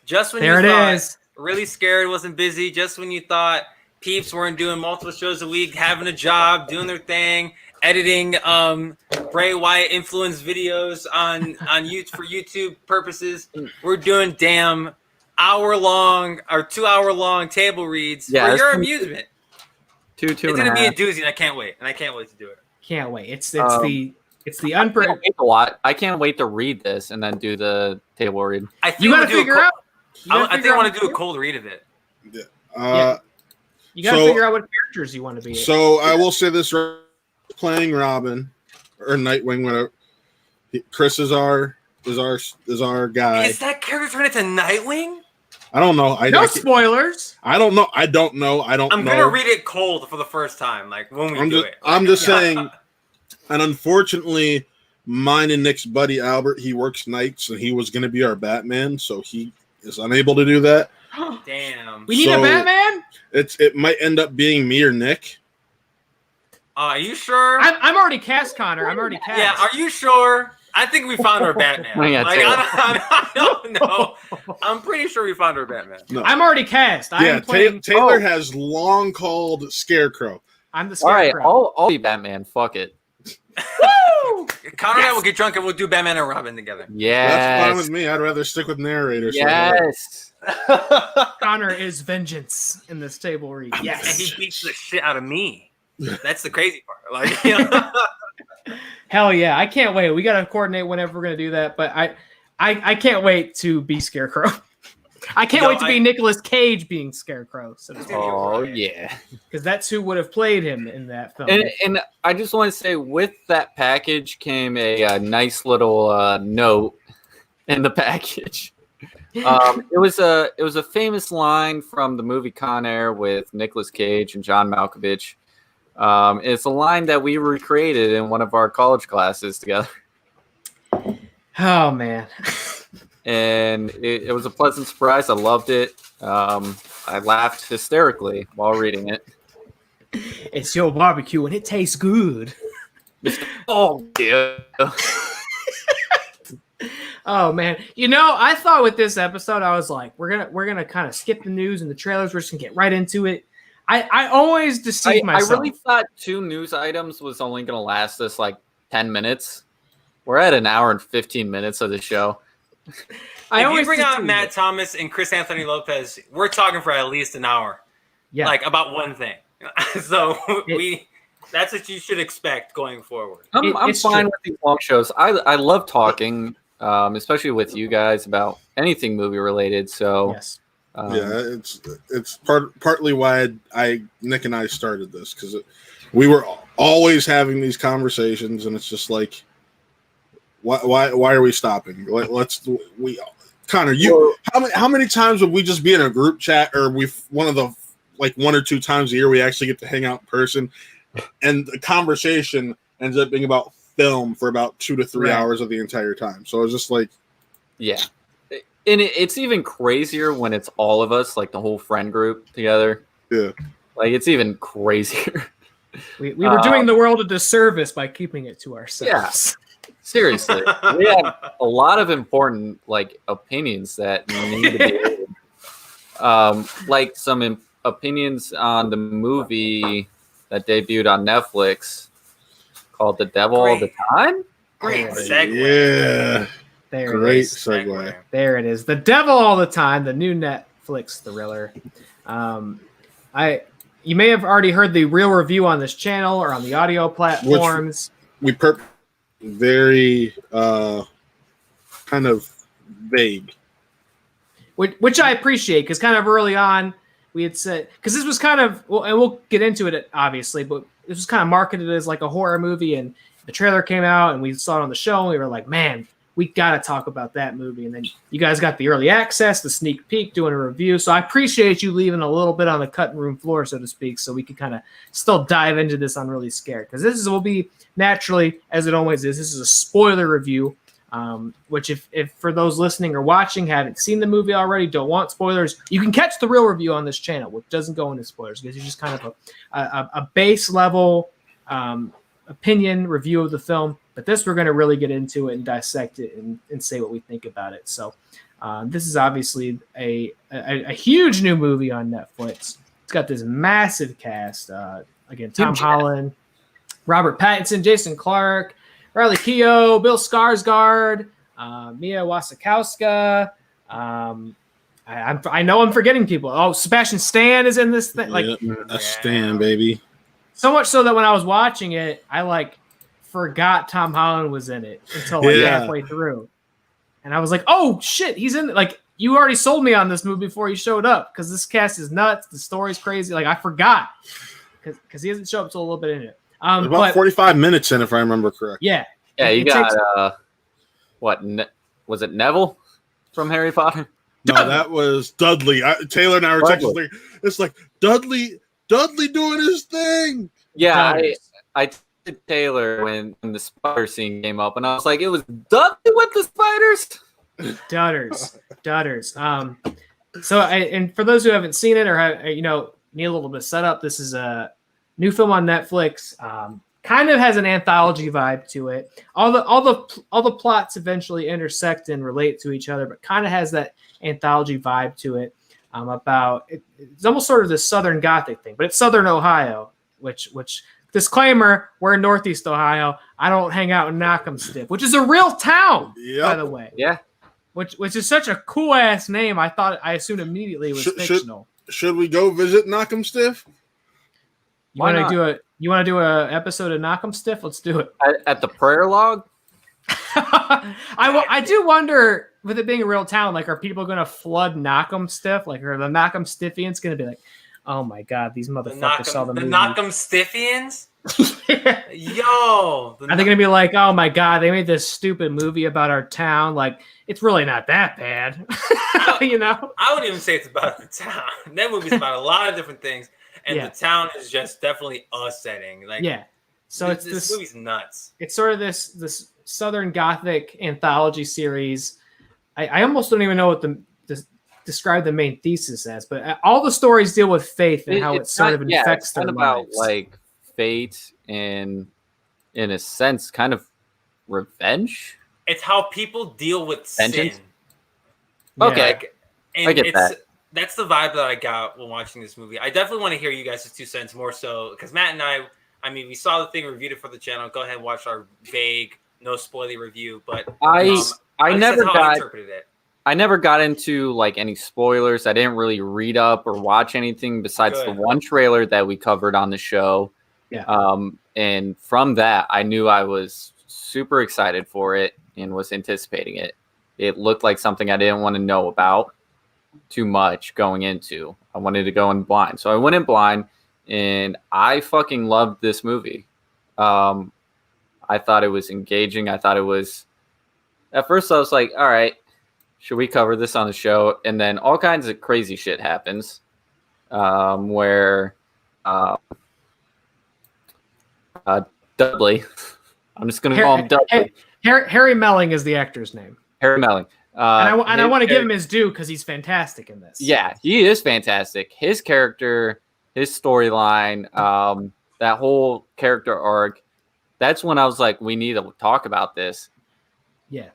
Just when
there
you
it
thought
is.
really scared, wasn't busy, just when you thought peeps weren't doing multiple shows a week, having a job, doing their thing, editing Bray Wyatt influence videos on YouTube for YouTube purposes, we're doing damn hour-long or 2-hour-long table reads
Yeah,
for
it's
your
been
amusement.
Two
It's
and a
gonna be a
half.
doozy, and I can't wait. And I can't wait to do it.
Can't wait. It's
Um,
the
I
unpredictable.
can't wait to watch. I can't wait to read this and then do the table read.
I think
You
I'm
got to
gonna do a
figure
cold-
out.
I think I want to do a cold read of it.
Uh,
You got to
So-
figure out what characters you want to be.
So I will say this: playing Robin or Nightwing, whatever. Chris is our guy.
Is that character turned into Nightwing?
I don't know.
No spoilers.
I don't know. I don't know. I don't
I'm
know.
gonna read it cold for the first time, like when we
I'm
do
just,
it.
I'm just saying. And unfortunately, mine and Nick's buddy Albert, he works nights, and he was going to be our Batman, so he is unable to do that.
Damn.
We need a
So-
Batman.
It might end up being me or Nick.
Are you sure?
I'm already cast, Connor. I'm already cast.
Yeah. Are you sure? I think we found our Batman.
Yeah,
Like,
Taylor.
I don't know. I'm pretty sure we found our Batman.
No.
I'm already cast. I
yeah,
am playing.
Taylor has long called Scarecrow.
I'm the
All right,
scarecrow.
I'll be Batman. Fuck it.
Woo!
Connor and I will get drunk and we'll do Batman and Robin together.
That's fine with
Yes.
me. I'd rather stick with narrators.
Yes.
Connor is vengeance in this table read.
And
Yes.
he beats the shit out of me. That's the crazy part. Like, you know?
Hell yeah. I can't wait. We got to coordinate whenever we're going to do that. But I can't wait to be Scarecrow. I can't
No,
wait to be Nicolas Cage being Scarecrow. So
Oh yeah.
because that's who would have played him in that film.
And I just want to say, with that package came a nice little note in the package. It was a famous line from the movie Con Air with Nicolas Cage and John Malkovich. It's a line that we recreated in one of our college classes together.
Oh man.
And it was a pleasant surprise. I loved it. I laughed hysterically while reading it.
It's your barbecue and it tastes good.
Oh yeah.
Oh man. You know, I thought with this episode, I was like, we're gonna kind of skip the news and the trailers. We're just gonna get right into it. I always deceive myself.
I really thought 2 news items was only gonna last us like 10 minutes. We're at an hour and 15 minutes of the show.
If you bring out Matt
it.
Thomas and Chris Anthony Lopez, we're talking for at least an hour.
Yeah.
Like about one thing. So that's what you should expect going forward.
I'm fine with these long shows. I love talking, especially with you guys about anything movie related. So
yes.
Yeah, it's partly why Nick and I started this, because we were always having these conversations, and it's just like, why are we stopping? Connor, how many times would we just be in a group chat, or one or 2 times a year we actually get to hang out in person, and the conversation ends up being about film for about 2 to 3 hours of the entire time. So it was just like,
yeah. And it's even crazier when it's all of us, like the whole friend group together.
Yeah.
Like, it's even crazier.
We were doing the world a disservice by keeping it to ourselves.
Yeah. Seriously. We had a lot of important, like, opinions that need to be like some opinions on the movie that debuted on Netflix called The Devil All the Time.
Great segue.
Yeah.
Great
segue.
There it is. The Devil All the Time, the new Netflix thriller. You may have already heard the real review on this channel or on the audio platforms.
Very kind of vague.
Which I appreciate, because kind of early on we had said, because this was kind of, well, and we'll get into it obviously, but this was kind of marketed as like a horror movie, and the trailer came out and we saw it on the show and we were like, man, we got to talk about that movie. And then you guys got the early access, the sneak peek, doing a review. So I appreciate you leaving a little bit on the cutting room floor, so to speak, so we could kind of still dive into this on Really Scared. Because will be naturally, as it always is, this is a spoiler review, which if for those listening or watching haven't seen the movie already, don't want spoilers, you can catch the real review on this channel, which doesn't go into spoilers, because it's just kind of a base level opinion review of the film. But this, we're going to really get into it and dissect it and say what we think about it. So this is obviously a huge new movie on Netflix. It's got this massive cast. Again, Tom Holland, Robert Pattinson, Jason Clarke, Riley Keough, Bill Skarsgård, Mia Wasikowska. I know I'm forgetting people. Oh, Sebastian Stan is in this thing.
Stan, baby.
So much so that when I was watching it, I forgot Tom Holland was in it until halfway through, and I was like, "Oh shit, he's in it!" Like, you already sold me on this movie before he showed up, because this cast is nuts. The story's crazy. Like, I forgot because he doesn't show up till a little bit in it.
About 45 minutes in, if I remember correctly.
Yeah.
Yeah, you got was it Neville from Harry Potter?
No, that was Dudley. Taylor and I were texting. It's like Dudley doing his thing.
Yeah, I texted Taylor when the spider scene came up, and I was like, it was Dudley with the spiders. Dudders. So, and for those who haven't seen it or need a little bit of setup, this is a new film on Netflix. Kind of has an anthology vibe to it. All the plots eventually intersect and relate to each other, but kind of has that anthology vibe to it. It's almost sort of this Southern Gothic thing, but it's Southern Ohio, which disclaimer, we're in Northeast Ohio. I don't hang out in Knockemstiff, which is a real town, by the way. Yeah.
Which is such a cool ass name. I assumed immediately it was fictional.
Should we go visit Knockemstiff?
You want to do a episode of Knockemstiff? Let's do it.
At the prayer log?
I do wonder with it being a real town, like, are people going to flood Knock'em Stiff? Like, are the Knock'em Stiffians going to be like, oh my god, these motherfuckers saw the movie?
Knock'em Stiffians?
Yeah.
Yo.
Are they going to be like, oh my god, they made this stupid movie about our town? Like, it's really not that bad. You know?
I wouldn't even say it's about the town. That movie's about a lot of different things. And
Yeah.
the town is just definitely a setting. Like,
Yeah. So it's
this movie's nuts.
It's sort of this Southern Gothic anthology series. I almost don't even know what describe the main thesis as, but all the stories deal with faith and how it sort of infects their lives.
About like fate and, in a sense, kind of revenge.
It's how people deal with
Vengeance?
sin.
Okay,
Like, and
I get that.
That's the vibe that I got when watching this movie. I definitely want to hear you guys' 2 cents more so, because Matt and I mean, we saw the thing, reviewed it for the channel. Go ahead and watch our vague, no spoiler review. But
I never
that's how I
got.
interpreted it.
I never got into like any spoilers. I didn't really read up or watch anything besides the
Good.
one trailer that we covered on the show.
Yeah.
And from that, I knew I was super excited for it and was anticipating it. It looked like something I didn't want to know about too much going into. I wanted to go in blind. So I went in blind and I fucking loved this movie. I thought it was engaging. I thought it was, at first I was like, all right, should we cover this on the show? And then all kinds of crazy shit happens where Dudley, I'm just going to call him Dudley.
Harry Melling is the actor's name.
Harry Melling.
And I want to give him his due because he's fantastic in this.
Yeah, he is fantastic. His character, his storyline, that whole character arc, that's when I was like, we need to talk about this.
Yeah.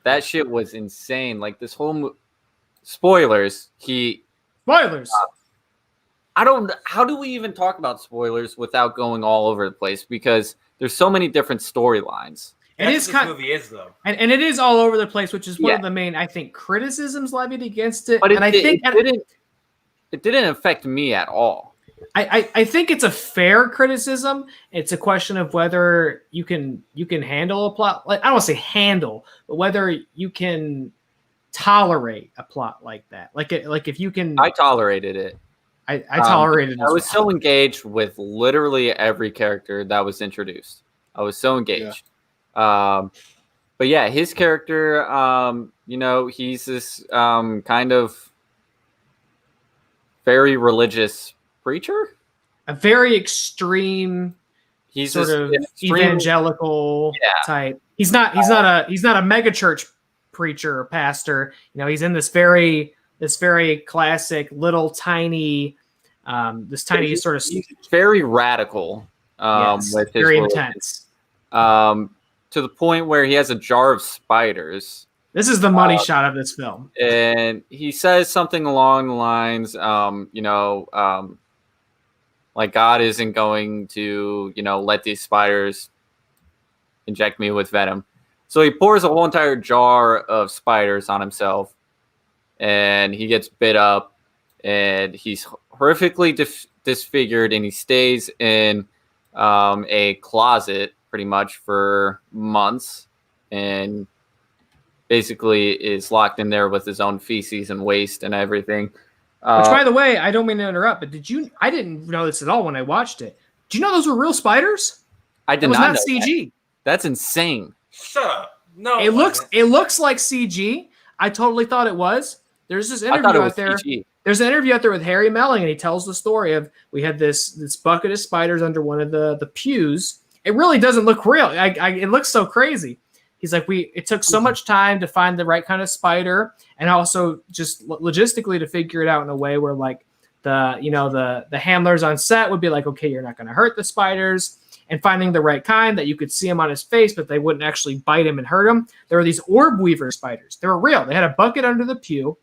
That shit was insane. Like this whole spoilers.
Spoilers.
How do we even talk about spoilers without going all over the place? Because there's so many different storylines.
It is
kind of movie is though,
and it is all over the place, which is one of the main, I think, criticisms levied against it.
But
and I think
it didn't affect me at all.
I think it's a fair criticism. It's a question of whether you can handle a plot. Like, I don't want to say handle, but whether you can tolerate a plot like that. Like if you can.
I tolerated it.
I tolerated it.
I was so engaged with literally every character that was introduced. I was so engaged. Yeah. But yeah, his character, he's this kind of very religious preacher. A
very extreme. He's sort of evangelical type. He's not a megachurch preacher or pastor. He's in this very classic little tiny,
he's very radical. With his
very
religion.
intense.
To the point where he has a jar of spiders.
This is the money shot of this film.
And he says something along the lines, like God isn't going to, let these spiders inject me with venom. So he pours a whole entire jar of spiders on himself and he gets bit up and he's horrifically disfigured and he stays in a closet pretty much for months and basically is locked in there with his own feces and waste and everything.
Which, by the way, I don't mean to interrupt, but I didn't know this at all when I watched it. Do you know those were real spiders?
I did
not
know
know CG.
That's insane.
Shut up. No,
it looks like CG. I totally thought it was. There's this interview out there. CG. There's an interview out there with Harry Melling, and he tells the story of we had this bucket of spiders under one of the pews. It really doesn't look real. It looks so crazy. He's like, it took so much time to find the right kind of spider, and also just logistically to figure it out in a way where like the handlers on set would be like, okay, you're not going to hurt the spiders, and finding the right kind that you could see him on his face, but they wouldn't actually bite him and hurt him. There were these orb weaver spiders. They were real. They had a bucket under the pew.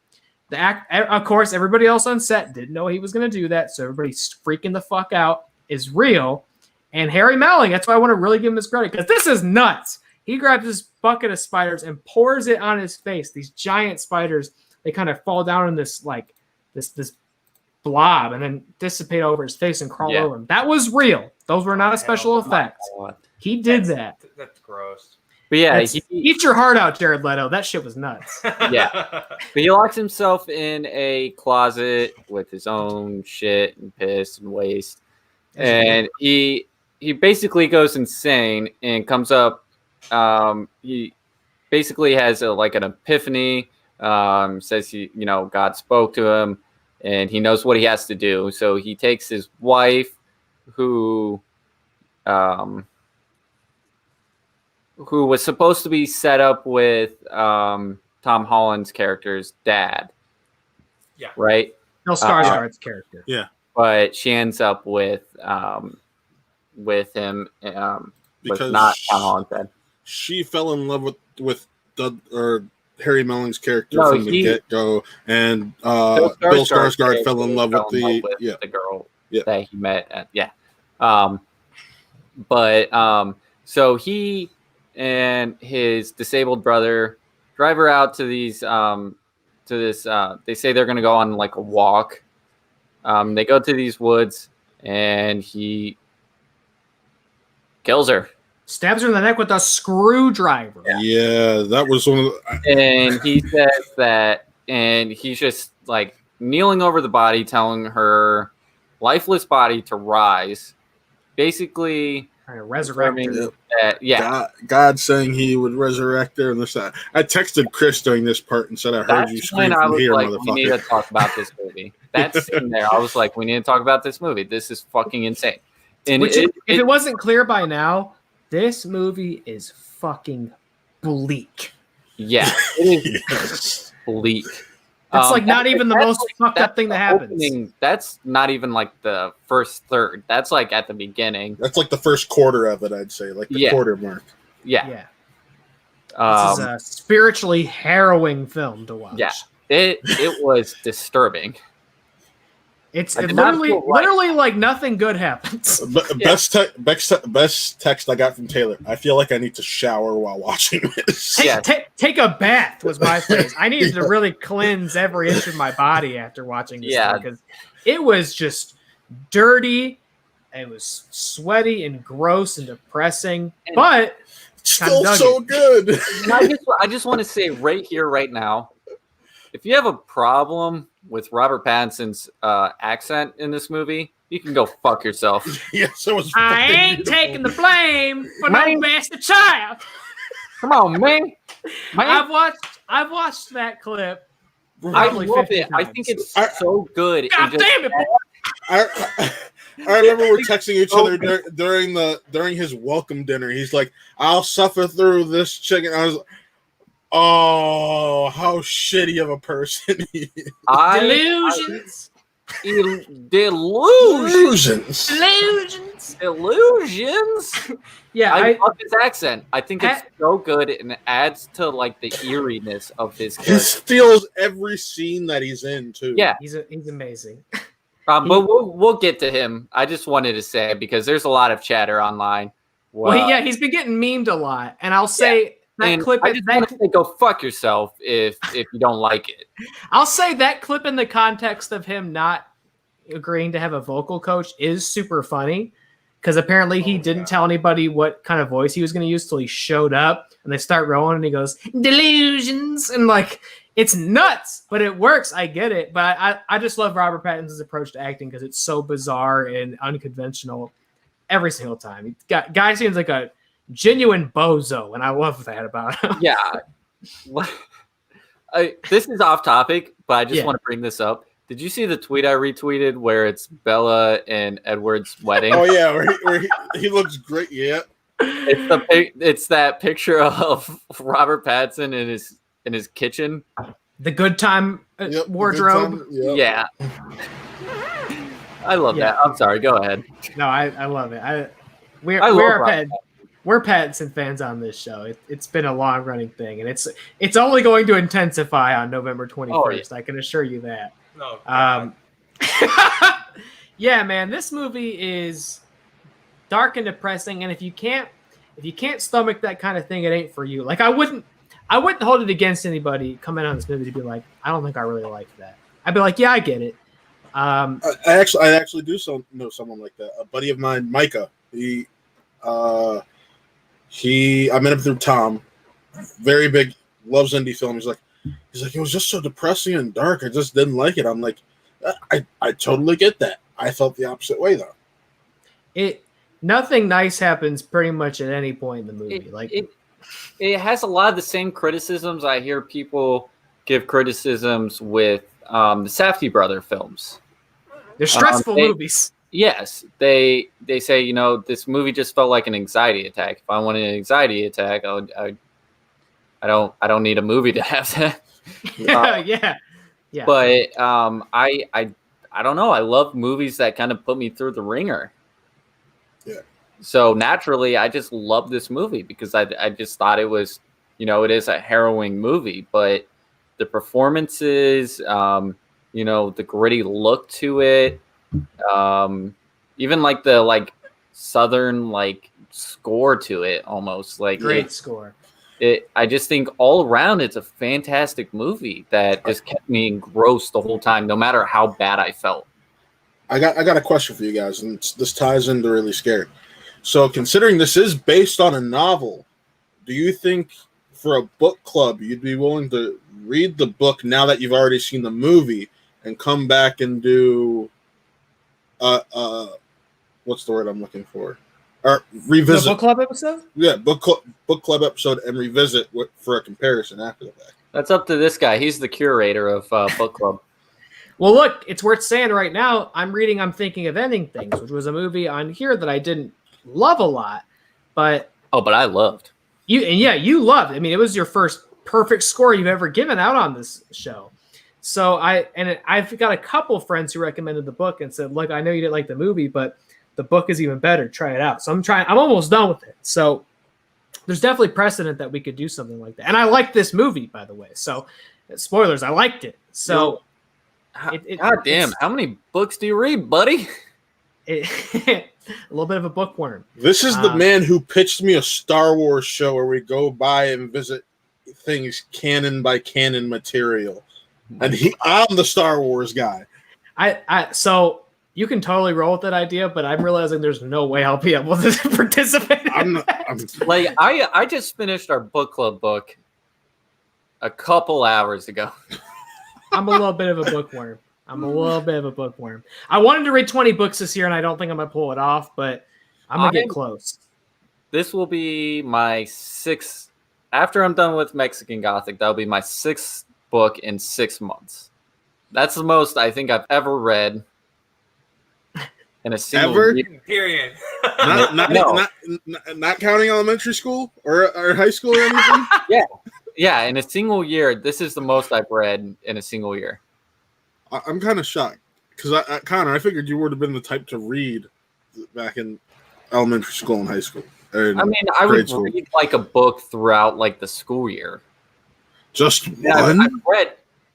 Of course, everybody else on set didn't know he was going to do that, so everybody's freaking the fuck out. Is real. And Harry Melling, that's why I want to really give him his credit, because this is nuts. He grabs this bucket of spiders and pours it on his face. These giant spiders, they kind of fall down in this blob and then dissipate over his face and crawl over him. That was real. Those were not a special effect. He did that.
That's gross.
But yeah,
Eat your heart out, Jared Leto. That shit was nuts.
Yeah. But he locks himself in a closet with his own shit and piss and waste. And he basically goes insane and comes up. He basically has like an epiphany. Says God spoke to him, and he knows what he has to do. So he takes his wife, who was supposed to be set up with Tom Holland's character's dad.
Yeah.
Right?
No, Skarsgård's character.
Yeah.
But she ends up with him, with
Because
not Tom Holland's dad.
She fell in love with Harry Mellon's character
No,
from the get-go, and Bill Skarsgård fell in love with the
girl
Yeah.
that he met. So he and his disabled brother drive her out to these they say they're going to go on like a walk. They go to these woods, and he kills her.
Stabs her in the neck with a screwdriver.
Yeah, that was one of the...
And he says that, and he's just like kneeling over the body, telling her lifeless body to rise. Basically,
trying to resurrect her.
God saying he would resurrect her and this that. I texted Chris during this part and said I heard you scream from here,
like,
motherfucker.
we need to talk about this movie. That scene there, I was like, we need to talk about this movie. This is fucking insane. And
if it wasn't clear by now, this movie is fucking bleak.
Yeah, it is bleak.
That's like not even the most fucked up thing that happens.
That's not even like the first third. That's like at the beginning.
That's like the first quarter of it, I'd say, like the quarter mark.
Yeah.
This is a spiritually harrowing film to watch.
Yeah, it was disturbing.
It's literally like nothing good happens.
Best text I got from Taylor. I feel like I need to shower while watching this.
Take a bath was my phrase. I needed to really cleanse every inch of my body after watching this thing, because it was just dirty. It was sweaty and gross and depressing, but
still so good.
And I just want to say right here, right now, if you have a problem with Robert Pattinson's accent in this movie, you can go fuck yourself.
Yes, it was.
I ain't taking the blame for no bastard child.
Come on, man.
I've watched that clip.
I love it. I think it's so good.
God damn it!
I remember we're texting each other during his welcome dinner. He's like, "I'll suffer through this chicken." I was. Oh, how shitty of a person he is.
Delusions. Yeah,
I love his accent. I think it's so good, and it adds to like the eeriness of his character.
He steals every scene that he's in too.
Yeah, he's amazing.
But we'll get to him. I just wanted to say, because there's a lot of chatter online.
Well, he's been getting memed a lot, and I'll say.
Yeah.
That clip,
I just want to say, go fuck yourself if you don't like it.
I'll say that clip in the context of him not agreeing to have a vocal coach is super funny, because apparently he didn't tell anybody what kind of voice he was going to use till he showed up, and they start rolling, and he goes, "Delusions," and like it's nuts, but it works. I get it, but I just love Robert Pattinson's approach to acting, because it's so bizarre and unconventional every single time. Guy seems like a genuine bozo, and I love that about him.
Yeah. This is off topic, but I just want to bring this up. Did you see the tweet I retweeted where it's Bella and Edward's wedding?
Oh yeah, where he looks great. Yeah,
it's that picture of Robert Pattinson in his kitchen.
The good time wardrobe.
Good time,
yeah. I love that. I'm sorry. Go ahead.
No, I love it. We're Pattinson fans on this show. It's been a long running thing, and it's only going to intensify on November 21st. Oh, yeah. I can assure you that.
No.
Yeah, man, this movie is dark and depressing, and if you can't stomach that kind of thing, it ain't for you. Like I wouldn't hold it against anybody coming on this movie to be like, I don't think I really like that. I'd be like, yeah, I get it.
I actually do know someone like that. A buddy of mine, Micah. I met him through Tom. Very big, loves indie film. He's like, it was just so depressing and dark. I just didn't like it. I'm like, I totally get that. I felt the opposite way though.
Nothing nice happens pretty much at any point in the movie.
It has a lot of the same criticisms. I hear people give criticisms with the Safdie brother films.
They're stressful movies.
Yes, they say, this movie just felt like an anxiety attack. If I wanted an anxiety attack, I don't need a movie to have that.
Yeah.
But I don't know. I love movies that kind of put me through the ringer.
Yeah.
So naturally, I just love this movie because I just thought it was, it is a harrowing movie, but the performances, the gritty look to it, even like the Southern score to it, almost
great score.
I just think all around it's a fantastic movie that just kept me engrossed the whole time, no matter how bad I felt.
I got a question for you guys, and this ties into Really Scared. So, considering this is based on a novel, do you think for a book club you'd be willing to read the book now that you've already seen the movie and come back and do what's the word I'm looking for? Or revisit
the book club episode?
Yeah, book club episode and revisit for a comparison after the fact.
That's up to this guy. He's the curator of book club.
Well, look, it's worth saying right now. I'm reading I'm Thinking of Ending Things, which was a movie on here that I didn't love a lot, but
I loved.
You loved. I mean, it was your first perfect score you've ever given out on this show. So I've got a couple friends who recommended the book and said, "Look, I know you didn't like the movie, but the book is even better. Try it out." So I'm almost done with it. So there's definitely precedent that we could do something like that. And I liked this movie, by the way. So spoilers, I liked it. So
God damn, how many books do you read, buddy?
A little bit of a bookworm.
This is the man who pitched me a Star Wars show where we go by and visit things canon by canon material. And I'm the Star Wars guy.
So you can totally roll with that idea, but I'm realizing there's no way I'll be able to participate.
I just finished our book club book a couple hours ago.
I'm a little bit of a bookworm. I wanted to read 20 books this year, and I don't think I'm going to pull it off, but I'm going to get close.
This will be my 6th. After I'm done with Mexican Gothic, that'll be my 6th book in 6 months. That's the most I think I've ever read in a single year.
Period.
Not counting elementary school or high school or anything?
Yeah, in a single year, this is the most I've read in a single year.
I'm kind of shocked because Connor, I figured you would have been the type to read back in elementary school and high school. I
would read a book throughout the school year.
Just one?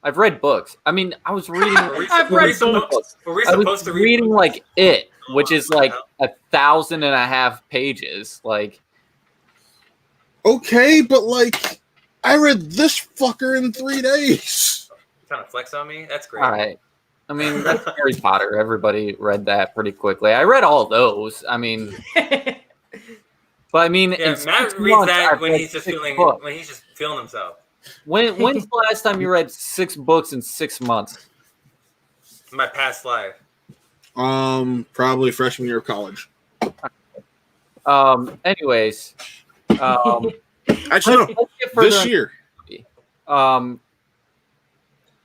I've read books. I was reading.
I've read books.
I was
reading It, which is 1,500 pages.
Okay, but I read this fucker in 3 days.
Trying to flex on me? That's great.
All right. That's Harry Potter. Everybody read that pretty quickly. I read all those.
Matt
in
reads that when he's just feeling himself.
When's the last time you read 6 books in 6 months?
My past life.
Probably freshman year of college.
Anyways.
Actually, no. This year.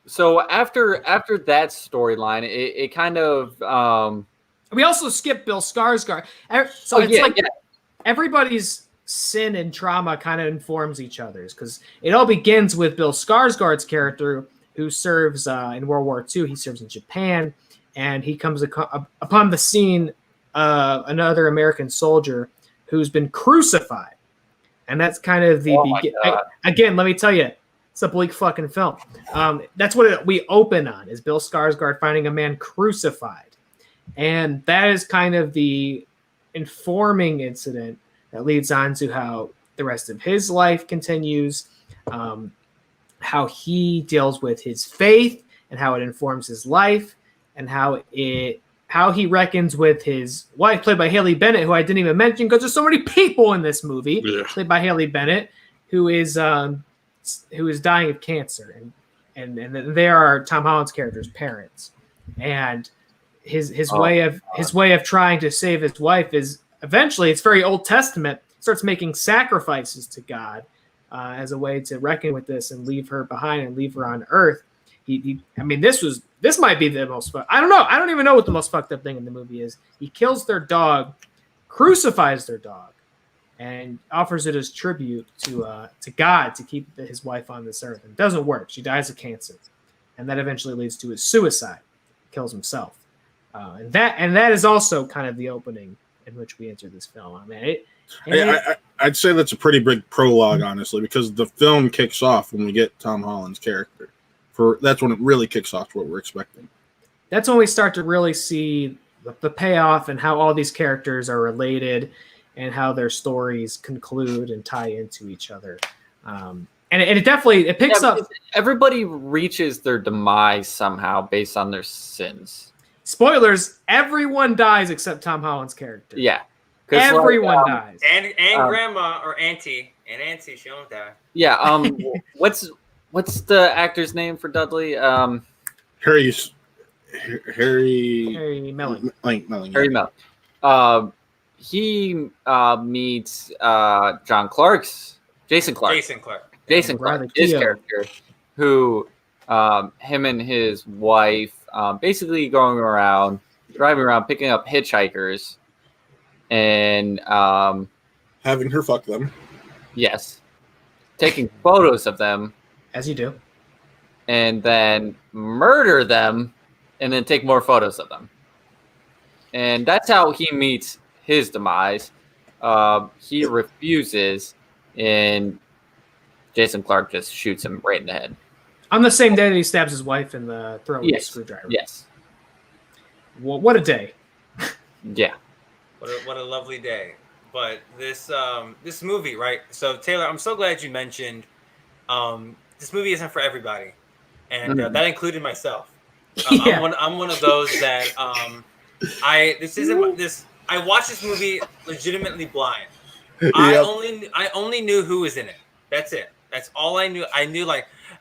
So after that storyline, it kind of
we also skipped Bill Skarsgård. Everybody's sin and trauma kind of informs each other's, because it all begins with Bill Skarsgård's character, who serves in World War II. He serves in Japan, and he comes upon the scene another American soldier who's been crucified, and that's kind of the again. Let me tell you. It's a bleak fucking film. That's what we open on, is Bill Skarsgård finding a man crucified. And that is kind of the informing incident that leads on to how the rest of his life continues, how he deals with his faith and how it informs his life, and how how he reckons with his wife, played by Haley Bennett, who I didn't even mention because there's so many people in this movie, played by Haley Bennett, who is dying of cancer, and they are Tom Holland's character's parents, and his way of trying to save his wife is eventually, it's very Old Testament, starts making sacrifices to God as a way to reckon with this and leave her behind and leave her on Earth. This might be the most. I don't know. I don't even know what the most fucked up thing in the movie is. He kills their dog, crucifies their dog, and offers it as tribute to God to keep his wife on this earth. It doesn't work. She dies of cancer, and that eventually leads to his suicide. He kills himself, and that is also kind of the opening in which we enter this film.
I'd say that's a pretty big prologue, honestly, because the film kicks off when we get Tom Holland's character. That's when it really kicks off to what we're expecting.
That's when we start to really see the payoff and how all these characters are related and how their stories conclude and tie into each other. And it picks up.
Everybody reaches their demise somehow based on their sins.
Spoilers: everyone dies except Tom Holland's character.
Yeah,
everyone dies.
And grandma or auntie, she don't die.
Yeah. What's the actor's name for Dudley?
Harry
Melling.
Harry Melling. He meets Jason Clark.
Jason Clark,
his character, who him and his wife basically driving around, picking up hitchhikers, and
having her fuck them.
Yes, taking photos of them.
As you do.
And then murder them and then take more photos of them. And that's how he meets his demise. He refuses, and Jason Clark just shoots him right in the head.
On the same day that he stabs his wife in the throat with a screwdriver.
Yes.
Well, what a day.
Yeah.
What a lovely day. But this movie, right? So Taylor, I'm so glad you mentioned this movie isn't for everybody, and that included myself. I'm one of those that I watched this movie legitimately blind. Yep. I only knew who was in it. That's it. That's all I knew. I knew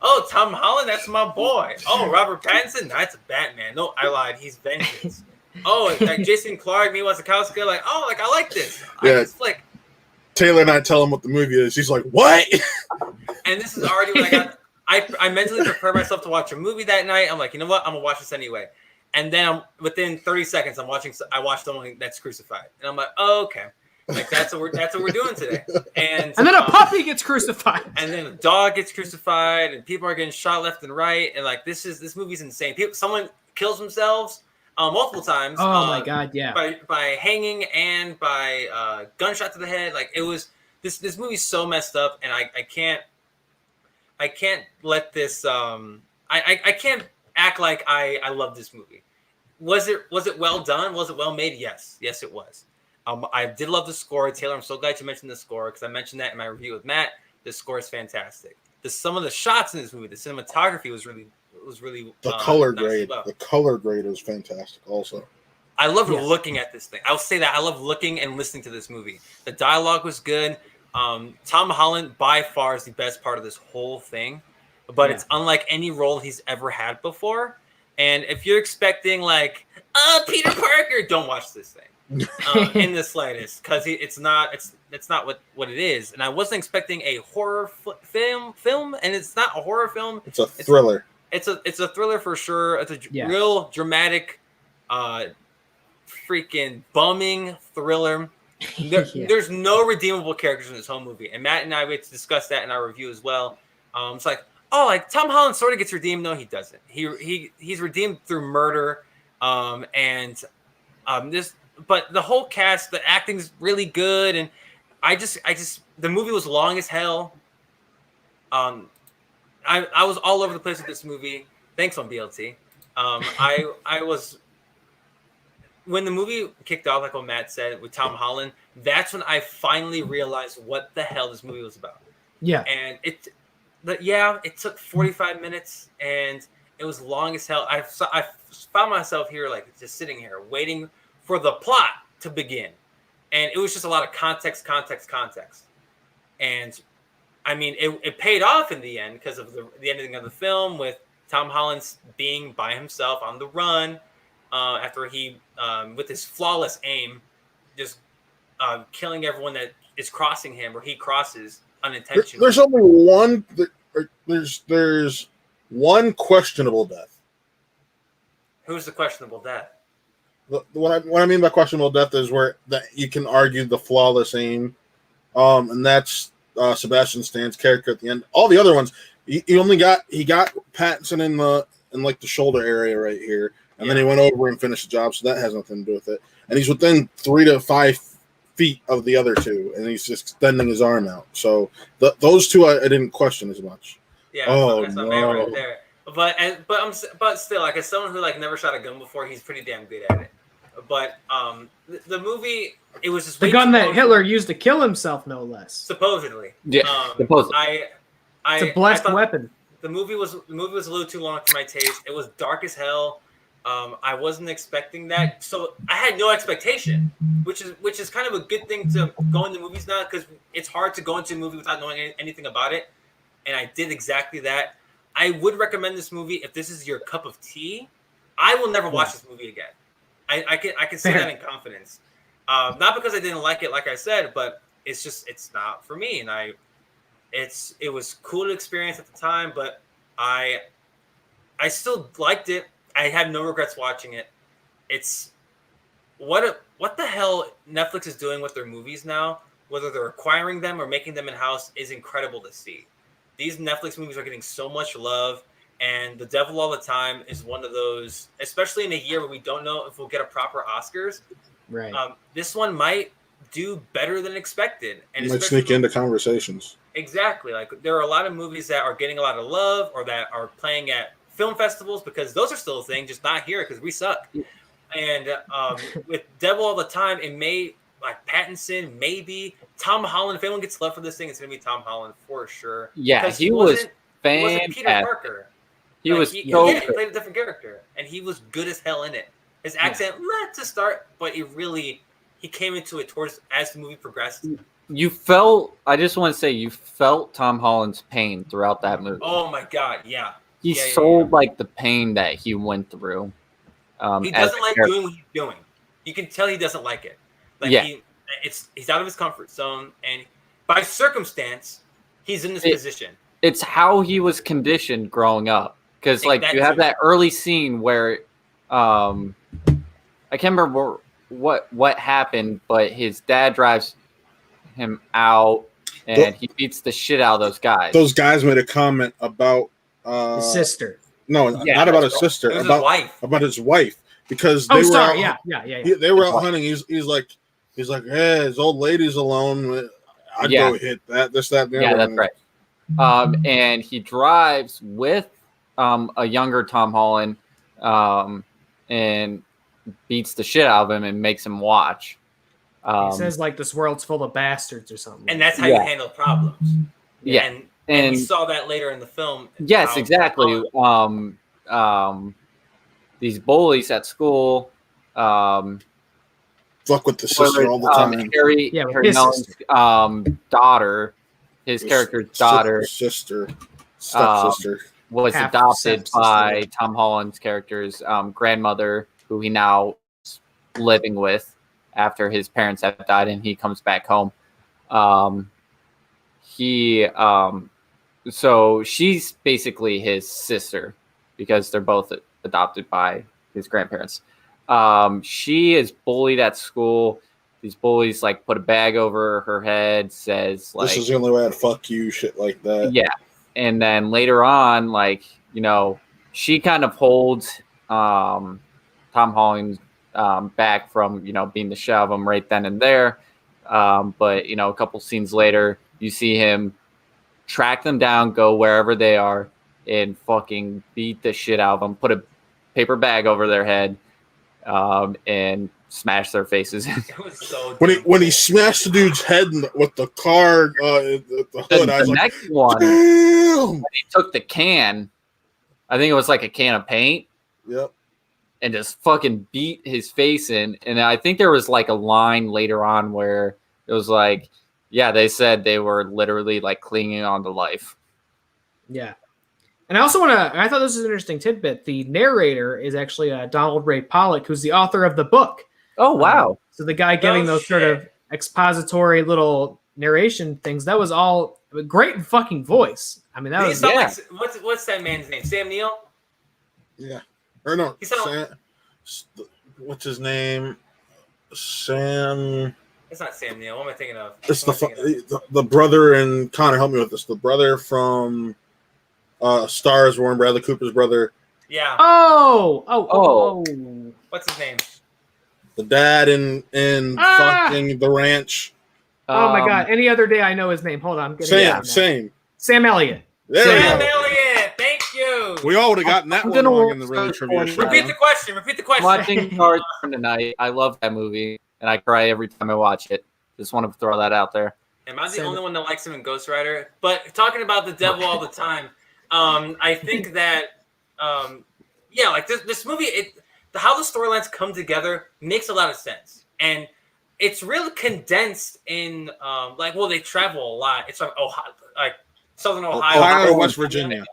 oh, Tom Holland, that's my boy. Oh, Robert Pattinson, that's Batman. No, I lied. He's Vengeance. Oh, Jason Clark, me Wasikowska. I like this.
Yeah. Taylor and I tell him what the movie is. He's like, what?
And this is already when I mentally prepare myself to watch a movie that night. I'm like, you know what? I'm going to watch this anyway. And then within 30 seconds, I watched someone that's crucified. And I'm like, oh, okay. That's what we're doing today. And
then a puppy gets crucified.
And then a dog gets crucified. And people are getting shot left and right. And this movie's insane. Someone kills themselves multiple times.
Oh my God, yeah.
By hanging and by gunshot to the head. It was this movie's so messed up, and I can't let this I can't act like I love this movie. Was it well done? Was it well made? Yes, it was. I did love the score. Taylor, I'm so glad you mentioned the score, because I mentioned that in my review with Matt. The score is fantastic. Some of the shots in this movie, the cinematography was really
the color
nice
grade.
well.
The color grade is fantastic also.
I love looking at this thing. I'll say that. I love looking and listening to this movie. The dialogue was good. Tom Holland by far is the best part of this whole thing, but it's unlike any role he's ever had before. And if you're expecting Peter Parker, don't watch this thing in the slightest, because it's not what it is. And I wasn't expecting a horror film, and it's not a horror film.
It's a thriller.
It's a thriller for sure. It's a real dramatic, freaking bumming thriller. There's no redeemable characters in this whole movie, and Matt and I we had to discuss that in our review as well. It's Tom Holland sort of gets redeemed. No, he doesn't. He's redeemed through murder, but the whole cast, the acting's really good, and I just the movie was long as hell. I was all over the place with this movie. Thanks on BLT. I was. When the movie kicked off, like what Matt said, with Tom Holland, that's when I finally realized what the hell this movie was about.
Yeah.
And it took 45 minutes, and It was long as hell. I found myself here, like just sitting here waiting for the plot to begin, and it was just a lot of context. And I mean, it paid off in the end because of the ending of the film with Tom Holland being by himself on the run after he, with his flawless aim, just killing everyone that is crossing him or he crosses unintentionally.
There's only one. There's one questionable death.
Who's the questionable death?
What I mean by questionable death is where that you can argue the flawless aim, and that's Sebastian Stan's character at the end. All the other ones, he got Pattinson in like the shoulder area right here, and then he went over and finished the job. So that has nothing to do with it. And he's within 3 to 5 feet of the other two, and he's just extending his arm out. So those two I didn't question as much.
Yeah, that's
no.
right there. But still, like as someone who like never shot a gun before, he's pretty damn good at it. But the movie, it was just
the gun that Hitler used to kill himself, no less.
Supposedly.
Yeah. Supposedly.
It's a blessed weapon.
The movie was a little too long for my taste. It was dark as hell. I wasn't expecting that, so I had no expectation, which is kind of a good thing to go into movies now, because it's hard to go into a movie without knowing anything about it. And I did exactly that. I would recommend this movie if this is your cup of tea. I will never watch this movie again. I can say that in confidence. Not because I didn't like it, like I said, but it's not for me. And it was cool to experience at the time, but I still liked it. I have no regrets watching it. It's what the hell Netflix is doing with their movies now, whether they're acquiring them or making them in-house, is incredible to see. These Netflix movies are getting so much love, and The Devil All the Time is one of those, especially in a year where we don't know if we'll get a proper Oscars.
Right.
This one might do better than expected. And
it might sneak into conversations.
Exactly. Like there are a lot of movies that are getting a lot of love or that are playing at film festivals, because those are still a thing, just not here because we suck. And with Devil All the Time, it may, like Pattinson, maybe Tom Holland. If anyone gets love for this thing, it's gonna be Tom Holland for sure.
Yeah, he was fantastic.
He wasn't Peter Parker.
He was
he
so good.
played a different character, and he was good as hell in it. His accent, to start, but he came into it as the movie progressed.
You felt. I just want to say, you felt Tom Holland's pain throughout that movie.
Oh my god, yeah.
He sold like the pain that he went through.
He doesn't like doing what he's doing. You can tell he doesn't like it. Like he's out of his comfort zone, and by circumstance, he's in this position.
It's how he was conditioned growing up, because like you have that early scene where, I can't remember what happened, but his dad drives him out, and he beats the shit out of those guys.
Those guys made a comment about
his sister.
No, not about his sister.
It was his wife.
About his wife, because they were out, they were out hunting. He's like, hey, his old lady's alone. I'd go hit that. This, that, and the other.
Yeah, that's right. And he drives with a younger Tom Holland, and beats the shit out of him and makes him watch.
He says like this world's full of bastards or something.
And that's how you handle problems.
Yeah.
And we saw that later in the film.
Yes, exactly. These bullies at school.
Fuck with the sister all the time.
Harry Mellon's daughter, his character's daughter,
stepsister,
was adopted by Tom Holland's character's grandmother, who he now is living with after his parents have died, and he comes back home. So she's basically his sister because they're both adopted by his grandparents. She is bullied at school. These bullies like put a bag over her head, says like,
"This is the only way I'd fuck you," shit like that.
Yeah. And then later on, like, she kind of holds Tom Holland back from, being the shit out of him right then and there. But, a couple scenes later, you see him track them down, go wherever they are, and fucking beat the shit out of them, put a paper bag over their head, and smash their faces.
It was so
when he smashed the dude's head with the car, the hood, I was
next
like,
one,
damn!
when he took the can, I think it was like a can of paint.
Yep.
And just fucking beat his face in. And I think there was like a line later on where it was like, yeah, they said they were literally like clinging on to life.
Yeah. And I also want to, I thought this was an interesting tidbit. The narrator is actually Donald Ray Pollock, who's the author of the book.
Oh, wow.
So the guy giving those sort of expository little narration things, that was all a great fucking voice. I mean, that was,
like, what's that man's name? Sam Neill?
Yeah. Or no, what's his name? Sam.
It's not Sam Neill. What am I thinking of?
It's the brother, and Connor, help me with this. The brother from Stars, Warren Bradley Cooper's brother.
Yeah.
Oh.
What's his name?
The dad in fucking The Ranch.
Oh my God! Any other day I know his name. Hold on, I'm getting Sam Elliott.
Sam Elliott. Thank you.
We all would have gotten that one wrong in the really trivia show.
Repeat the question.
Watching Cars tonight, I love that movie, and I cry every time I watch it. Just want to throw that out there.
Am I the only one that likes him in Ghost Rider? But talking about the devil all the time, I think that, like this movie, how the storylines come together makes a lot of sense, and it's really condensed in they travel a lot. It's like Ohio, like Southern Ohio,
West Virginia.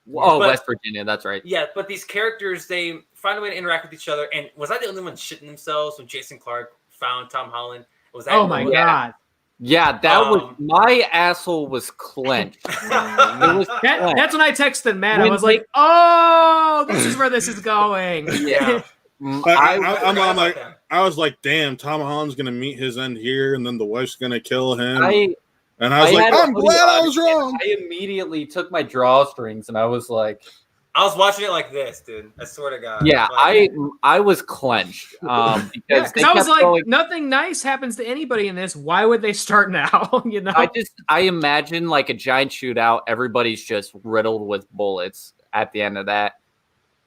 West Virginia, that's right.
Yeah, but these characters, they find a way to interact with each other. And was I the only one shitting themselves when Jason Clarke found Tom Holland? Was that?
Oh my God!
Yeah, that was my asshole was clenched.
That's when I texted Matt. I was like, "Oh, this is where this is going."
Yeah.
I was like, damn, Tom Holland's gonna meet his end here, and then the wife's gonna kill him. And I was like, I'm glad I was wrong.
I immediately took my drawstrings and I was like,
I was watching it like this, dude. I swear to God.
Yeah, I was clenched because
I was like, nothing nice happens to anybody in this. Why would they start now? You know,
I imagine like a giant shootout. Everybody's just riddled with bullets at the end of that,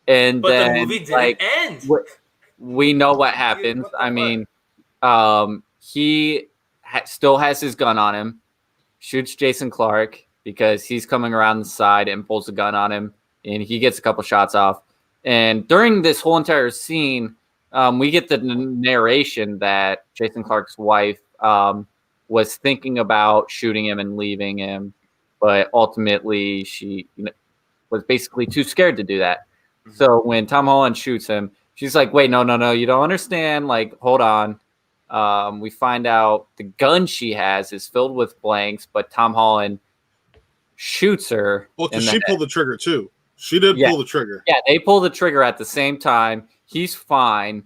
but then
the movie didn't end.
We know what happens. I mean, he still has his gun on him. Shoots Jason Clarke because he's coming around the side and pulls a gun on him, and he gets a couple shots off. And during this whole entire scene, we get the narration that Jason Clarke's wife was thinking about shooting him and leaving him, but ultimately she was basically too scared to do that. Mm-hmm. So when Tom Holland shoots him, she's like, wait, no, you don't understand. Like, hold on. We find out the gun she has is filled with blanks, but Tom Holland shoots her.
Well, because she pulled the trigger too. She did pull the trigger.
Yeah, they pull the trigger at the same time. He's fine,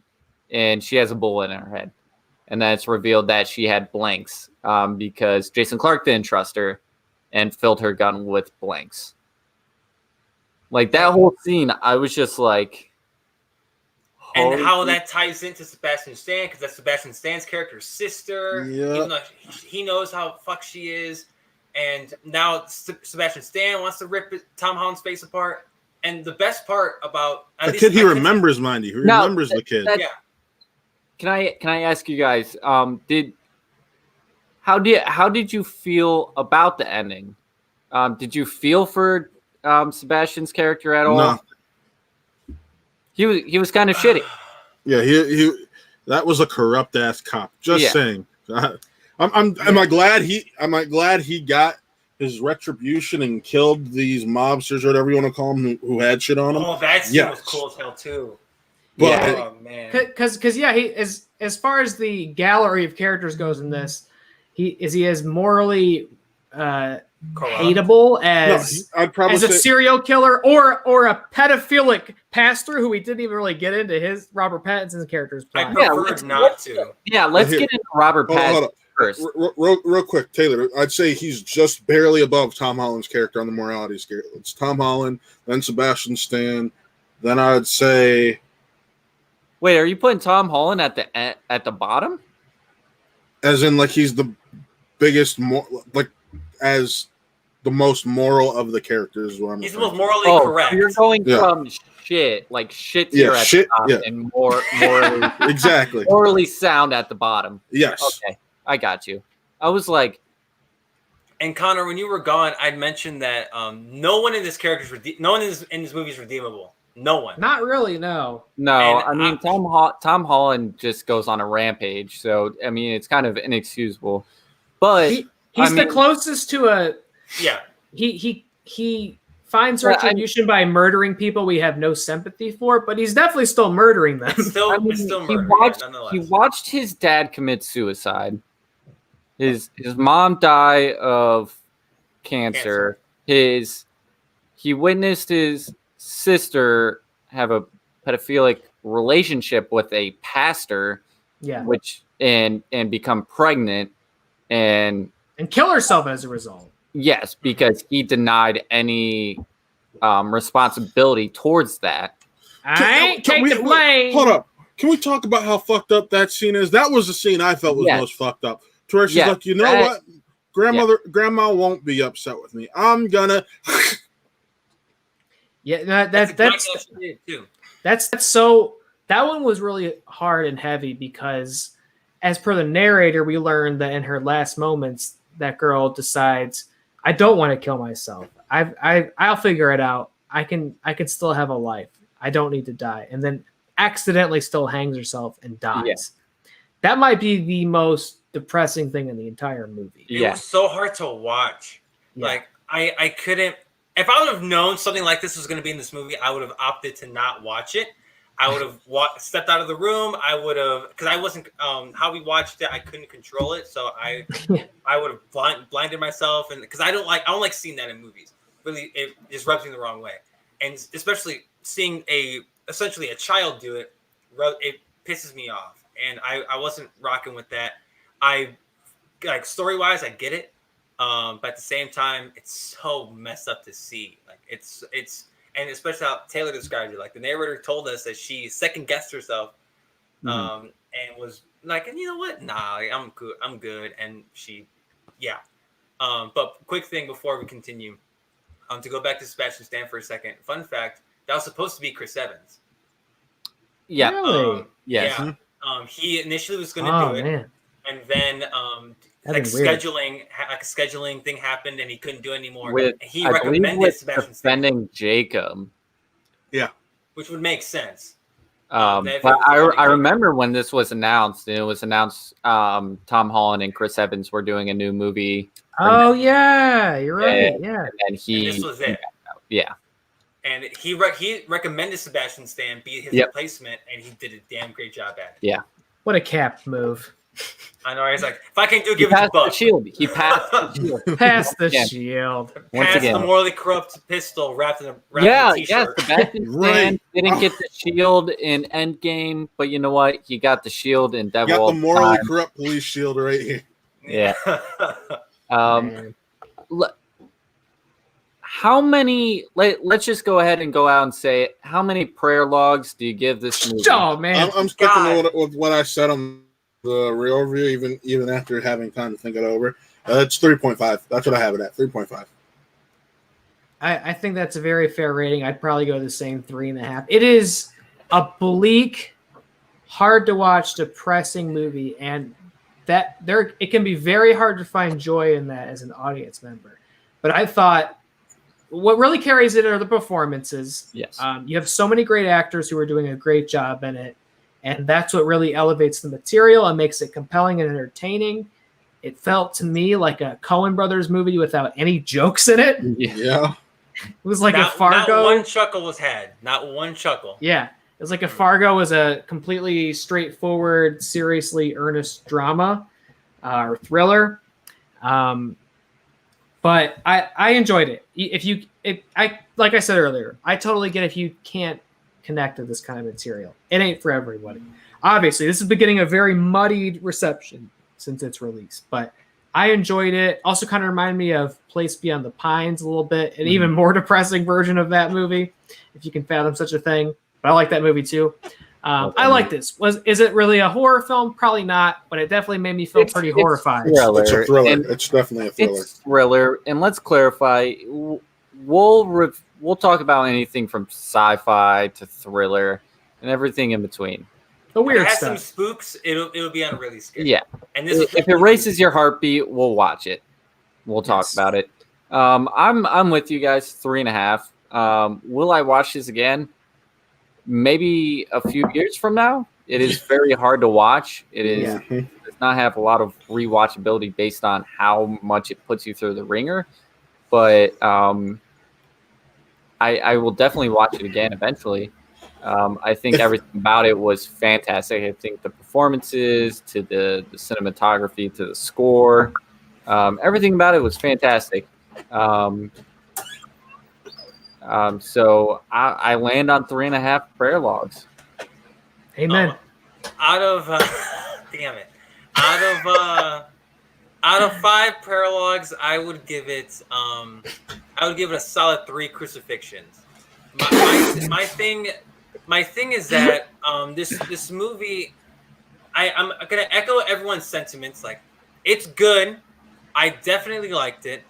and she has a bullet in her head. And then it's revealed that she had blanks because Jason Clarke didn't trust her and filled her gun with blanks. Like, that whole scene, I was just like...
And how that ties into Sebastian Stan, because that's Sebastian Stan's character's sister.
Yeah.
Even though he knows how fuck she is. And now Sebastian Stan wants to rip Tom Holland's face apart. And the best part about...
The kid he remembers, mind you. He remembers the kid.
Yeah.
Can I ask you guys, how did you feel about the ending? Did you feel for Sebastian's character at all?
No.
He was kind of shitty.
Yeah, he that was a corrupt ass cop. Just saying. Am I glad he got his retribution and killed these mobsters or whatever you want to call them who had shit on him?
Oh, that scene was cool as hell too.
But,
oh man,
because he as far as the gallery of characters goes in this, he is morally hateable as a serial killer or a pedophilic pastor who we didn't even really get into his Robert Pattinson's character's plot.
I prefer not to.
Yeah, let's get into Robert Pattinson first.
Real quick, Taylor. I'd say he's just barely above Tom Holland's character on the morality scale. It's Tom Holland, then Sebastian Stan, then I'd say.
Wait, are you putting Tom Holland at the bottom?
As in, like, he's the biggest, as the most moral of the characters.
He's the most morally correct.
You're going from shit tier at the top and morally
And Connor, when you were gone, I'd mentioned that no one in this movie is redeemable. No one.
Not really, no.
No,
And
I mean Tom Holland just goes on a rampage, so I mean it's kind of inexcusable. But
He's the closest to a
yeah.
He finds retribution by murdering people we have no sympathy for, but he's definitely still murdering them.
It's still murder.
He watched his dad commit suicide. His mom die of cancer. He witnessed his sister have a pedophilic relationship with a pastor, which and become pregnant and
kill herself as a result.
Yes, because he denied any responsibility towards that.
I ain't take the blame.
Hold up. Can we talk about how fucked up that scene is? That was the scene I felt was most fucked up. To where she's like, you know what? Grandma won't be upset with me. I'm gonna.
That's so. That one was really hard and heavy because, as per the narrator, we learned that in her last moments, that girl decides, I don't want to kill myself. I'll figure it out. I can still have a life. I don't need to die. And then accidentally still hangs herself and dies. Yeah. That might be the most depressing thing in the entire movie.
It was so hard to watch. Yeah. Like I couldn't. If I would have known something like this was going to be in this movie, I would have opted to not watch it. I would have stepped out of the room. I would have, because I wasn't how we watched it. I couldn't control it, so I would have blinded myself, and because I don't like seeing that in movies. Really, it just rubs me the wrong way, and especially seeing essentially a child do it, it pisses me off, and I wasn't rocking with that. I like story wise, I get it, but at the same time, it's so messed up to see. Like it's. And especially how Taylor described it, like the narrator told us that she second guessed herself, and was like, and you know what? Nah, like, I'm good. And she, but quick thing before we continue, to go back to Sebastian Stan for a second. Fun fact: that was supposed to be Chris Evans.
Yeah.
Really?
Yes.
Yeah. He initially was going to do it,
man.
And then like a scheduling thing happened, and he couldn't do it anymore. He recommended Sebastian
defending Jacob.
Yeah,
which would make sense.
But I remember when this was announced, and it was announced Tom Holland and Chris Evans were doing a new movie.
Oh yeah, you're right. And
this was it.
Yeah.
And he recommended Sebastian Stan be his replacement, and he did a damn great job at it.
Yeah.
What a cap move.
I know. He's like, if I can't do it, give it to Buck.
He passed the shield.
Passed the shield.
Passed the morally corrupt pistol wrapped in a t-shirt.
Yes, Sebastian Stan didn't get the shield in Endgame, but you know what? He got the shield in Devil.
Got the morally corrupt police shield right here.
Yeah. How many? Let's just go ahead and go out and say it. How many prayer logs do you give this movie?
Oh man,
I'm sticking with what I said on the real review, even after having time to think it over. It's 3.5. That's what I have it at. 3.5.
I think that's a very fair rating. I'd probably go the same 3.5. It is a bleak, hard to watch, depressing movie, and it can be very hard to find joy in that as an audience member. But I thought what really carries it are the performances.
Yes.
You have so many great actors who are doing a great job in it. And that's what really elevates the material and makes it compelling and entertaining. It felt to me like a Coen Brothers movie without any jokes in it.
Yeah.
It was like a Fargo.
Not one chuckle was had. Not one chuckle.
Yeah. It was like a Fargo was a completely straightforward, seriously earnest drama or thriller. But I enjoyed it. Like I said earlier, I totally get if you can't connect to this kind of material. It ain't for everybody. Obviously, this is beginning a very muddied reception since its release, but I enjoyed it. Also kind of reminded me of Place Beyond the Pines a little bit, an even more depressing version of that movie, if you can fathom such a thing. But I like that movie too. I like this. Is it really a horror film? Probably not, but it definitely made me feel pretty horrified.
It's a thriller. It's definitely a thriller.
It's thriller, and let's clarify. We'll talk about anything from sci-fi to thriller and everything in between.
The weird
stuff. If it has
stuff.
some spooks, it'll be on really scary.
Yeah.
And
if it races your heartbeat, we'll watch it. we'll talk
Yes.
about it. I'm with you guys. 3.5. Will I watch this again? Maybe a few years from now. It is very hard to watch. It is
Yeah.
does not have a lot of rewatchability based on how much it puts you through the ringer. But I will definitely watch it again eventually. I think everything about it was fantastic. I think the performances, to the cinematography, to the score, everything about it was fantastic. So I land on 3.5 prayer logs.
Amen.
Out of damn it, out of 5 prayer logs, I would give it a solid 3 crucifixions. My thing is that this movie, I'm gonna echo everyone's sentiments. Like, it's good. I definitely liked it.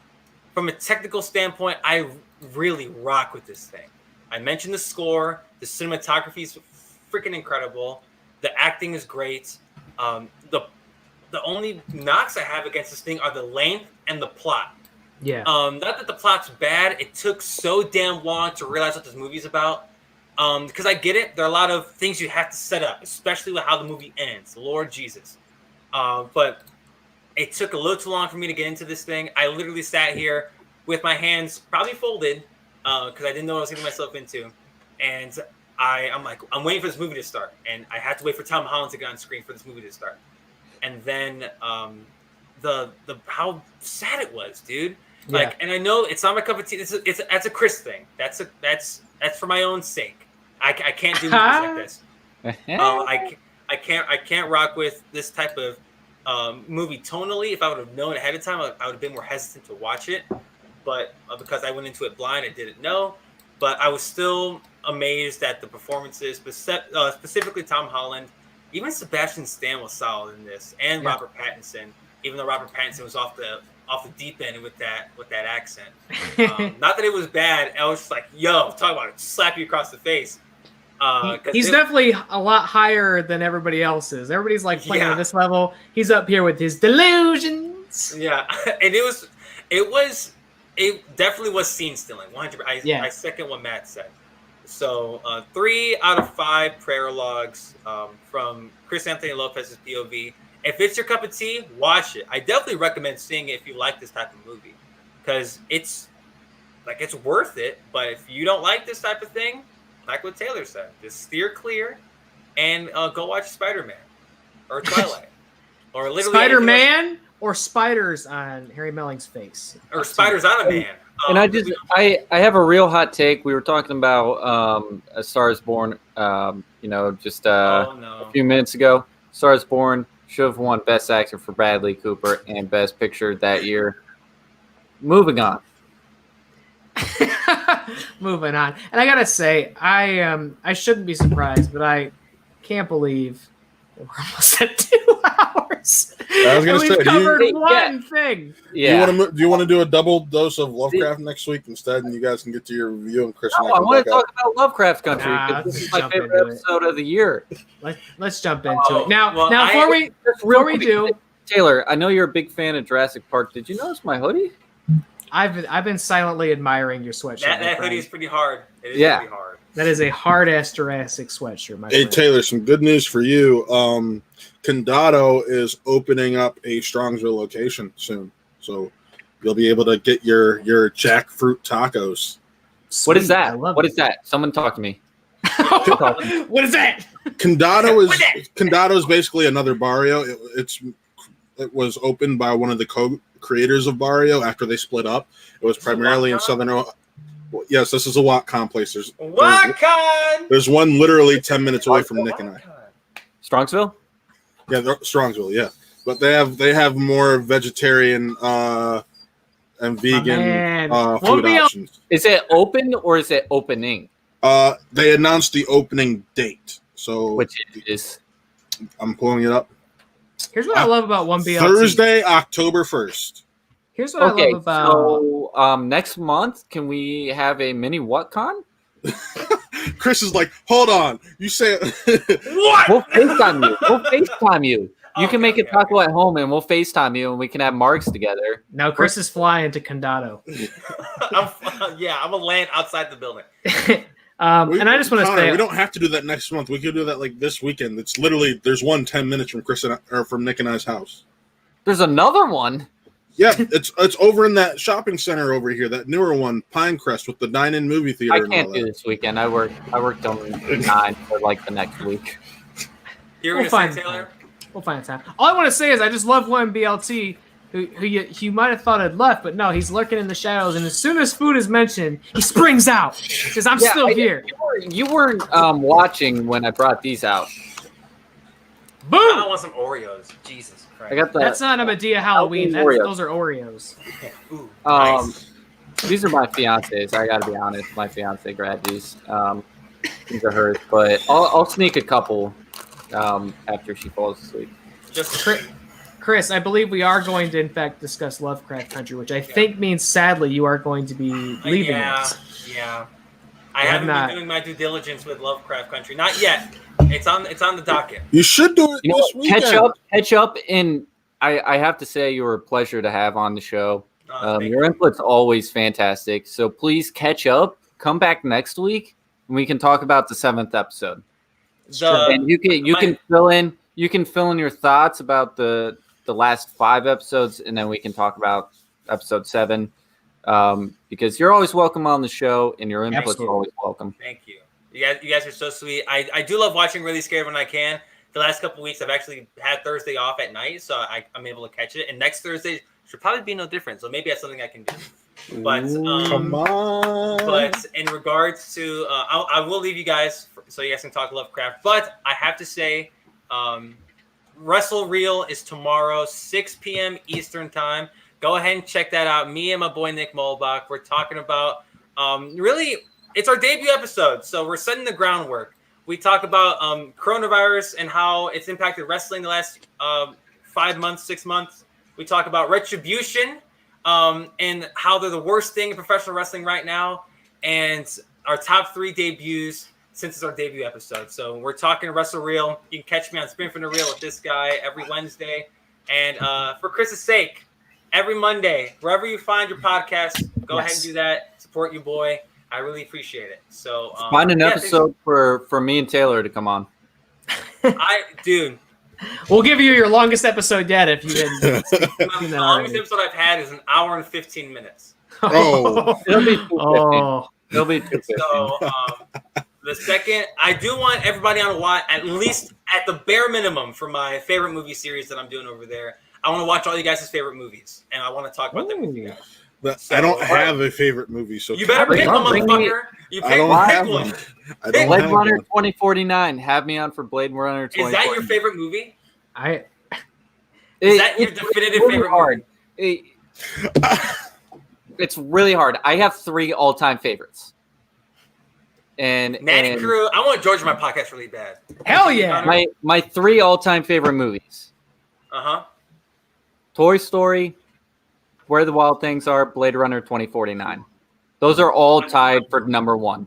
From a technical standpoint, I really rock with this thing. I mentioned the score. The cinematography is freaking incredible. The acting is great. The only knocks I have against this thing are the length and the plot.
Yeah.
Not that the plot's bad. It took so damn long to realize what this movie's about. Because I get it. There are a lot of things you have to set up, especially with how the movie ends. Lord Jesus. But it took a little too long for me to get into this thing. I literally sat here with my hands probably folded because I didn't know what I was getting myself into. And I'm like, I'm waiting for this movie to start. And I had to wait for Tom Holland to get on screen for this movie to start. And then the how sad it was, dude. Like, and I know it's not my cup of tea. That's a Chris thing. That's for my own sake. I can't do movies like this. I can't rock with this type of movie tonally. If I would have known ahead of time, I would have been more hesitant to watch it. But because I went into it blind, I didn't know. But I was still amazed at the performances, specifically Tom Holland. Even Sebastian Stan was solid in this, and Robert Pattinson. Even though Robert Pattinson was off the deep end with that accent. Not that it was bad. I was just like, yo, talk about it, slap you across the face.
He's definitely a lot higher than everybody else is. Everybody's like playing at this level. He's up here with his delusions.
Yeah, and it definitely was scene stealing. 100. I second what Matt said. So 3 out of 5 prayer logs from Chris Anthony Lopez's POV. If it's your cup of tea, watch it. I definitely recommend seeing it if you like this type of movie, because it's worth it. But if you don't like this type of thing, like what Taylor said, just steer clear and go watch Spider-Man or Twilight or literally
Spider-Man or spiders on Harry Melling's face
or spiders on a man.
And I have a real hot take. We were talking about A Star Is Born, just a few minutes ago. Star Is Born should have won Best Actor for Bradley Cooper and Best Picture that year. Moving on.
Moving on. And I gotta say, I shouldn't be surprised, but I can't believe we're almost at 2 hours.
I was gonna
and
say,
we've covered one thing.
Yeah.
Do you want to do a double dose of Lovecraft next week instead, and you guys can get to your review and Chris?
No, I want to talk about Lovecraft Country.
Nah,
This is
let's
my favorite episode of the year.
Let's jump into it now. Before we do,
Taylor, I know you're a big fan of Jurassic Park. Did you notice my hoodie?
I've been silently admiring your sweatshirt.
That hoodie is pretty hard. It is pretty hard.
That is a hard ass Jurassic sweatshirt, my friend.
Taylor, some good news for you. Condado is opening up a Strongsville location soon, so you'll be able to get your jackfruit tacos.
What is that?
What
is that? Someone talk to me.
What is that?
Condado is basically another barrio. It was opened by one of the co-creators of Barrio after they split up. It was primarily in Southern. Yes, this is a Watcon place. There's one literally 10 minutes away from Nick and I.
Strongsville?
Yeah, Strongsville. Yeah, but they have more vegetarian and vegan food options.
Is it open or is it opening?
They announced the opening date. So
which is?
I'm pulling it up.
Here's what I love about 1BLT.
Thursday, October 1st.
Here's what I love about.
So next month, can we have a mini WhatCon?
Chris is like, hold on. You say
what?
We'll FaceTime you. You can make a taco at home, and we'll FaceTime you, and we can have marks together.
Now Chris is flying to Condado.
I'm gonna land outside the building.
And I just want to say
we don't have to do that next month. We could do that like this weekend. It's literally there's 10 minutes from from Nick and I's house.
There's another one.
Yeah, it's over in that shopping center over here, that newer one, Pinecrest, with the dine-in movie theater.
I can't do this weekend. I work till 9 for like the next week.
We'll find Taylor.
We'll find time. All I want to say is I just love one BLT who you might have thought had left, but no, he's lurking in the shadows. And as soon as food is mentioned, he springs out. He says, "I'm still here."
You weren't watching when I brought these out.
Boom!
I want some Oreos. Jesus Christ.
I got the.
That's not a Medea Halloween. Those are Oreos.
Ooh,
nice. These are my fiance's. I gotta be honest. My fiance grabbed these. These are hers, but I'll sneak a couple after she falls asleep.
Chris, I believe we are going to in fact discuss Lovecraft Country, which I think means sadly you are going to be leaving us.
Yeah. I haven't been doing my due diligence with Lovecraft Country. Not yet. It's on the docket.
You should do it this weekend.
Catch up, and I have to say you were a pleasure to have on the show. Your input's always fantastic. So please catch up. Come back next week, and we can talk about the 7th episode. And you can fill in your thoughts about the last 5 episodes, and then we can talk about episode 7. Because you're always welcome on the show, and your input's always welcome.
Thank you. You guys are so sweet. I do love watching Really Scared when I can. The last couple of weeks, I've actually had Thursday off at night, so I'm able to catch it. And next Thursday should probably be no different. So maybe that's something I can do. But
come on.
But in regards to, I will leave you guys so you guys can talk Lovecraft. But I have to say, Wrestle Reel is tomorrow, 6 p.m. Eastern time. Go ahead and check that out. Me and my boy Nick Molbach. We're talking about really, it's our debut episode, so we're setting the groundwork. We talk about coronavirus and how it's impacted wrestling the last 5 months, 6 months. We talk about retribution and how they're the worst thing in professional wrestling right now, and our top 3 debuts since it's our debut episode. So we're talking Wrestle Reel. You can catch me on Spin from the Reel with this guy every Wednesday. And for Chris's sake, every Monday, wherever you find your podcast, go ahead and do that. Support your boy. I really appreciate it. So
find an episode for me and Taylor to come on.
Dude.
We'll give you your longest episode yet if you didn't.
The longest episode I've had is 1 hour and 15 minutes.
Oh.
It'll be 2:15. It'll be 2:15.
So the second, I do want everybody on watch, at least at the bare minimum, for my favorite movie series that I'm doing over there. I want to watch all you guys' favorite movies, and I want to talk about them with you guys.
I don't have a favorite movie, so
you better pick one, motherfucker. You pick one.
Blade Runner 2049. Have me on for Blade Runner 2049.
Is that your favorite movie?
Is
that your definitive favorite
hard? It's really hard. I have 3 all-time favorites. And
Natty Crew. I want George on my podcast really bad.
Hell yeah!
My 3 all-time favorite movies. Toy Story, Where the Wild Things Are, Blade Runner 2049. Those are all tied for number 1.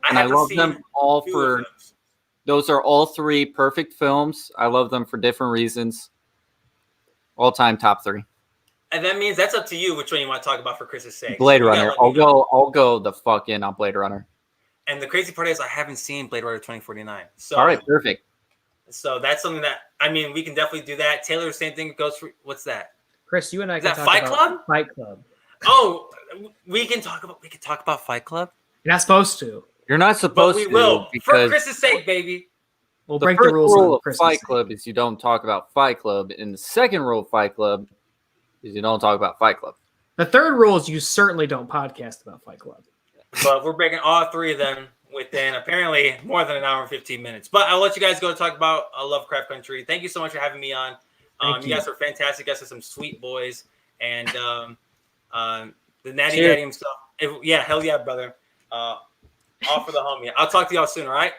And I love them all for those are all 3 perfect films. I love them for different reasons. All-time top 3.
And that means that's up to you which one you want to talk about for Chris's sake.
Blade Runner. I'll go the fuck in on Blade Runner.
And the crazy part is I haven't seen Blade Runner 2049. So
all right, perfect.
So that's something that we can definitely do that. Taylor, the same thing goes for what's that?
Chris, you and I can talk
Fight
about
Club?
Fight Club.
Oh, we can talk about Fight Club.
You're not supposed to.
You're not supposed to.
But we will for Chris's sake, baby.
We'll break the rules
rule of Fight Club is you don't talk about Fight Club, and the second rule of Fight Club is you don't talk about Fight Club.
The third rule is you certainly don't podcast about Fight Club.
But we're breaking all 3 of them within apparently more than 1 hour and 15 minutes. But I'll let you guys go talk about Lovecraft Country. Thank you so much for having me on. You guys are fantastic. You guys are some sweet boys. And the Natty Daddy himself. Hell yeah, brother. All for the homie. I'll talk to y'all soon, all right?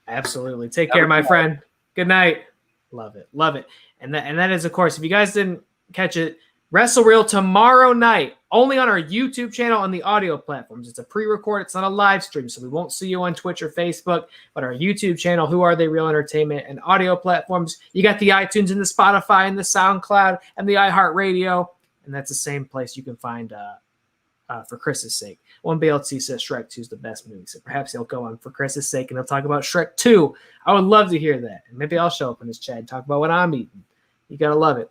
Absolutely. Take care, my friend. Good night. Love it. Love it. And that is, of course, if you guys didn't catch it, Wrestle Reel tomorrow night, only on our YouTube channel and the audio platforms. It's a pre-record. It's not a live stream, so we won't see you on Twitch or Facebook, but our YouTube channel, Who Are They Real Entertainment, and audio platforms. You got the iTunes and the Spotify and the SoundCloud and the iHeartRadio, and that's the same place you can find For Chris's Sake. One BLT says Shrek 2 is the best movie, so perhaps he'll go on For Chris's Sake and he'll talk about Shrek 2. I would love to hear that. And maybe I'll show up in his chat and talk about what I'm eating. You gotta love it.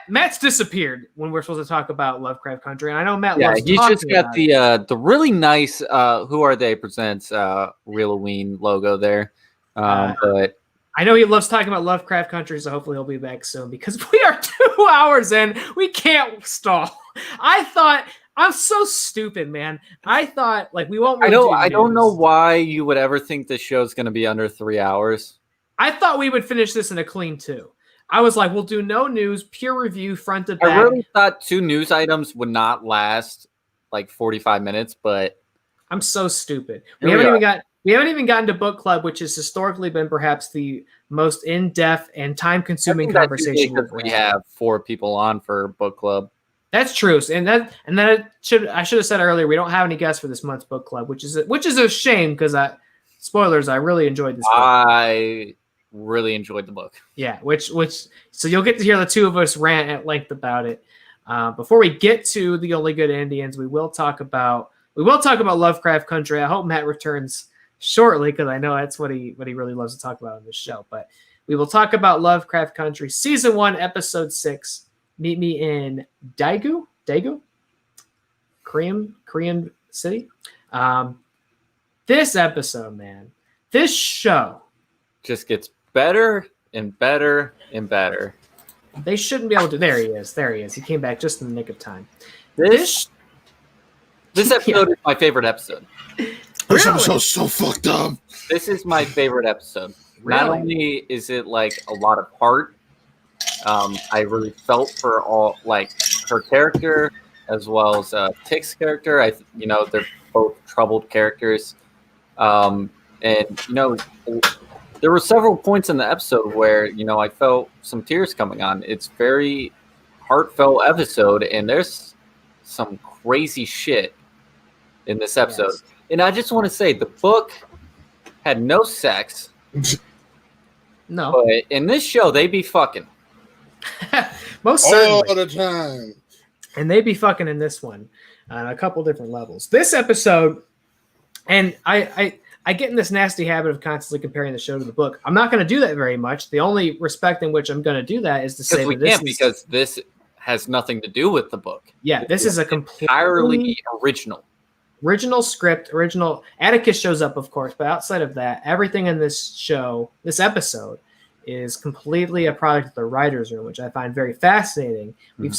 Matt's disappeared when we're supposed to talk about Lovecraft Country, and I know Matt loves
he's
talking
just got
about
the really nice Who Are They Presents Reeloween logo there. But
I know he loves talking about Lovecraft Country, so hopefully he'll be back soon because we are 2 hours in. We can't stall. I thought I'm so stupid, man. I thought like we won't. Really
I don't know why you would ever think this show's going to be under 3 hours.
I thought we would finish this in a clean 2. I was like, we'll do no news, pure review, front to back.
I really thought 2 news items would not last like 45 minutes, but
I'm so stupid. We haven't even gotten to book club, which has historically been perhaps the most in-depth and time-consuming conversation
we have 4 people on for book club.
That's true, and I should have said earlier we don't have any guests for this month's book club, which is a shame because spoilers, I really enjoyed this book.
I really enjoyed the book.
Yeah, which so you'll get to hear the 2 of us rant at length about it. Before we get to The Only Good Indians, we will talk about Lovecraft Country. I hope Matt returns shortly because I know that's what he really loves to talk about on this show. But we will talk about Lovecraft Country, Season 1, Episode 6. Meet me in Daegu, Korean city. This episode, man, this show
just gets better and better and better.
They shouldn't be able to. There he is. He came back just in the nick of time.
This episode is my favorite episode.
This episode's so fucked up.
This is my favorite episode.
Really?
Not only is it like a lot of heart, I really felt for all like her character as well as Tick's character. They're both troubled characters, and there were several points in the episode where I felt some tears coming on. It's very heartfelt episode, and there's some crazy shit in this episode. Yes. And I just want to say the book had no sex.
No.
But in this show, they be fucking.
Most certainly.
All the time.
And they be fucking in this one on a couple different levels. This episode, and I get in this nasty habit of constantly comparing the show to the book. I'm not going to do that very much. The only respect in which I'm going to do that is to say
because this has nothing to do with the book.
Yeah, this is a completely
entirely original
script, original. Atticus shows up, of course, but outside of that, everything in this episode, is completely a product of the writers' room, which I find very fascinating. Mm-hmm. We've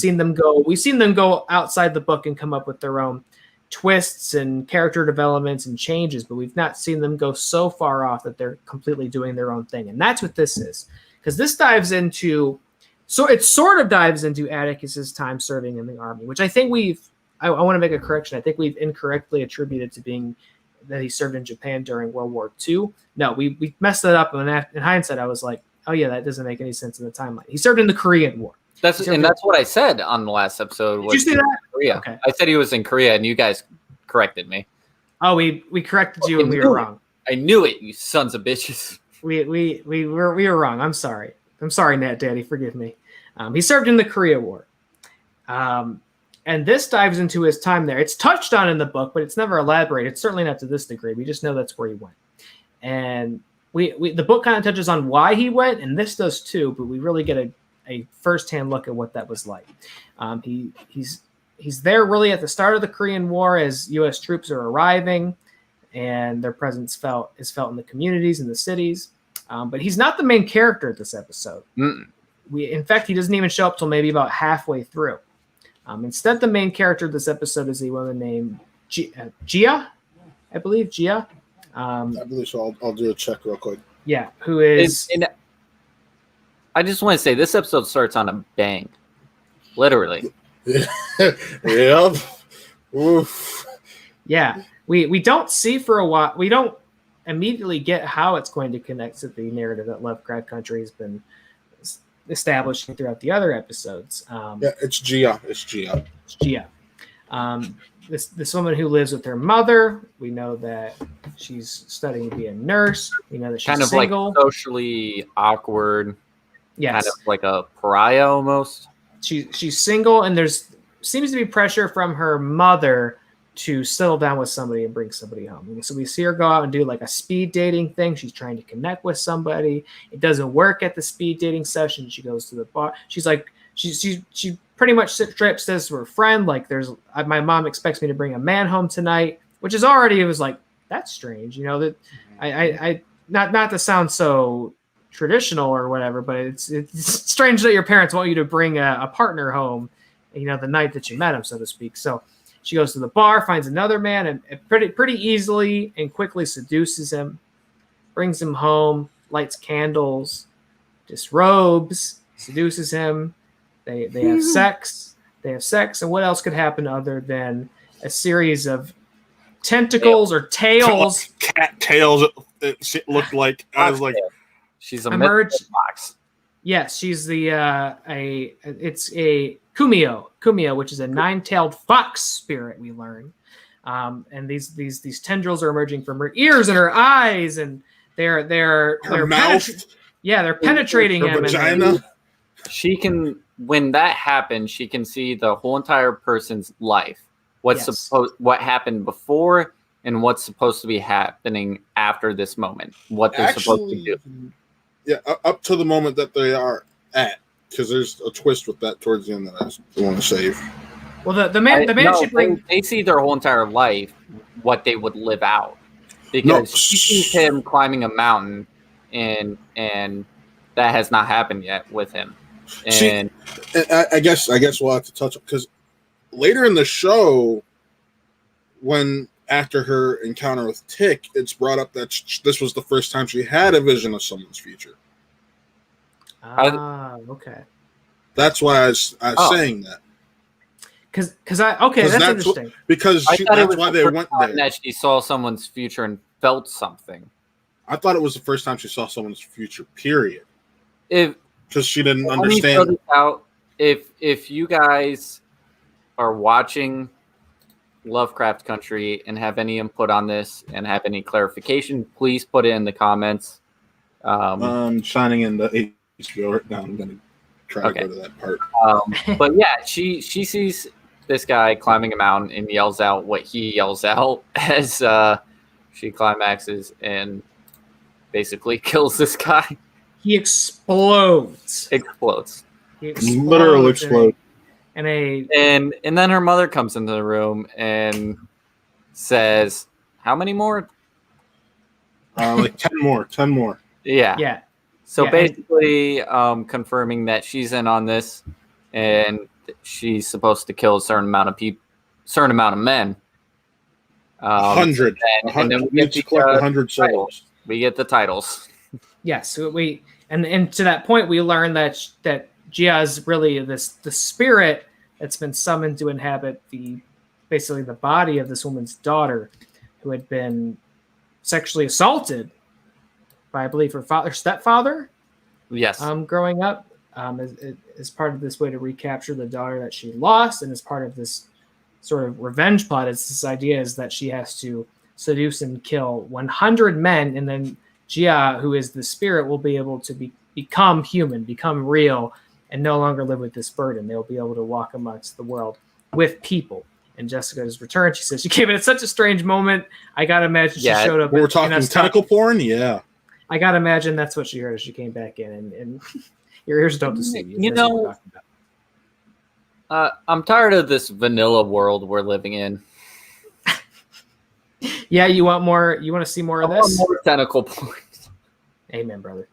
seen them go outside the book and come up with their own twists and character developments and changes, but we've not seen them go so far off that they're completely doing their own thing. And that's what this is, because this dives into Atticus's time serving in the army, which I think I want to make a correction. I think we've incorrectly attributed to being that he served in Japan during World War II. No, we messed that up. And in hindsight, I was like, oh yeah, that doesn't make any sense in the timeline. He served in the Korean War.
That's what I said on the last episode.
Did you say that?
Korea. Okay. I said he was in Korea, and you guys corrected me.
Oh, we corrected you, and we were wrong.
I knew it, you sons of bitches.
We were wrong. I'm sorry, Nat Daddy. Forgive me. He served in the Korea War. And this dives into his time there. It's touched on in the book, but it's never elaborated. It's certainly not to this degree. We just know that's where he went. And the book kind of touches on why he went, and this does too, but we really get a firsthand look at what that was like. He's there really at the start of the Korean War as U.S. troops are arriving, and their presence is felt in the communities and the cities. But he's not the main character at this episode. In fact, he doesn't even show up till maybe about halfway through. Instead, the main character of this episode is a woman named Gia, I believe. Gia.
I believe so. I'll do a check real quick.
Yeah, who is...
I just want to say, this episode starts on a bang. Literally.
Yep. Oof.
Yeah. We don't see for a while... We don't immediately get how it's going to connect to the narrative that Lovecraft Country has been establishing throughout the other episodes.
Yeah, it's Gia. It's Gia.
It's Gia. This woman who lives with her mother. We know that she's studying to be a nurse. We know that she's
Kind of
single.
like socially awkward,
Yes,
kind of like a pariah almost.
she's single, and there's seems to be pressure from her mother to settle down with somebody and bring somebody home. So we see her go out and do like a speed dating thing. She's trying to connect with somebody. It doesn't work at the speed dating session. She goes to the bar. She's like, she pretty much straight says to her friend, like, my mom expects me to bring a man home tonight, which is already, it was like, that's strange, that I not to sound so traditional or whatever, but it's strange that your parents want you to bring a partner home, the night that you met him, so to speak. So she goes to the bar, finds another man, and pretty easily and quickly seduces him, brings him home, lights candles, disrobes, seduces him. They have sex. They have sex, and what else could happen other than a series of tentacles or tails?
Cat tails. It looked like. I was like,
she's a
emerge.
box.
Yes, she's it's a Kumio, which is a 9-tailed fox spirit. We learn, and these tendrils are emerging from her ears and her eyes, and they're
her mouth.
They're penetrating
her
him.
Vagina.
She can, when that happens, she can see the whole entire person's life. What happened before, and what's supposed to be happening after this moment. What they're supposed to do.
Yeah, up to the moment that they are at, because there's a twist with that towards the end that I want to save.
Well, the man should bring.
They see their whole entire life, what they would live out, because she sees him climbing a mountain, and that has not happened yet with him. And
I guess we'll have to touch because later in the show, when after her encounter with Tick, it's brought up that this was the first time she had a vision of someone's future.
Okay.
That's why I was saying that.
Because that's interesting.
Because that's why they went there.
That she saw someone's future and felt something.
I thought it was the first time she saw someone's future. Period. Because she didn't understand.
If you guys are watching Lovecraft Country and have any input on this and have any clarification, please put it in the comments.
Signing in the HBO right now. I'm going to try to go to that part.
But yeah, she sees this guy climbing a mountain and yells out what he yells out as she climaxes and basically kills this guy.
He explodes.
Literally explode.
And then her mother comes into the room and says, "How many more?"
Like 10 more. 10 more.
Yeah.
Yeah.
So basically, confirming that she's in on this, and she's supposed to kill a certain amount of men.
100. And then we get to collect 100 souls.
We get the titles.
Yes. So and to that point, we learn that Gia is really the spirit that's been summoned to inhabit basically the body of this woman's daughter, who had been sexually assaulted by, I believe, her stepfather.
Yes.
Growing up, as part of this way to recapture the daughter that she lost, and as part of this sort of revenge plot, this idea is that she has to seduce and kill 100 men, and then Gia, who is the spirit, will be able to become human, become real, and no longer live with this burden. They'll be able to walk amongst the world with people. And Jessica's return, she says she came in at such a strange moment. I gotta imagine she showed up.
We're talking tentacle porn, yeah.
I gotta imagine that's what she heard as she came back in, and your ears don't deceive you.
I'm tired of this vanilla world we're living in.
Yeah, you want more? You want to see more of this?
More tentacle points.
Amen, brother.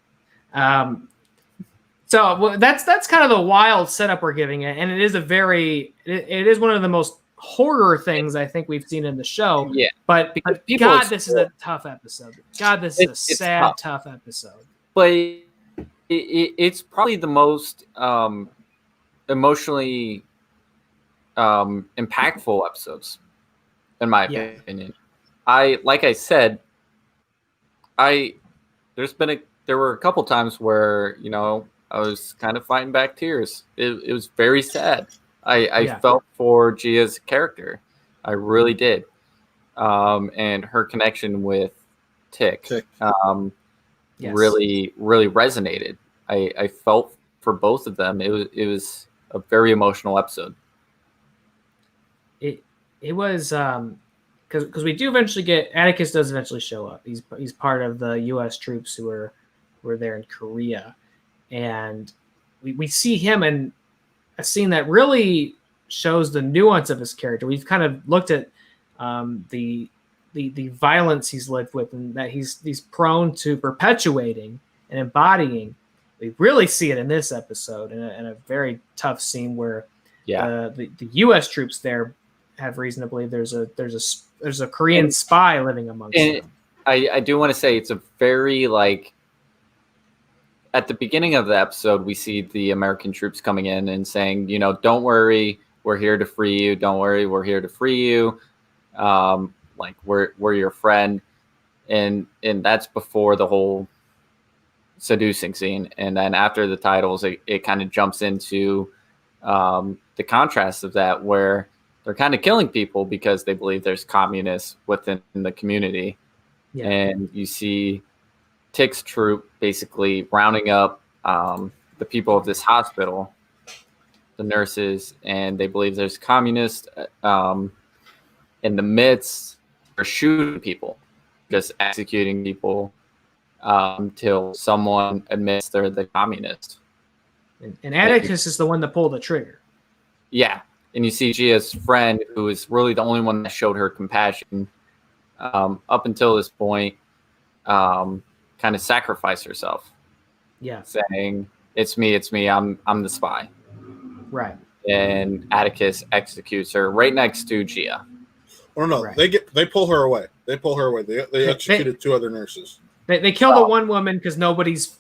So that's kind of the wild setup we're giving it, and it is it is one of the most horror things I think we've seen in the show.
Yeah,
but God, this is a tough episode. God, this is a sad, tough episode.
But it's probably the most emotionally impactful episodes, in my opinion. Like I said, there were a couple times where I was kind of fighting back tears. It was very sad. I
Yeah.
felt for Gia's character. I really did. And her connection with Tick
Tick.
Yes.
really resonated. I felt for both of them. It was a very emotional episode.
It was because we do eventually get Atticus does eventually show up. He's part of the U.S. troops who were there in Korea, and we see him in a scene that really shows the nuance of his character. We've kind of looked at the violence he's lived with, and that he's prone to perpetuating and embodying. We really see it in this episode in a very tough scene where the U.S. troops there have reason to believe there's a Korean spy living amongst them.
I do want to say it's a very at the beginning of the episode, we see the American troops coming in and saying, don't worry, we're here to free you. Don't worry, we're here to free you. We're your friend. And that's before the whole seducing scene. And then after the titles, it kind of jumps into the contrast of that, where they're kind of killing people because they believe there's communists within the community. Yeah. And you see Tick's troop basically rounding up the people of this hospital, the nurses, and they believe there's communists in the midst. They're shooting people, just executing people until someone admits they're the communist.
And Atticus is the one that pulled the trigger.
Yeah. And you see Gia's friend, who is really the only one that showed her compassion up until this point, kind of sacrifice herself.
Yeah.
Saying, it's me, I'm the spy.
Right.
And Atticus executes her right next to Gia.
Oh no,
Right.
they pull her away. They executed two other nurses.
They kill the one woman because nobody's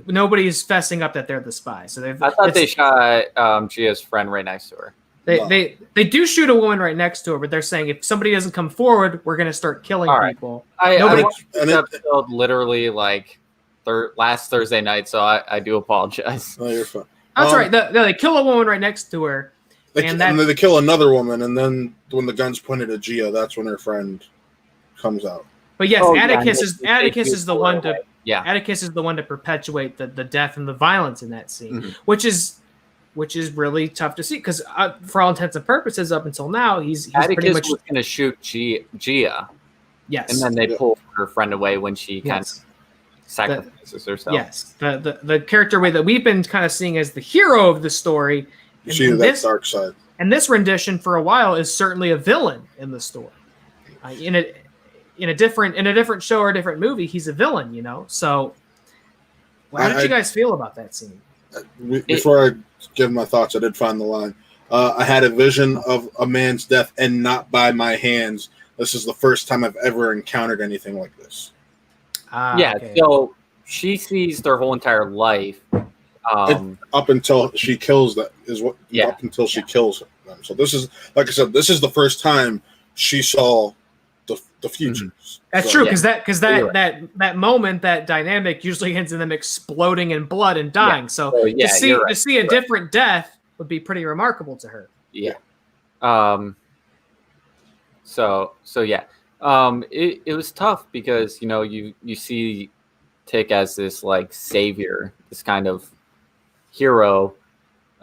fessing up that they're the spy. So
I thought they shot Gia's friend right next to her.
They do shoot a woman right next to her, but they're saying if somebody doesn't come forward, we're going to start killing people.
I watched this episode literally last Thursday night, so I do apologize.
Oh, you're fine.
That's right. They kill a woman right next to her.
And then they kill another woman, and then when the gun's pointed at Gia, that's when her friend comes out.
But yes, Atticus is the one to
Yeah.
Atticus is the one to perpetuate the death and the violence in that scene,
Mm-hmm.
which is really tough to see because for all intents and purposes, up until now, he's
Atticus
pretty much
was going to shoot Gia.
Yes,
and then they pull her friend away when she kind of sacrifices herself.
Yes, the character way that we've been kind of seeing as the hero of the story.
You see that dark side.
And this rendition, for a while, is certainly a villain in the story. In a different show or a different movie, he's a villain. So, how did you guys feel about that scene?
Before I give my thoughts, I did find the line. I had a vision of a man's death, and not by my hands. This is the first time I've ever encountered anything like this.
Okay. So she sees their whole entire life.
Up until she kills Up until she kills them. So this is, like I said, this is the first time she saw the future. Mm-hmm.
That's true, because that moment, that dynamic usually ends in them exploding in blood and dying. So to see a different death would be pretty remarkable to her.
Yeah. It was tough because you see Tick as this savior, this kind of hero,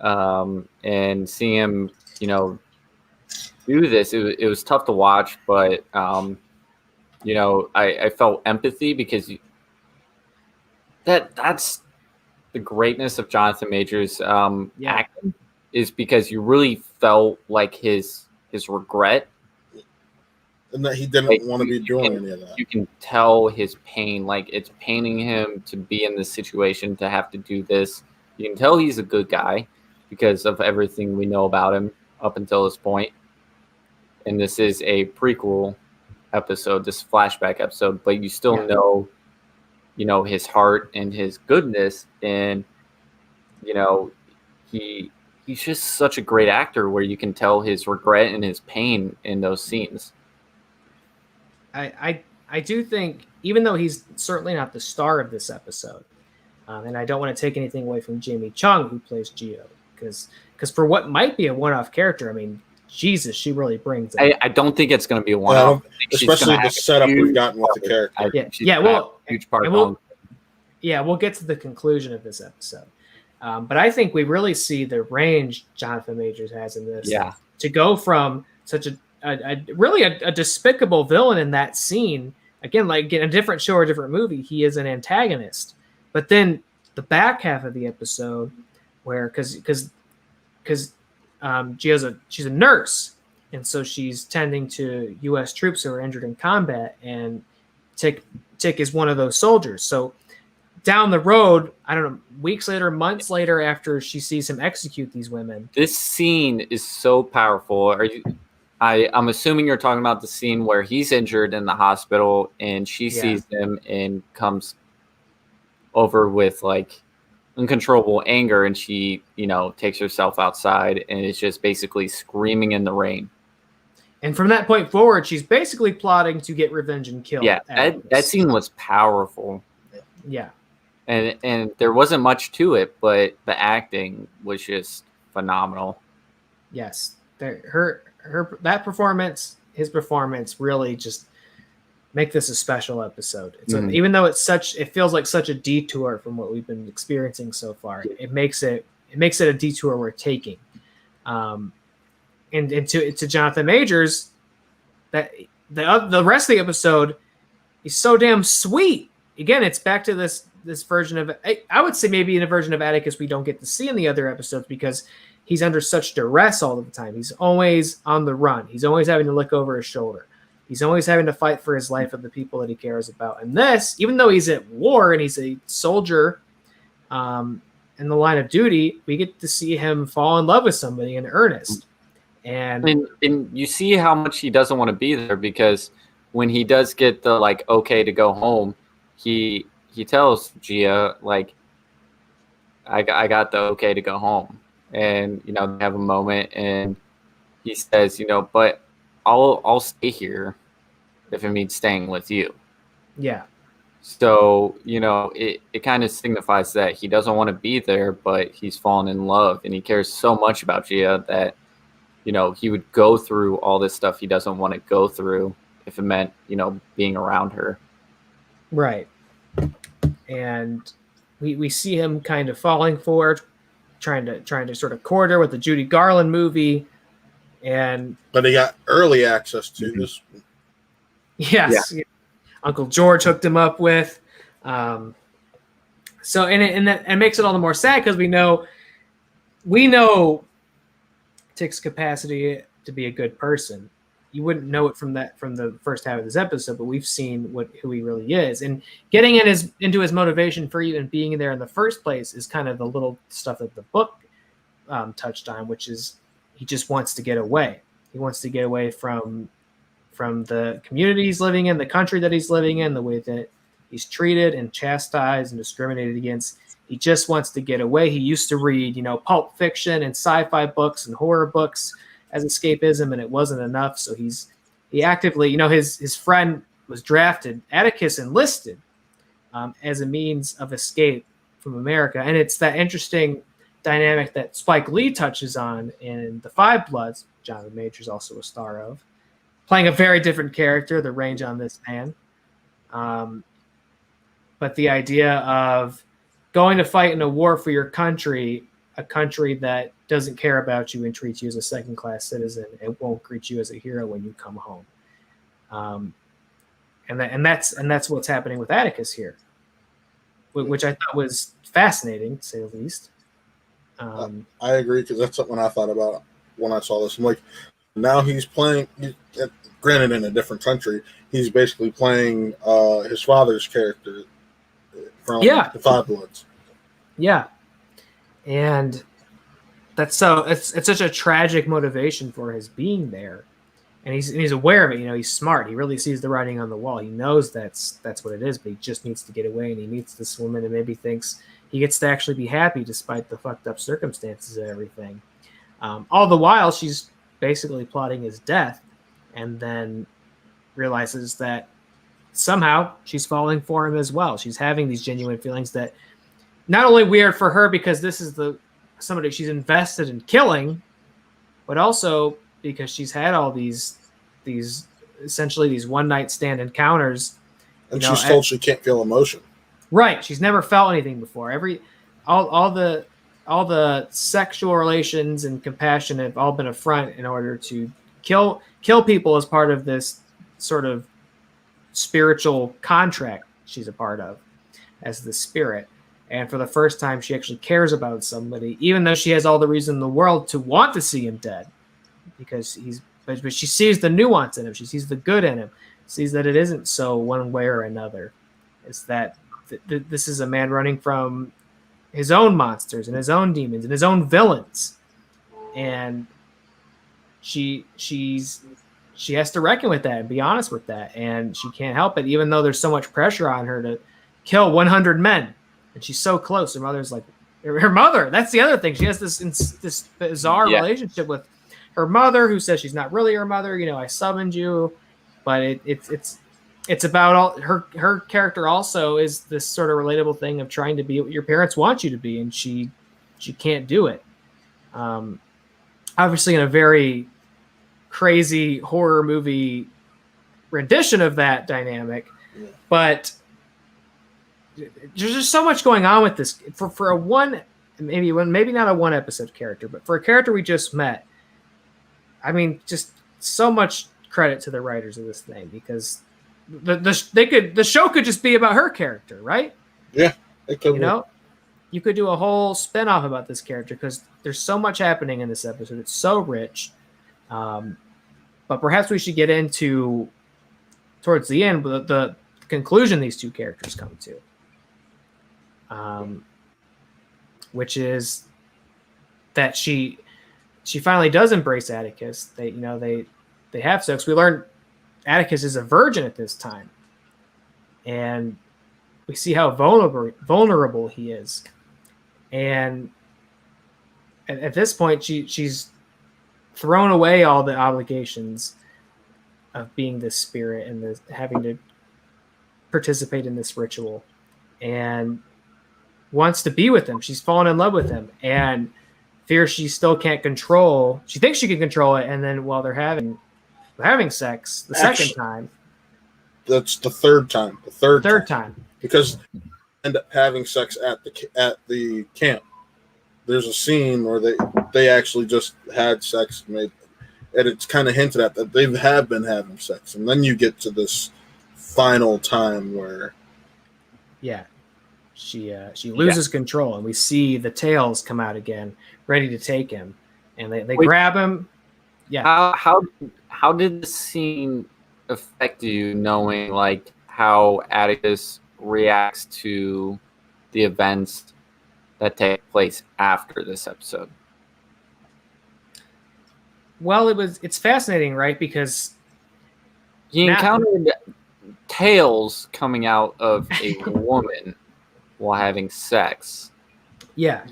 and seeing him do this, it was tough to watch, but I felt empathy because that's the greatness of Jonathan Majors acting, is because you really felt his regret,
and that he didn't want to be doing any of that.
You can tell his pain, it's paining him to be in this situation, to have to do this. You can tell he's a good guy because of everything we know about him up until this point. And this is a prequel episode, this flashback episode, but you still know, his heart and his goodness. And, he's just such a great actor where you can tell his regret and his pain in those scenes.
I do think, even though he's certainly not the star of this episode, And I don't want to take anything away from Jamie Chung, who plays Geo, because for what might be a one-off character, I mean, Jesus, she really brings it.
I don't think it's going to be a one-off.
Especially the setup we've gotten with the character.
Huge part.
We'll get to the conclusion of this episode. But I think we really see the range Jonathan Majors has in this.
Yeah.
To go from such a despicable villain in that scene, again, like in a different show or a different movie, he is an antagonist. But then the back half of the episode, where because she's a nurse, and so she's tending to U.S. troops who are injured in combat, and Tick is one of those soldiers. So down the road, I don't know, weeks later, months later, after she sees him execute these women,
this scene is so powerful. I'm assuming you're talking about the scene where he's injured in the hospital, and she sees him and comes over with like uncontrollable anger, and she, takes herself outside and is just basically screaming in the rain.
And from that point forward, she's basically plotting to get revenge and kill.
Yeah, that scene was powerful.
Yeah.
And there wasn't much to it, but the acting was just phenomenal.
Yes. That performance, his performance really just make this a special episode. Even though it feels like such a detour from what we've been experiencing so far. It makes it a detour we're taking. And to Jonathan Majors, that the rest of the episode is so damn sweet. Again, it's back to this version of, I would say maybe in a version of Atticus we don't get to see in the other episodes, because he's under such duress all of the time. He's always on the run. He's always having to look over his shoulder. He's always having to fight for his life and the people that he cares about. And this, even though he's at war and he's a soldier in the line of duty, we get to see him fall in love with somebody in earnest. And
you see how much he doesn't want to be there, because when he does get the okay to go home, he tells Gia, I got the okay to go home. And, they have a moment, and he says, but I'll stay here if it means staying with you.
Yeah.
So, it kind of signifies that he doesn't want to be there, but he's fallen in love, and he cares so much about Gia that, he would go through all this stuff he doesn't want to go through if it meant, being around her.
Right. And we see him kind of falling for it, trying to sort of court her with the Judy Garland movie.
But he got early access to this.
Yes. Yeah. Uncle George hooked him up with. So it makes it all the more sad, because we know Tick's capacity to be a good person. You wouldn't know it from the first half of this episode, but we've seen who he really is. And getting into his motivation for even being there in the first place is kind of the little stuff that the book touched on, which is he just wants to get away. He wants to get away from the community he's living in, the country that he's living in, the way that he's treated and chastised and discriminated against. He just wants to get away. He used to read, pulp fiction and sci-fi books and horror books as escapism, and it wasn't enough. So he actively, his friend was drafted. Atticus enlisted as a means of escape from America. And it's that interesting dynamic that Spike Lee touches on in The Five Bloods, Jonathan Majors also a star of, playing a very different character, the range on this man. But the idea of going to fight in a war for your country, a country that doesn't care about you and treats you as a second-class citizen, and won't greet you as a hero when you come home. And that's what's happening with Atticus here, which I thought was fascinating, to say the least.
I agree, because that's something I thought about when I saw this. I'm like, now he's playing, granted in a different country, he's basically playing his father's character from The Five Bloods.
Yeah. And that's so it's such a tragic motivation for his being there. And he's aware of it. He's smart. He really sees the writing on the wall. He knows that's what it is, but he just needs to get away, and he meets this woman and maybe thinks he gets to actually be happy despite the fucked up circumstances and everything. All the while, she's basically plotting his death, and then realizes that somehow she's falling for him as well. She's having these genuine feelings that not only weird for her because this is somebody she's invested in killing, but also because she's had all these essentially these one night stand encounters.
And she's told she can't feel emotion.
Right. She's never felt anything before. All the sexual relations and compassion have all been a front in order to kill people as part of this sort of spiritual contract she's a part of as the spirit. And for the first time, she actually cares about somebody, even though she has all the reason in the world to want to see him dead, because but she sees the nuance in him. She sees the good in him, sees that it isn't so one way or another. It's that this is a man running from his own monsters and his own demons and his own villains. And she has to reckon with that and be honest with that. And she can't help it, even though there's so much pressure on her to kill 100 men. And she's so close. Her mother's like, her mother, that's the other thing. She has this bizarre relationship with her mother, who says she's not really her mother. You know, I summoned you. But it's about all her character also is this sort of relatable thing of trying to be what your parents want you to be, and she can't do it. Obviously, in a very crazy horror movie rendition of that dynamic, but there's just so much going on with this for a one, maybe not a one episode character, but for a character we just met. I mean, just so much credit to the writers of this thing, because the show could just be about her character, right?
Yeah, it could.
You know, you could do a whole spinoff about this character because there's so much happening in this episode. It's so rich. But perhaps we should get into towards the end the conclusion these two characters come to, which is that she finally does embrace Atticus. They have sex. We learn Atticus is a virgin at this time, and we see how vulnerable he is. And at this point, she's thrown away all the obligations of being this spirit and having to participate in this ritual, and wants to be with him. She's fallen in love with him, and fears she still can't control. She thinks she can control it, and then while they're having sex second time.
That's the third time. The third
time.
Because they end up having sex at the camp. There's a scene where they actually just had sex, and it's kind of hinted at that they have been having sex, and then you get to this final time where she loses control, and we see the tails come out again, ready to take him, and they grab him. Yeah.
How did the scene affect you, knowing like how Atticus reacts to the events that take place after this episode?
Well, it's fascinating, right? Because
he encountered tails coming out of a woman while having sex.
Yeah.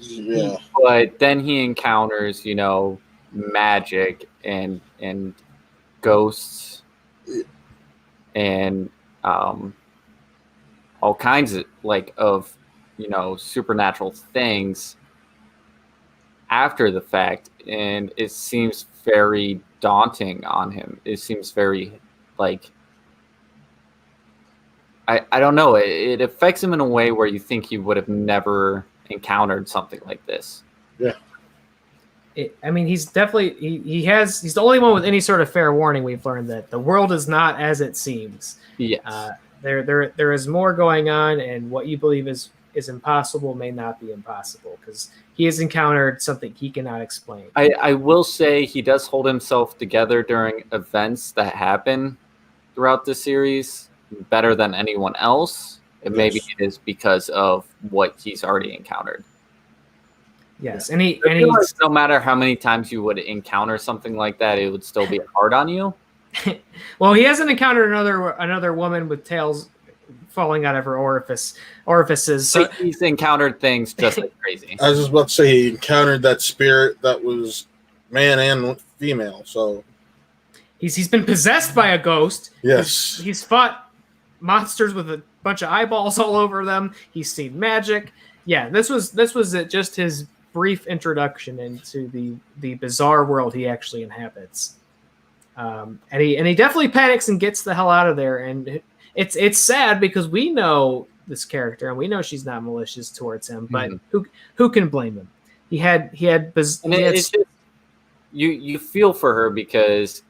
But then he encounters, magic and ghosts and all kinds of supernatural things after the fact, and it seems very daunting on him. It seems very I don't know, it affects him in a way where you think he would have never encountered something like this.
Yeah.
He's definitely he's the only one with any sort of fair warning. We've learned that the world is not as it seems.
Yes.
There is more going on, and what you believe is impossible may not be impossible, because he has encountered something he cannot explain.
I will say he does hold himself together during events that happen throughout the series better than anyone else. And maybe it is because of what he's already encountered.
Yes,
no matter how many times you would encounter something like that, it would still be hard on you.
Well, he hasn't encountered another woman with tails falling out of her orifices. So
he's encountered things just like crazy.
I was just about to say he encountered that spirit that was man and female. So
he's been possessed by a ghost.
Yes,
he's fought monsters with a bunch of eyeballs all over them. He's seen magic. Yeah, this was just his brief introduction into the bizarre world he actually inhabits. And he definitely panics and gets the hell out of there. And it's sad because we know this character and we know she's not malicious towards him, but who can blame him? It's
just, you feel for her because,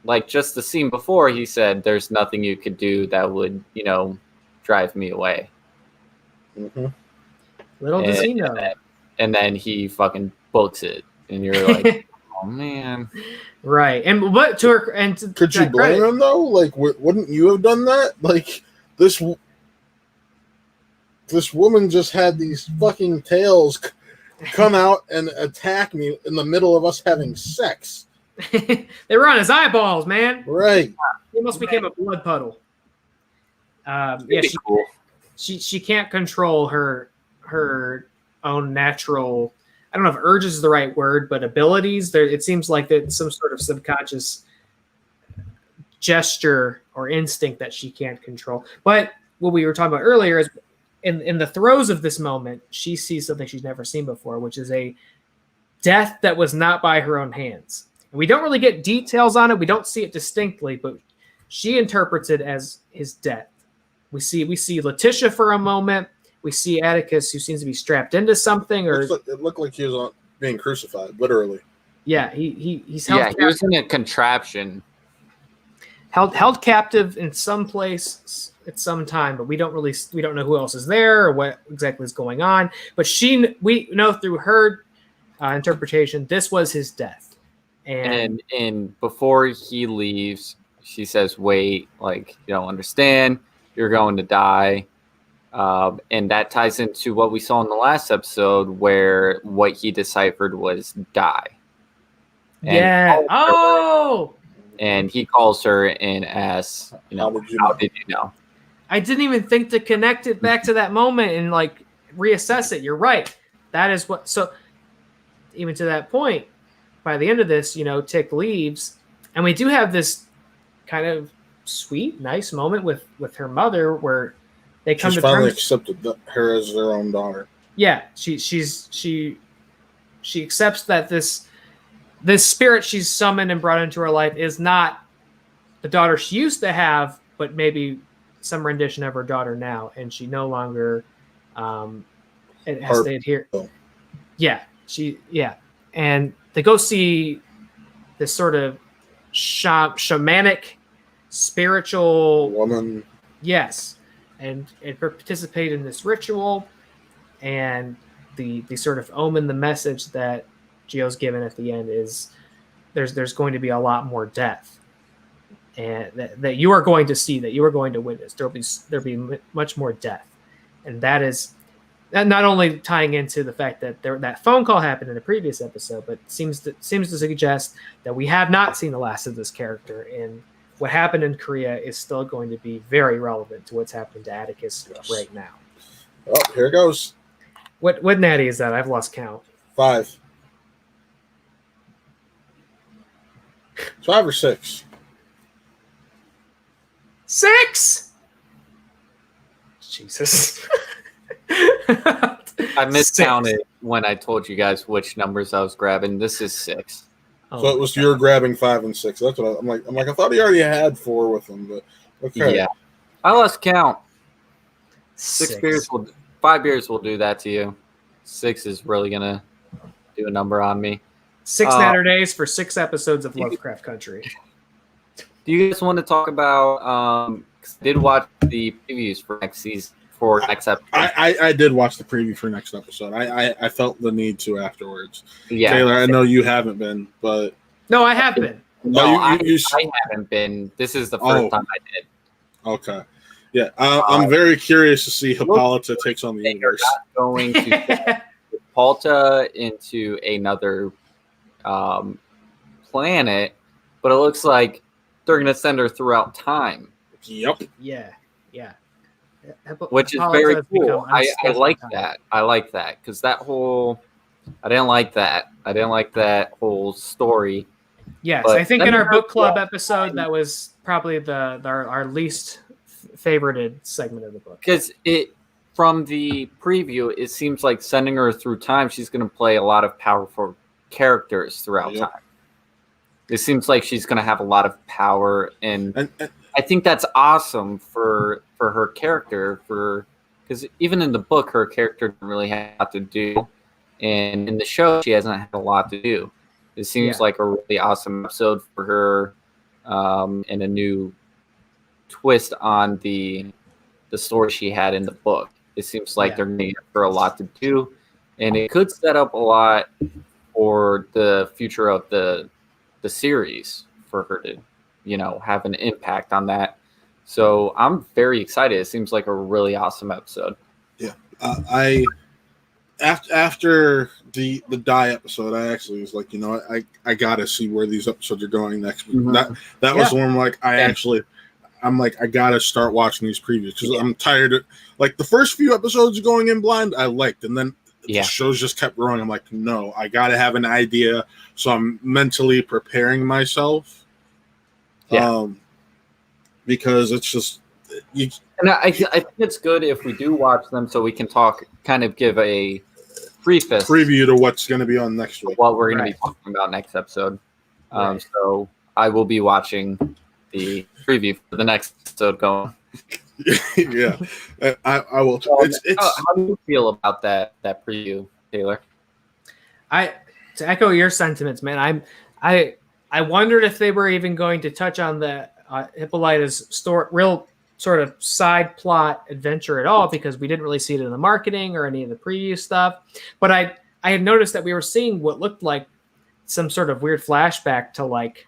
like, just the scene before, he said, "There's nothing you could do that would, drive me away."
Mm-hmm.
Little does he know.
And then he fucking books it, and you're like, "Oh man!"
Right? And what to her? And
could you blame him though? Like, wouldn't you have done that? Like, this woman just had these fucking tails come out and attack me in the middle of us having sex.
They were on his eyeballs, man.
Right.
He almost became a blood puddle. She can't control her own natural. I don't know if urge is the right word, but abilities. It seems like that some sort of subconscious gesture or instinct that she can't control. But what we were talking about earlier is in the throes of this moment, she sees something she's never seen before, which is a death that was not by her own hands. And we don't really get details on it. We don't see it distinctly, but she interprets it as his death. We see Letitia for a moment. We see Atticus, who seems to be strapped into something, or
it looked like he was being crucified, literally.
Yeah, he's held captive.
He was in a contraption,
held captive in some place at some time, but we don't know who else is there or what exactly is going on. But we know through her interpretation, this was his death.
And before he leaves, she says, "Wait, like, you don't understand. You're going to die." And that ties into what we saw in the last episode, where what he deciphered was die. And he calls her and asks, how did you know?
I didn't even think to connect it back to that moment and like reassess it. You're right. That is what. So even to that point, by the end of this, Tick leaves, and we do have this kind of sweet, nice moment with her mother where they come to
finally
terms.
Accepted her as their own daughter.
Yeah, she accepts that this spirit she's summoned and brought into her life is not the daughter she used to have, but maybe some rendition of her daughter now, and she no longer has stayed here. Yeah, and they go see this sort of shamanic spiritual
woman.
Yes, and participate in this ritual, and the sort of omen, the message that Gio's given at the end is there's going to be a lot more death, and that you are going to see, that you are going to witness. There'll be much more death, and that is not only tying into the fact that that phone call happened in the previous episode, but seems to suggest that we have not seen the last of this character, and what happened in Korea is still going to be very relevant to what's happening to Atticus right now.
Oh, here it goes.
What natty is that? I've lost count.
5. 5 or 6.
6. Jesus.
I miscounted when I told you guys which numbers I was grabbing. This is 6.
Oh,
so it was you're grabbing 5 and 6. That's what I'm like. I thought he already had 4 with him, but okay.
Yeah, I lost count.
6
beers 5 beers will do that to you. 6 is really gonna do a number on me.
6 Saturdays for 6 episodes of Lovecraft Country.
Do you guys want to talk about? I did watch the previews for next season. For next episode,
I did watch the preview for next episode. I felt the need to afterwards.
Yeah,
Taylor, I know you haven't been, but
no, I have been.
No, I haven't been. This is the first time I did.
Okay, yeah, I'm very curious to see Hippolyta takes on the universe.
Going to get Hippolyta into another planet, but it looks like they're going to send her throughout time.
Yep.
Yeah.
Which is very cool. I like that. I like that because I didn't like that. I didn't like that whole story.
Yes, I think in our book club episode, that was probably our least favorited segment of the book.
Because from the preview, it seems like sending her through time, she's going to play a lot of powerful characters throughout
Yep.
time. It seems like she's going to have a lot of power, and
And
I think that's awesome for her character. Because even in the book, her character didn't really have a lot to do, and in the show, she hasn't had a lot to do. It seems like a really awesome episode for her, and a new twist on the story she had in the book. It seems like they're going to give her a lot to do, and it could set up a lot for the future of the series for her to, have an impact on that. So I'm very excited. It seems like a really awesome episode.
Yeah, after the die episode, I actually was like, I gotta see where these episodes are going next.
Mhm.
That was the one like I'm like, I gotta start watching these previews because I'm tired of like the first few episodes going in blind I liked, and then the shows just kept growing. I'm like, no, I gotta have an idea, so I'm mentally preparing myself. Because it's just
and I think it's good if we do watch them so we can kind of give a
preview to what's going to be on next week,
what we're going to be talking about next episode. So I will be watching the preview for the next episode going.
Yeah, I will.
How do you feel about that preview, Taylor?
To echo your sentiments, man, I wondered if they were even going to touch on the Hippolyta's real sort of side plot adventure at all, because we didn't really see it in the marketing or any of the preview stuff. But I had noticed that we were seeing what looked like some sort of weird flashback to like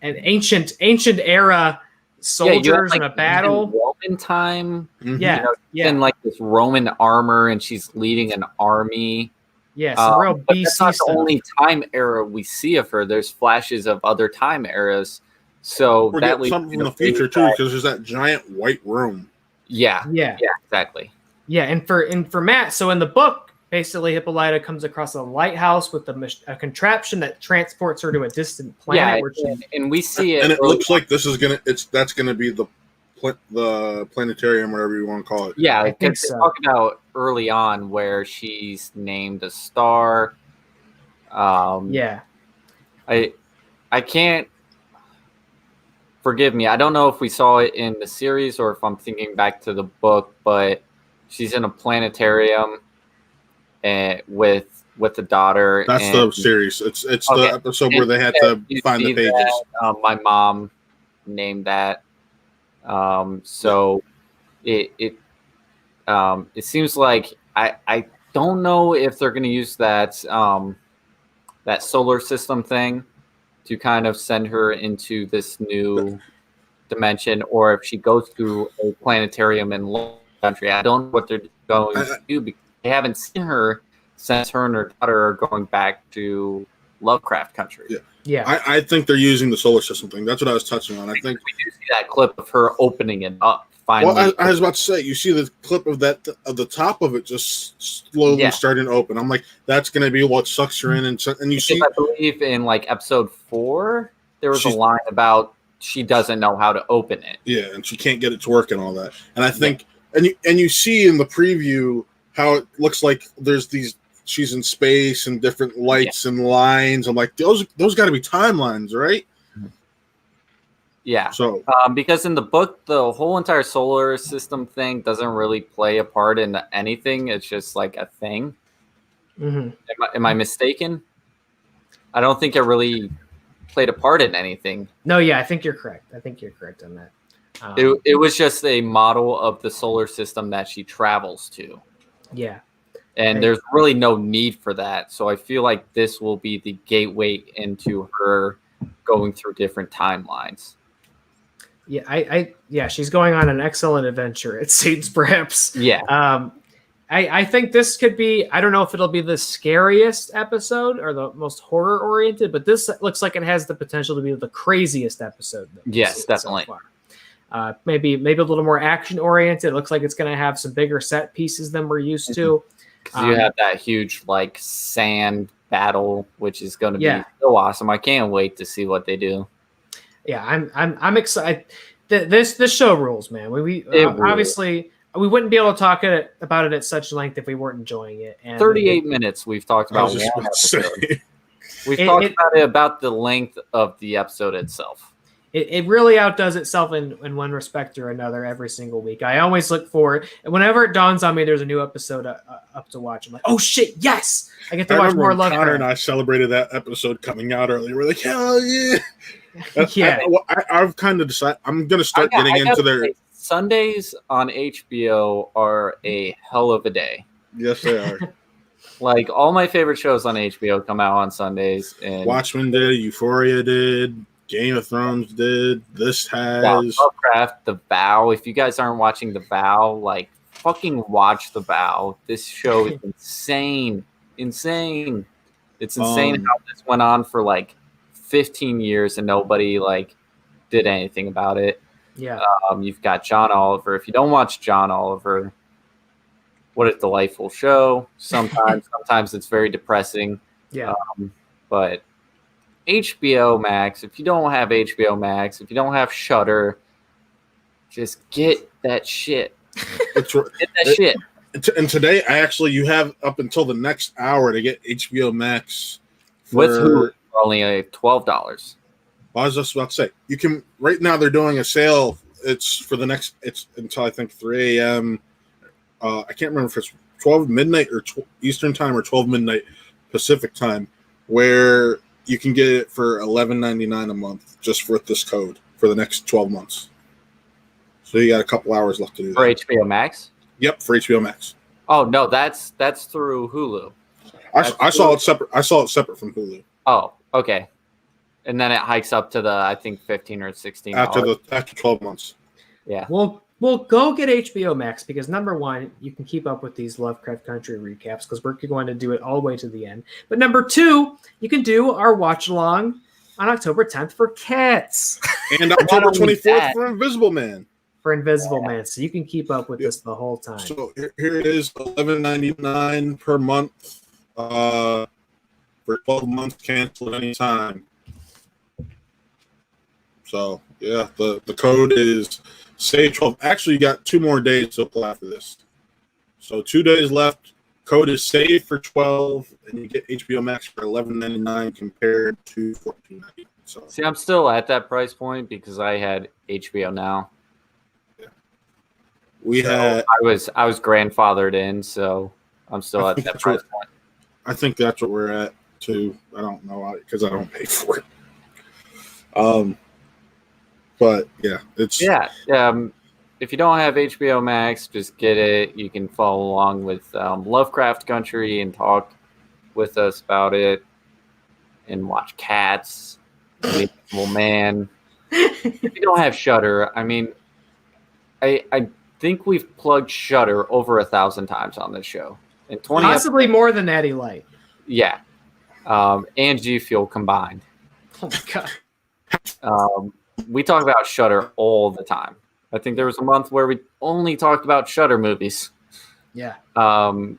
an ancient era soldiers in a battle.
Roman time.
Yeah,
in like this Roman armor, and she's leading an army.
Yeah, some real
but
BC
that's not
stuff.
the only time era we see of her. There's flashes of other time eras. So
we're
that
getting something from the future too, because there's that giant white room.
Yeah, exactly.
Yeah, and for Matt, so in the book, basically Hippolyta comes across a lighthouse with a contraption that transports her to a distant planet.
And we see it,
and it looks like that's gonna be the planetarium, whatever you want to call it.
Yeah,
I think
so.
so.
Talk about early on where she's named a star. I can't. Forgive me. I don't know if we saw it in the series or if I'm thinking back to the book, but she's in a planetarium with the daughter.
That's the series. It's the episode where they had to find the pages.
My mom named that. So it seems like I don't know if they're going to use that solar system thing to kind of send her into this new dimension, or if she goes to a planetarium in Lovecraft Country. I don't know what they're going to do, because they haven't seen her since her and her daughter are going back to Lovecraft Country.
Yeah.
I think they're using the solar system thing. That's what I was touching on. I think
we do see that clip of her opening it up. Finally.
Well, I was about to say, you see the clip of that of the top of it just slowly starting to open. I'm like, that's going to be what sucks her in, and you see.
I believe in like episode 4, there was a line about she doesn't know how to open it.
Yeah, and she can't get it to work and all that. And I think, and you see in the preview how it looks like there's these. She's in space and different lights and lines. I'm like, those got to be timelines, right?
Yeah.
So
because in the book, the whole entire solar system thing doesn't really play a part in anything. It's just like a thing.
Mm-hmm.
Am I mistaken? I don't think it really played a part in anything.
No, yeah, I think you're correct. I think you're correct on that.
It was just a model of the solar system that she travels to.
Yeah.
And there's really no need for that. So I feel like this will be the gateway into her going through different timelines.
Yeah, she's going on an excellent adventure, it seems, perhaps.
Yeah.
I think this could be, I don't know if it'll be the scariest episode or the most horror oriented, but this looks like it has the potential to be the craziest episode.
Yes, definitely.
So far. Maybe a little more action oriented. It looks like it's going to have some bigger set pieces than we're used to.
Because you have that huge like sand battle, which is going to be so awesome. I can't wait to see what they do.
Yeah, I'm excited. This show rules, man. We
It rules.
obviously we wouldn't be able to talk about it at such length if we weren't enjoying it. And
38 minutes we've talked
I was
about
just
one
about to
episode.
say.
We've talked about it about the length of the episode itself.
It really outdoes itself in one respect or another every single week. I always look forward, and whenever it dawns on me there's a new episode up to watch, I'm like, oh shit, yes! I get to watch more Lovecraft.
Connor and I celebrated that episode coming out earlier. We're like, hell yeah!
Yeah.
I've kind of decided I'm going to start getting into their
Sundays on HBO are a hell of a day.
Yes, they are.
Like all my favorite shows on HBO come out on Sundays, and
Watchmen did, Euphoria did, Game of Thrones did. This has
Lovecraft, The Vow. If you guys aren't watching The Vow, like fucking watch The Vow. This show is insane. It's insane how this went on for like 15 years and nobody like did anything about it.
Yeah.
You've got John Oliver. If you don't watch John Oliver, what a delightful show. Sometimes it's very depressing.
Yeah.
But HBO Max, if you don't have HBO Max, if you don't have Shudder, just get that shit.
Get that shit. And today, you have up until the next hour to get HBO Max.
With Hulu for only $12.
I was just about to say, you can, right now they're doing a sale. It's until I think 3 a.m. I can't remember if it's 12 midnight or Eastern time or 12 midnight Pacific time, where you can get it for $11.99 a month just for this code for the next 12 months. So you got a couple hours left to do that.
For HBO Max?
Yep, for HBO Max.
Oh no, that's through Hulu.
I saw it separate. I saw it separate from Hulu.
Oh, okay. And then it hikes up to the I think 15 or 16
after 12 months.
Yeah.
Well, go get HBO Max because number one, you can keep up with these Lovecraft Country recaps because we're going to do it all the way to the end. But number two, you can do our watch along on October 10th for Cats
and October 24th for Invisible Man.
Man, so you can keep up with this the whole time.
So here it is, $11.99 per month for 12 months. Cancel at any time. So yeah, the code is SAVE12. Actually, you got 2 more days to apply for this. So 2 days left. Code is SAVE for 12, and you get HBO Max for $11.99 compared to $14.99. So
see, I'm still at that price point because I had HBO Now.
I
was grandfathered in, so I'm still at that price point.
I think that's what we're at too. I don't know because I don't pay for it. But yeah, it's
if you don't have HBO Max, just get it. You can follow along with Lovecraft Country and talk with us about it, and watch Cats, Invisible Man. If you don't have Shudder, I mean, I think we've plugged Shudder over 1,000 times on this show. And 20
possibly more than Natty Light.
Yeah. And G Fuel combined.
Oh my god.
We talk about Shudder all the time. I think there was a month where we only talked about Shudder movies.
Yeah.
So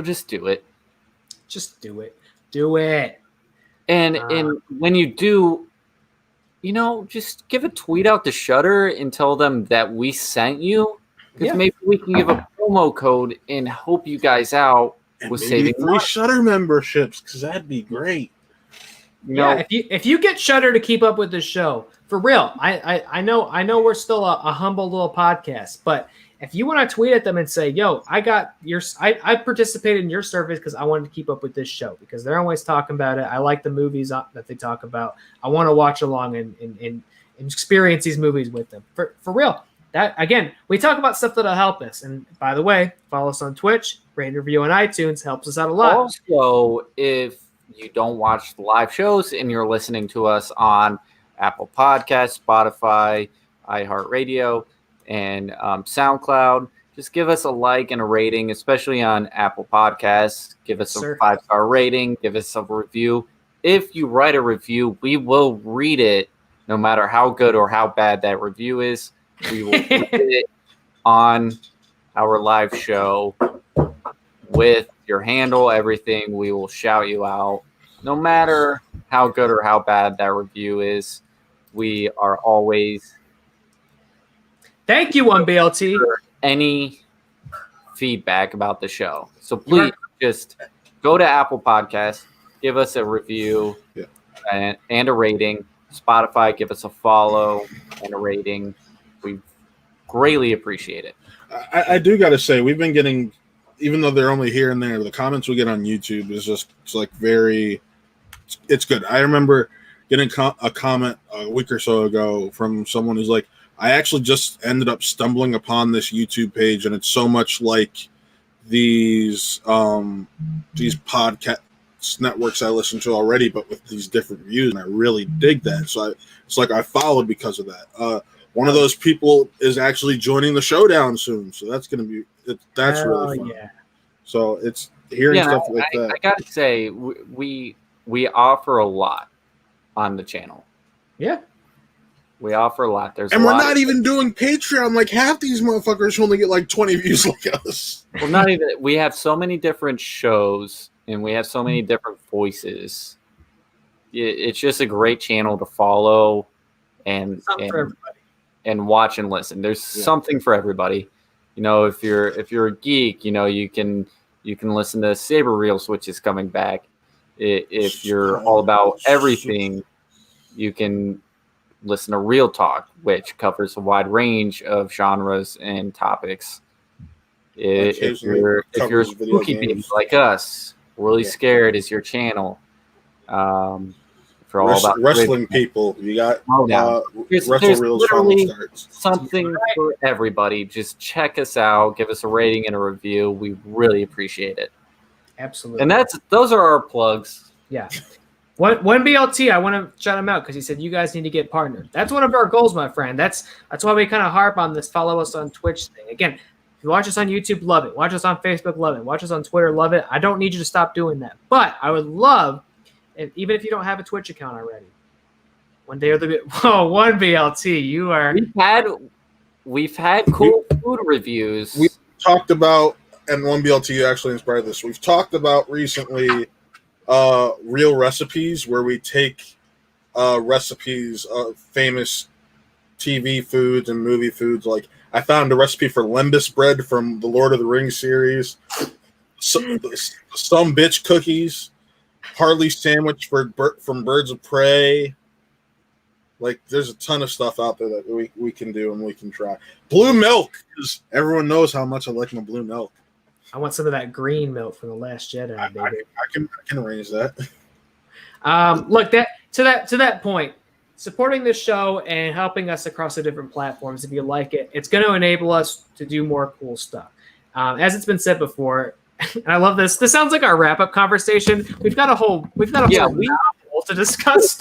just do it.
Just do it. Do it.
And when you do, just give a tweet out to Shudder and tell them that we sent you. Because maybe we can give a promo code and help you guys out with saving
3 Shudder memberships, because that'd be great.
If you get Shudder to keep up with this show, for real, I know we're still a humble little podcast, but if you want to tweet at them and say, "Yo, I participated in your service because I wanted to keep up with this show because they're always talking about it. I like the movies that they talk about. I want to watch along and experience these movies with them." For real, that again, we talk about stuff that'll help us. And by the way, follow us on Twitch, rate and review on iTunes, helps us out a lot.
Also, if you don't watch the live shows and you're listening to us on Apple Podcasts, Spotify, iHeartRadio, and SoundCloud, just give us a like and a rating, especially on Apple Podcasts. Give us a 5-star rating. Give us a review. If you write a review, we will read it no matter how good or how bad that review is. We will read it on our live show with your handle, everything. We will shout you out. No matter how good or how bad that review is, we are always
Thank you, 1BLT.
Any feedback about the show. So please just go to Apple Podcasts, give us a review and a rating. Spotify, give us a follow and a rating. We greatly appreciate it.
I do got to say, we've been getting, even though they're only here and there, the comments we get on YouTube is just, it's like it's good. I remember getting a comment a week or so ago from someone who's like, I actually just ended up stumbling upon this YouTube page, and it's so much like these podcast networks I listen to already, but with these different views, and I really dig that. So it's like I followed because of that. One of those people is actually joining the showdown soon, so that's going to be really fun. Yeah. So it's hearing stuff like that.
I gotta say, we offer a lot on the channel.
Yeah.
We offer a lot.
And we're not even doing Patreon. Like, half these motherfuckers only get like 20 views like us.
Well, not even. We have so many different shows, and we have so many different voices. It's just a great channel to follow and watch and listen. There's something for everybody. You know, if you're a geek, you know, you can listen to Saber Reels, which is coming back. If you're all about everything, you can listen to Real Talk, which covers a wide range of genres and topics. If you're a spooky baby like us, Really Scared is your channel. For all about
wrestling people, you got
there's literally something for everybody. Just check us out, give us a rating and a review. We really appreciate it.
Absolutely.
And those are our plugs.
Yeah. One BLT, I want to shout him out because he said you guys need to get partnered. That's one of our goals, my friend. That's why we kind of harp on this follow us on Twitch thing. Again, if you watch us on YouTube, love it. Watch us on Facebook, love it. Watch us on Twitter, love it. I don't need you to stop doing that. But I would love, even if you don't have a Twitch account already, one day or the one BLT, you are.
We've had cool food reviews.
We talked about, and one BLT actually inspired this. We've talked about recently real recipes, where we take recipes of famous TV foods and movie foods. Like, I found a recipe for lembas bread from the Lord of the Rings series, some bitch cookies, Harley sandwich from Birds of Prey. Like, there's a ton of stuff out there that we can do and we can try. Blue milk, because everyone knows how much I like my blue milk.
I want some of that green milk from The Last Jedi, baby.
I can arrange that.
Look, to that point, supporting this show and helping us across the different platforms, if you like it, it's going to enable us to do more cool stuff. As it's been said before, and I love this. This sounds like our wrap-up conversation. We've got a whole novel to discuss.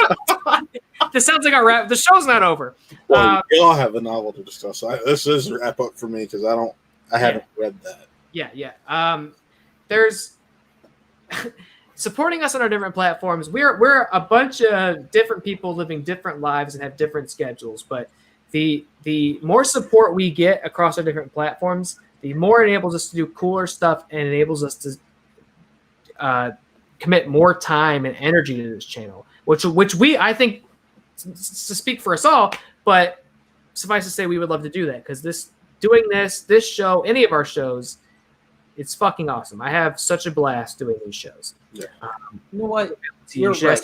This sounds like our wrap. The show's not over.
Well, we all have a novel to discuss. This is a wrap-up for me because I haven't read that.
Yeah. There's supporting us on our different platforms. We're a bunch of different people living different lives and have different schedules. But the more support we get across our different platforms, the more it enables us to do cooler stuff and enables us to commit more time and energy to this channel, which I think, to speak for us all, but suffice to say, we would love to do that because this show, any of our shows, it's fucking awesome. I have such a blast doing these shows.
Yeah. You know what? You're right.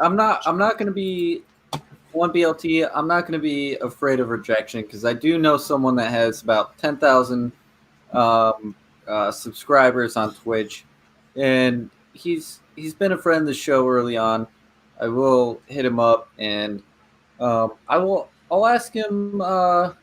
I'm not going to be one BLT. I'm not going to be afraid of rejection because I do know someone that has about 10,000 subscribers on Twitch, and he's been a friend of the show early on. I will hit him up, and I'll ask him, to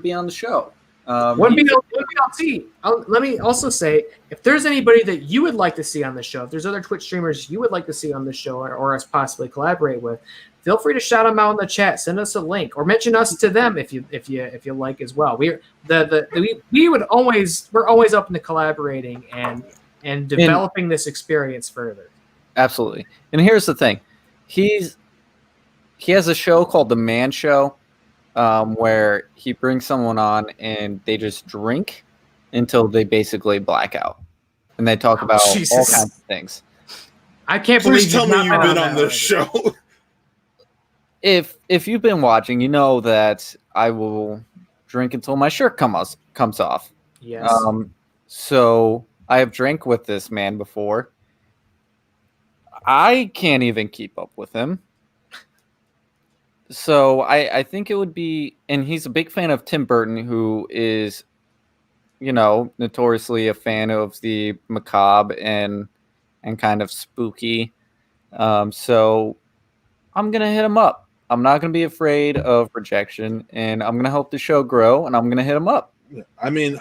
be on the show.
One BLT. Let me also say, if there's anybody that you would like to see on the show, if there's other Twitch streamers you would like to see on the show or us possibly collaborate with, feel free to shout them out in the chat. Send us a link or mention us to them if you like as well. We're always open to collaborating and developing this experience further.
Absolutely. And here's the thing, he has a show called The Man Show. Where he brings someone on and they just drink until they basically black out, and they talk about all kinds of things.
I can't believe.
Please tell me you've been on this show.
If you've been watching, you know that I will drink until my shirt comes off.
Yes.
So I have drank with this man before. I can't even keep up with him. So I think it would be, and he's a big fan of Tim Burton, who is, notoriously a fan of the macabre and kind of spooky. So I'm going to hit him up. I'm not going to be afraid of rejection, and I'm going to help the show grow, and I'm going to hit him up.
I mean,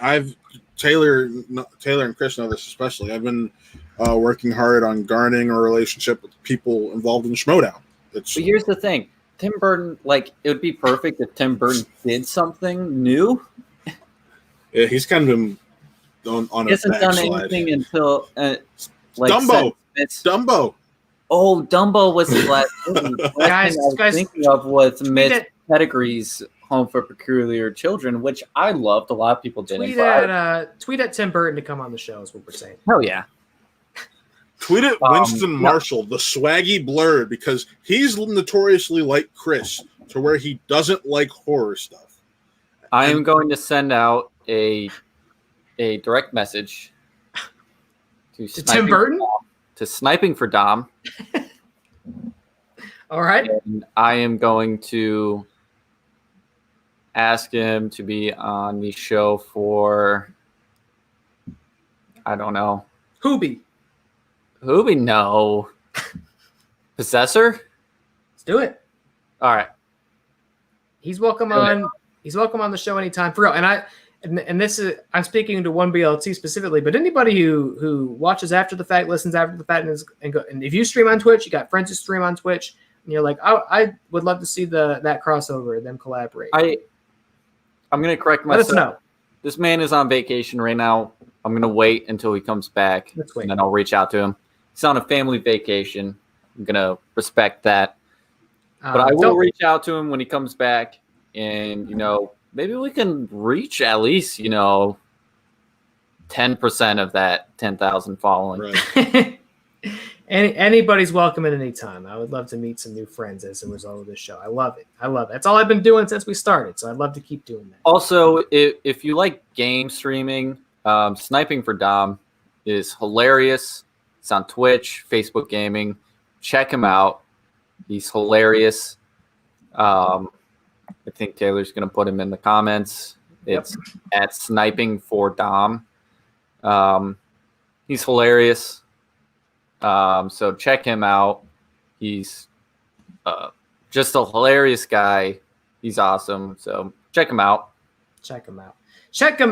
Taylor and Chris know this especially. I've been working hard on garnering a relationship with people involved in Schmodown.
But here's the thing. Tim Burton, it would be perfect if Tim Burton did something new.
Yeah, he's kind of been on
he
a
hasn't
backslide.
done anything until
Dumbo. Dumbo.
Oh, Dumbo was his last movie.
Guys,
I was thinking of was Mitch Pedigree's Home for Peculiar Children, which I loved. A lot of people didn't.
Tweet at Tim Burton to come on the show is what we're saying.
Hell yeah.
Tweet at Winston Marshall, the swaggy blurred, because he's notoriously like Chris, to where he doesn't like horror stuff.
I am going to send out a direct message
to Tim Burton?
To Sniping for Dom.
All right.
And I am going to ask him to be on the show for, I don't know.
Hoobie,
no. Possessor?
Let's do it.
All right.
He's welcome on. He's welcome on the show anytime, for real. And this is, I'm speaking to one BLT specifically, but anybody who watches after the fact, listens after the fact, and if you stream on Twitch, you got friends who stream on Twitch, and you're like, I would love to see that crossover, them collaborate.
I'm going to correct myself.
Let us know.
This man is on vacation right now. I'm going to wait until he comes back, and then I'll reach out to him. He's on a family vacation. I'm going to respect that. But I will reach out to him when he comes back, and, maybe we can reach at least, 10% of that 10,000 following.
Right.
Anybody's welcome at any time. I would love to meet some new friends as a result of this show. I love it. That's all I've been doing since we started, so I'd love to keep doing that.
Also, if you like game streaming, Sniping for Dom is hilarious. It's on Twitch, Facebook Gaming. Check him out. He's hilarious. I think Taylor's going to put him in the comments. It's at Sniping for Dom. He's hilarious. So check him out. He's just a hilarious guy. He's awesome. So check him out.
Check him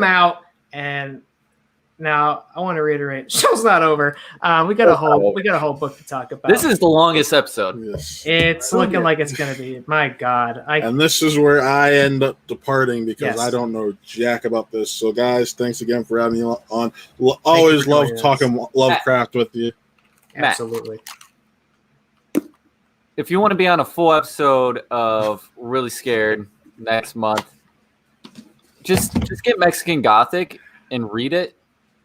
out. And now I want to reiterate, show's not over. We got a whole book to talk about.
This is the longest episode.
Yes.
It's looking like it's going to be. My God.
And this is where I end up departing because I don't know jack about this. So, guys, thanks again for having me on. Always love talking Lovecraft with you.
Absolutely.
If you want to be on a full episode of Really Scared next month, just get Mexican Gothic and read it.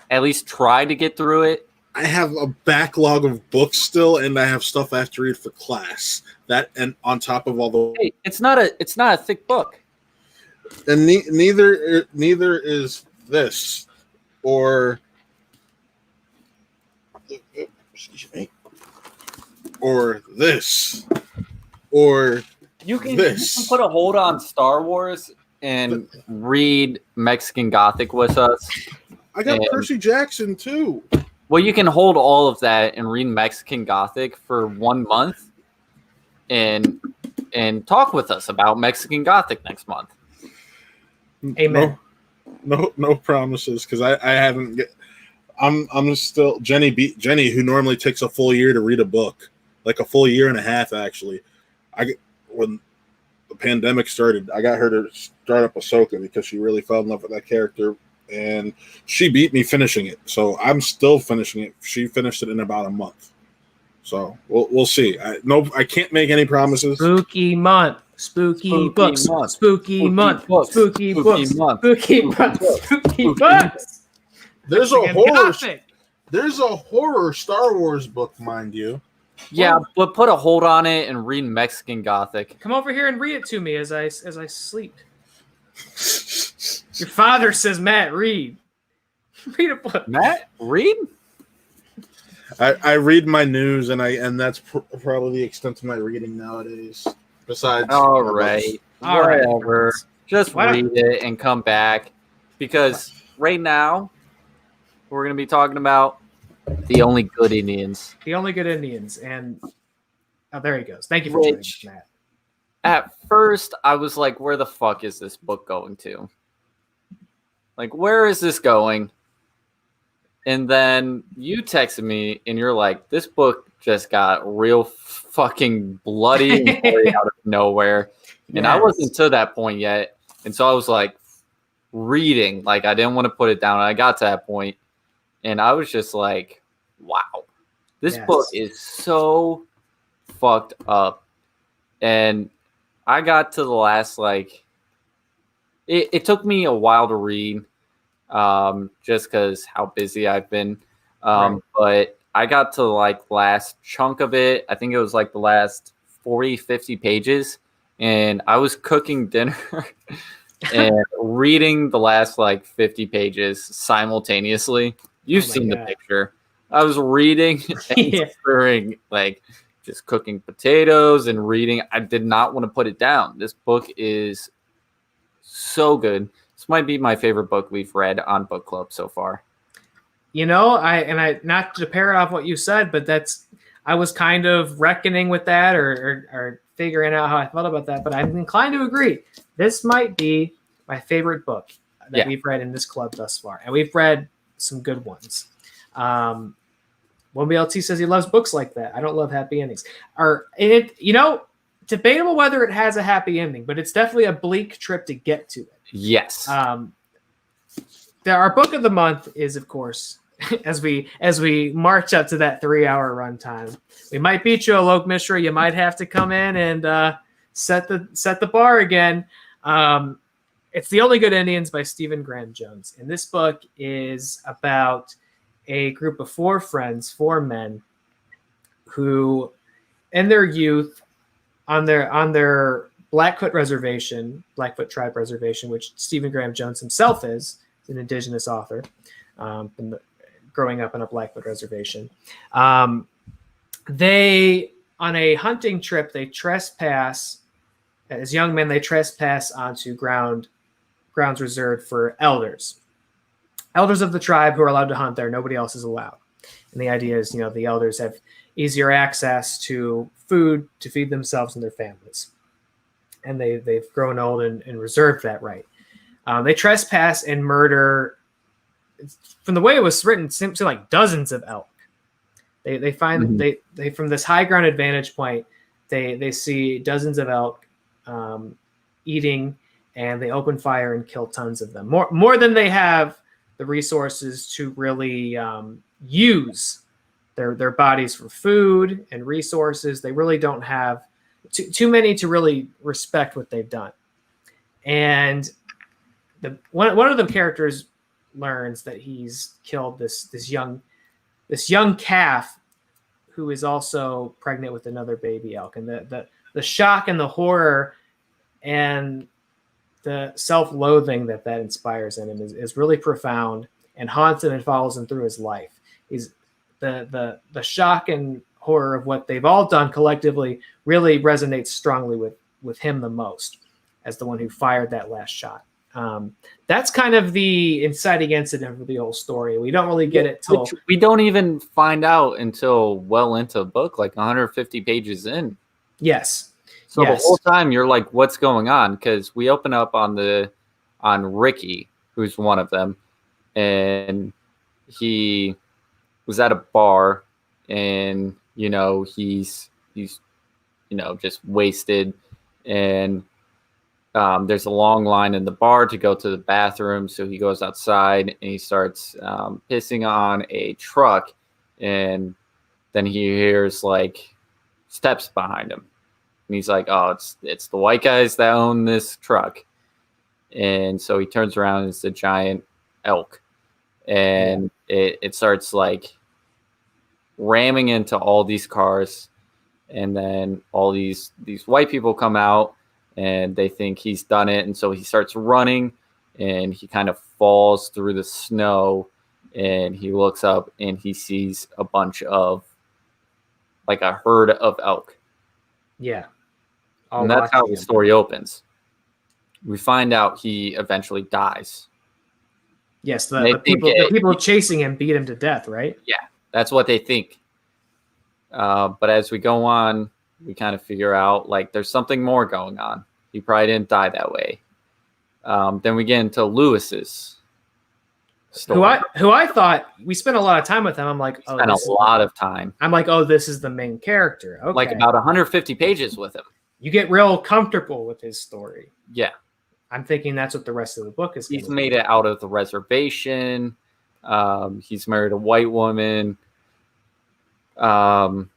At least try to get through it.
I have a backlog of books still, and I have stuff I have to read for class. That, and on top of all the,
hey, it's not a thick book,
and neither is this, or excuse me, or this, or
you can
this.
put a hold on Star Wars and read Mexican Gothic with us.
I got Percy Jackson too.
Well, you can hold all of that and read Mexican Gothic for 1 month, and talk with us about Mexican Gothic next month.
Amen.
No promises, because I haven't. I'm still Jenny, who normally takes a full year to read a book, like a full year and a half actually. When the pandemic started, I got her to start up Ahsoka because she really fell in love with that character. And she beat me finishing it, so I'm still finishing it. She finished it in about a month, so we'll see. I can't make any promises.
Spooky month, spooky books, spooky month, spooky books, spooky month, spooky books.
There's a horror Star Wars book, mind you.
Yeah, but put a hold on it and read Mexican Gothic.
Come over here and read it to me as I sleep. Your father says, Matt, read. Read a book.
Matt, read.
I read my news, and that's probably the extent of my reading nowadays. Besides,
All
my
right,
books.
All right,
whatever.
friends.
Just
Why don't-
read it and come back, because right now we're gonna be talking about the only good Indians.
The Only Good Indians. And there he goes. Thank you for joining us,
Which,
Matt.
at first, I was like, "Where the fuck is this book going to? Like, where is this going?" And then you texted me, and you're like, "This book just got real fucking bloody and gory out of nowhere." And I
Yes.
wasn't to that point yet. And so I was like reading, like I didn't want to put it down. And I got to that point, and I was just like, wow, this
Yes.
book is so fucked up. And I got to the last, like, it took me a while to read, just because how busy I've been.
Right.
But I got to like last chunk of it. I think it was like the last 40, 50 pages. And I was cooking dinner and reading the last like 50 pages simultaneously. You've
Oh my
seen the
God.
picture. I was reading and
Yeah.
stirring, like just cooking potatoes and reading. I did not want to put it down. This book is so good. This might be my favorite book we've read on book club so far.
You know, I not to pair off what you said, but I was kind of reckoning with that or figuring out how I felt about that, but I'm inclined to agree. This might be my favorite book that we've read in this club thus far, and we've read some good ones. One BLT says he loves books like that. I don't love happy endings. Debatable whether it has a happy ending, but it's definitely a bleak trip to get to it.
Yes.
Our book of the month is, of course, as we march up to that 3-hour runtime. We might beat you, Alok Mishra. You might have to come in and set the bar again. It's The Only Good Indians by Stephen Graham Jones, and this book is about a group of 4 friends, 4 men, who, in their youth, on their Blackfoot Tribe Reservation, which Stephen Graham Jones himself is an indigenous author, growing up on a Blackfoot reservation. They, on a hunting trip, they trespass, as young men, they trespass onto grounds reserved for elders of the tribe who are allowed to hunt there. Nobody else is allowed. And the idea is, the elders have easier access to food to feed themselves and their families. And they've grown old and reserved that right. They trespass and murder, from the way it was written, seems like dozens of elk. They find they from this high ground advantage point, they see dozens of elk eating, and they open fire and kill tons of them. More than they have the resources to really use their bodies for food and resources. They really don't have too many to really respect what they've done. And one of the characters learns that he's killed this young calf who is also pregnant with another baby elk, and the shock and the horror and the self-loathing that inspires in him is really profound and haunts him and follows him through his life. He's the shock and horror of what they've all done collectively really resonates strongly with him the most, as the one who fired that last shot. That's kind of the inciting incident for the whole story. We don't really get it till
Which we don't even find out until well into the book, like 150 pages in.
Yes.
So the whole time you're like, what's going on? Because we open up on Ricky, who's one of them, and he was at a bar, and he's just wasted, and there's a long line in the bar to go to the bathroom. So he goes outside and he starts pissing on a truck, and then he hears like steps behind him, and he's like, "Oh, it's the white guys that own this truck." And so he turns around and it's a giant elk, and it starts like ramming into all these cars, and then all these white people come out, and they think he's done it, and so he starts running, and he kind of falls through the snow, and he looks up and he sees a bunch of like a herd of elk.
Yeah.
And that's how
watching
the
him.
story opens. We find out he eventually dies.
Yes,
They
the
think
people chasing him beat him to death, right?
That's what they think. But as we go on, we kind of figure out like there's something more going on. He probably didn't die that way. Then we get into Lewis's story.
Who I thought we spent a lot of time with him. I'm like, oh,
Spent a lot of time,
I'm like, oh, this is the main character. Okay.
like about 150 pages with him.
You get real comfortable with his story.
Yeah,
I'm thinking that's what the rest of the book is.
he's made it out of the reservation. He's married a white woman. Then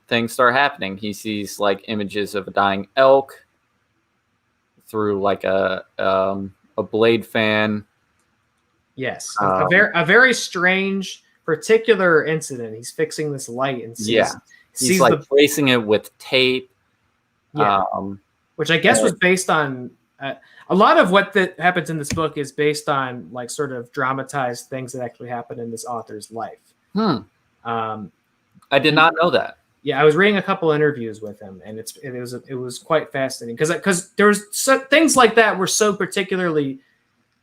things start happening. He sees like images of a dying elk through like a blade fan.
Yes, a very strange particular incident. He's fixing this light and sees
like tracing it with tape.
Yeah. Which I guess was based on a lot of what that happens in this book is based on like sort of dramatized things that actually happened in this author's life.
I did not know that.
Yeah, I was reading a couple interviews with him, and it was quite fascinating because there was things like that were so particularly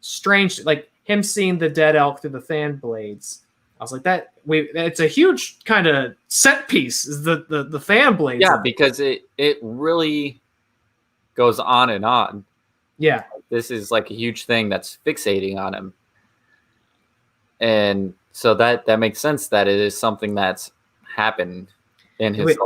strange, like him seeing the dead elk through the fan blades. I was like, it's a huge kind of set piece is the fan blades.
Yeah, because it really goes on and on.
Yeah.
This is like a huge thing that's fixating on him. And so that makes sense that it is something that's happened in his life.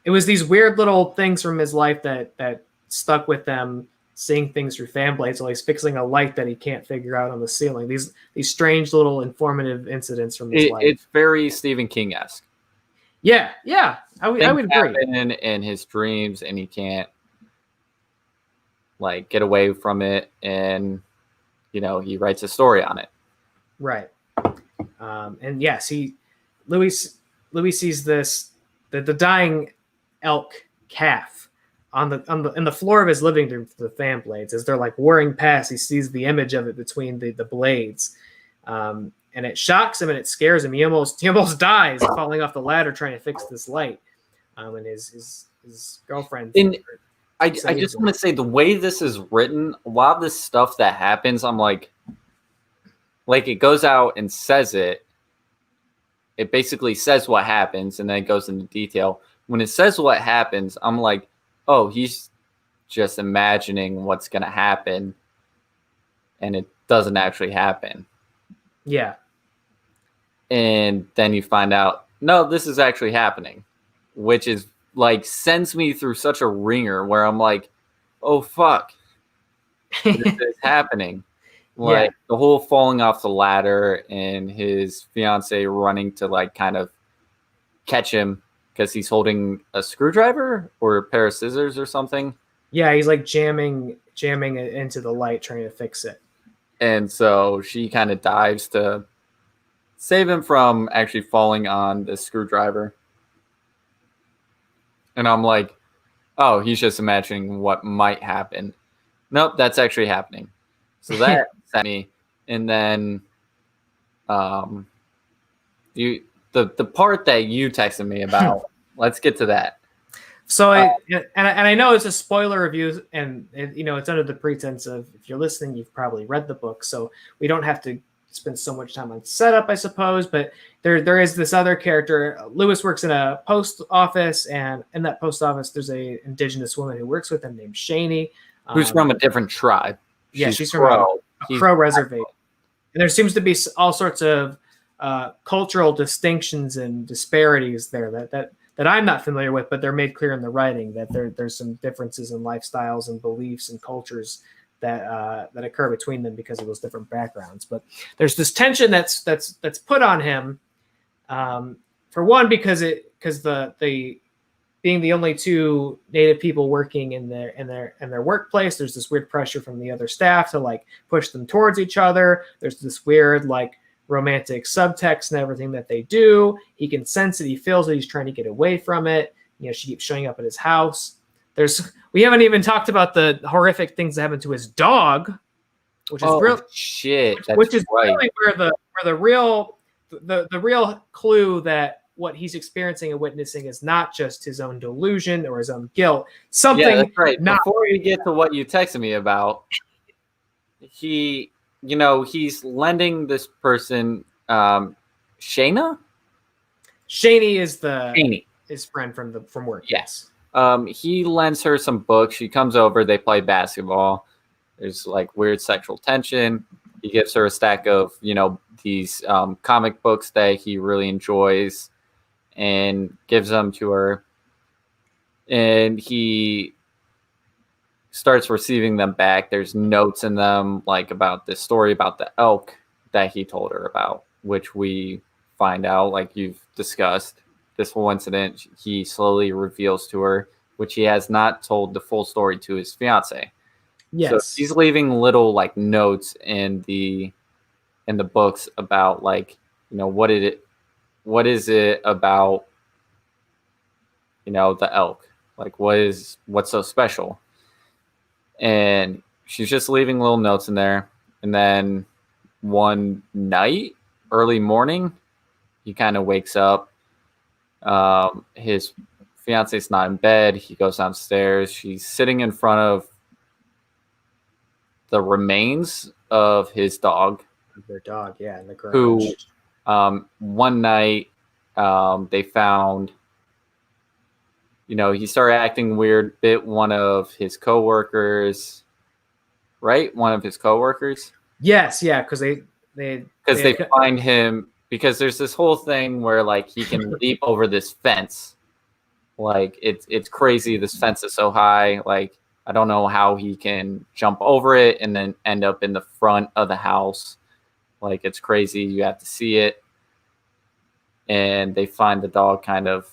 It was these weird little things from his life that stuck with them, seeing things through fan blades while he's fixing a light that he can't figure out on the ceiling. These strange little informative incidents from his life. It's
very Stephen King-esque.
Yeah, I would agree.
In his dreams, and he can't like get away from it, and he writes a story on it.
Right. And yes, Louis sees this the dying elk calf in the floor of his living room for the fan blades. As they're like whirring past, he sees the image of it between the blades. And it shocks him and it scares him. He almost dies falling off the ladder trying to fix this light. And his girlfriend.
I just want to say the way this is written, a lot of this stuff that happens, I'm like it goes out and says it. It basically says what happens and then it goes into detail. When it says what happens, I'm like, oh, he's just imagining what's going to happen, and it doesn't actually happen.
Yeah. And
then you find out, no, this is actually happening, which is like sends me through such a ringer where I'm like, oh, fuck, this is happening. Like the whole falling off the ladder and his fiance running to like kind of catch him because he's holding a screwdriver or a pair of scissors or something.
Yeah, he's like jamming it into the light, trying to fix it.
And so she kind of dives to save him from actually falling on the screwdriver. And I'm like, oh, he's just imagining what might happen. Nope, that's actually happening. So that sent me. And then the part that you texted me about, let's get to that.
So I know it's a spoiler review, and it's under the pretense of if you're listening, you've probably read the book, so we don't have to spend so much time on setup, I suppose. But there is this other character. Lewis works in a post office, and in that post office, there's a indigenous woman who works with him named Shani,
who's from a different tribe.
She's from a Crow reservation, and there seems to be all sorts of cultural distinctions and disparities there that I'm not familiar with, but they're made clear in the writing that there's some differences in lifestyles and beliefs and cultures that occur between them because of those different backgrounds. But there's this tension that's put on him, for one, because the being the only two Native people working in their workplace, there's this weird pressure from the other staff to like push them towards each other. There's this weird like romantic subtext and everything that they do. He can sense it. He feels that he's trying to get away from it. She keeps showing up at his house. We haven't even talked about the horrific things that happen to his dog. which is real.
Shit, that's
Which is
right.
really where the real clue that what he's experiencing and witnessing is not just his own delusion or his own guilt. Something
Yeah, that's right.
not
Before we get to what you texted me about, he's lending this person, Shayna?
Shaney is
Shaney.
his friend from work.
Yes. He lends her some books. She comes over. They play basketball. There's like weird sexual tension. He gives her a stack of, these comic books that he really enjoys and gives them to her. And he starts receiving them back. There's notes in them like about this story about the elk that he told her about, which we find out, like you've discussed, this whole incident he slowly reveals to her, which he has not told the full story to his fiance.
Yes.
So he's leaving little like notes in the books about like, what is it about, the elk? Like what's so special? And she's just leaving little notes in there. And then one night, early morning, he kind of wakes up. His fiance's not in bed. He goes downstairs. She's sitting in front of the remains of his dog.
Their dog, yeah, in the garage.
Who, one night, they found, he started acting weird, bit one of his coworkers, right? One of his coworkers.
Yes, yeah, because they
find him, because there's this whole thing where like he can leap over this fence. Like it's crazy. This fence is so high. Like I don't know how he can jump over it and then end up in the front of the house. Like it's crazy. You have to see it. And they find the dog kind of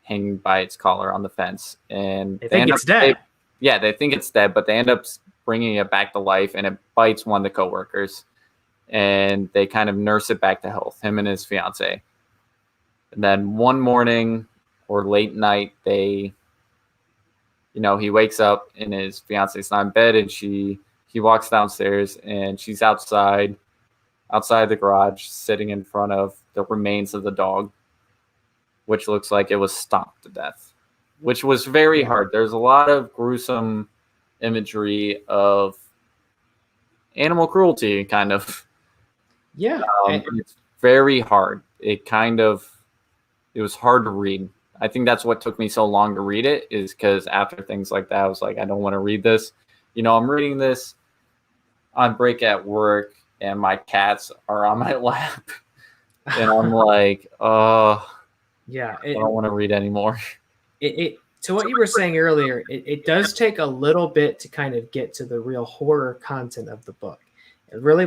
hanging by its collar on the fence, and
they think it's dead.
They think it's dead, but they end up bringing it back to life, and it bites one of the coworkers, and they kind of nurse it back to health, him and his fiance. And then one morning or late night, he wakes up and his fiance's not in bed, and he walks downstairs, and she's outside the garage, sitting in front of the remains of the dog, which looks like it was stomped to death, which was very hard. There's a lot of gruesome imagery of animal cruelty, kind of.
Yeah.
It's very hard. It was hard to read. I think that's what took me so long to read it, is because after things like that, I was like, I don't want to read this. I'm reading this on break at work, and my cats are on my lap. And I'm like,
yeah,
I don't want to read anymore.
To what you were saying earlier, it does take a little bit to kind of get to the real horror content of the book. It really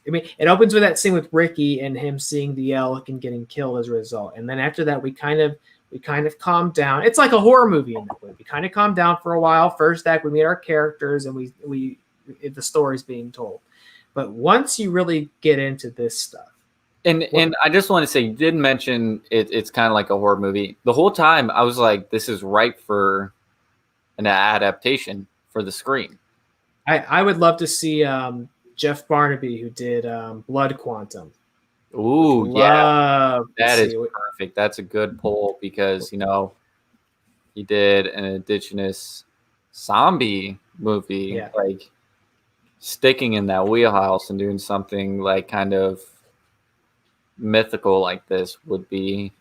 it opens with that scene with Ricky and him seeing the elk and getting killed as a result. And then after that, we kind of calm down. It's like a horror movie in that way. We kind of calm down for a while. First act, we meet our characters and the story's being told. But once you really get into this stuff,
and I just want to say, you did mention it's kind of like a horror movie. The whole time I was like, this is ripe for an adaptation for the screen.
I would love to see Jeff Barnaby, who did Blood Quantum.
Ooh, yeah, that is perfect. That's a good pull, because he did an indigenous zombie movie, like sticking in that wheelhouse and doing something like kind of mythical like this would be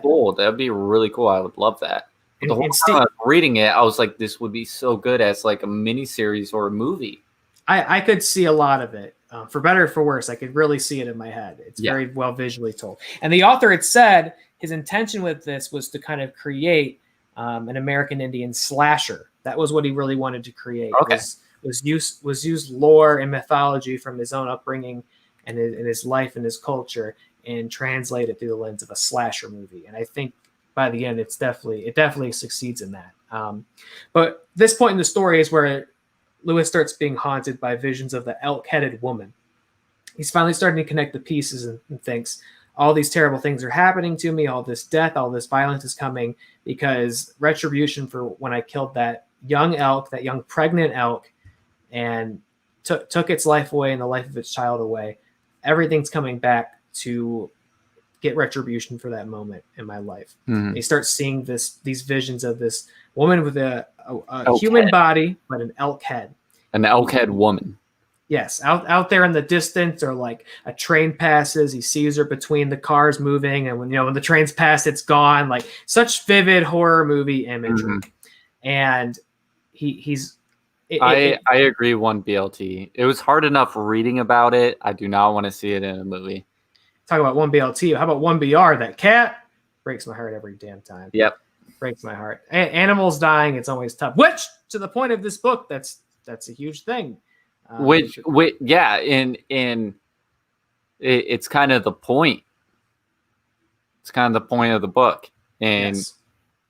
cool. That'd be really cool. I would love that. But the whole time I was reading it, I was like, this would be so good as like a mini series or a movie.
I could see a lot of it, for better or for worse. I could really see it in my head. It's very well visually told. And the author had said his intention with this was to kind of create an American Indian slasher. That was what he really wanted to create.
Okay.
Was use lore and mythology from his own upbringing and his life and his culture, and translate it through the lens of a slasher movie. And I think by the end, it definitely succeeds in that. But this point in the story is where Lewis starts being haunted by visions of the elk-headed woman. He's finally starting to connect the pieces and thinks, all these terrible things are happening to me. All this death, all this violence is coming because retribution for when I killed that young elk, that young pregnant elk, and took its life away and the life of its child away. Everything's coming back to get retribution for that moment in my life.
Mhm.
They start seeing these visions of this woman with a
Elk
human
head.
body, but an elk head.
An elk head woman.
Yes, out there in the distance, or like a train passes, he sees her between the cars moving, and when the train's passed, it's gone. Like such vivid horror movie imagery, and
I agree. One BLT. It was hard enough reading about it. I do not want to see it in a movie.
Talk about one BLT. How about one BR? That cat breaks my heart every damn time.
Yep.
Breaks my heart. Animals dying, it's always tough. Which, to the point of this book, that's a huge thing.
Yeah, it's kind of the point. It's kind of the point of the book, and
yes.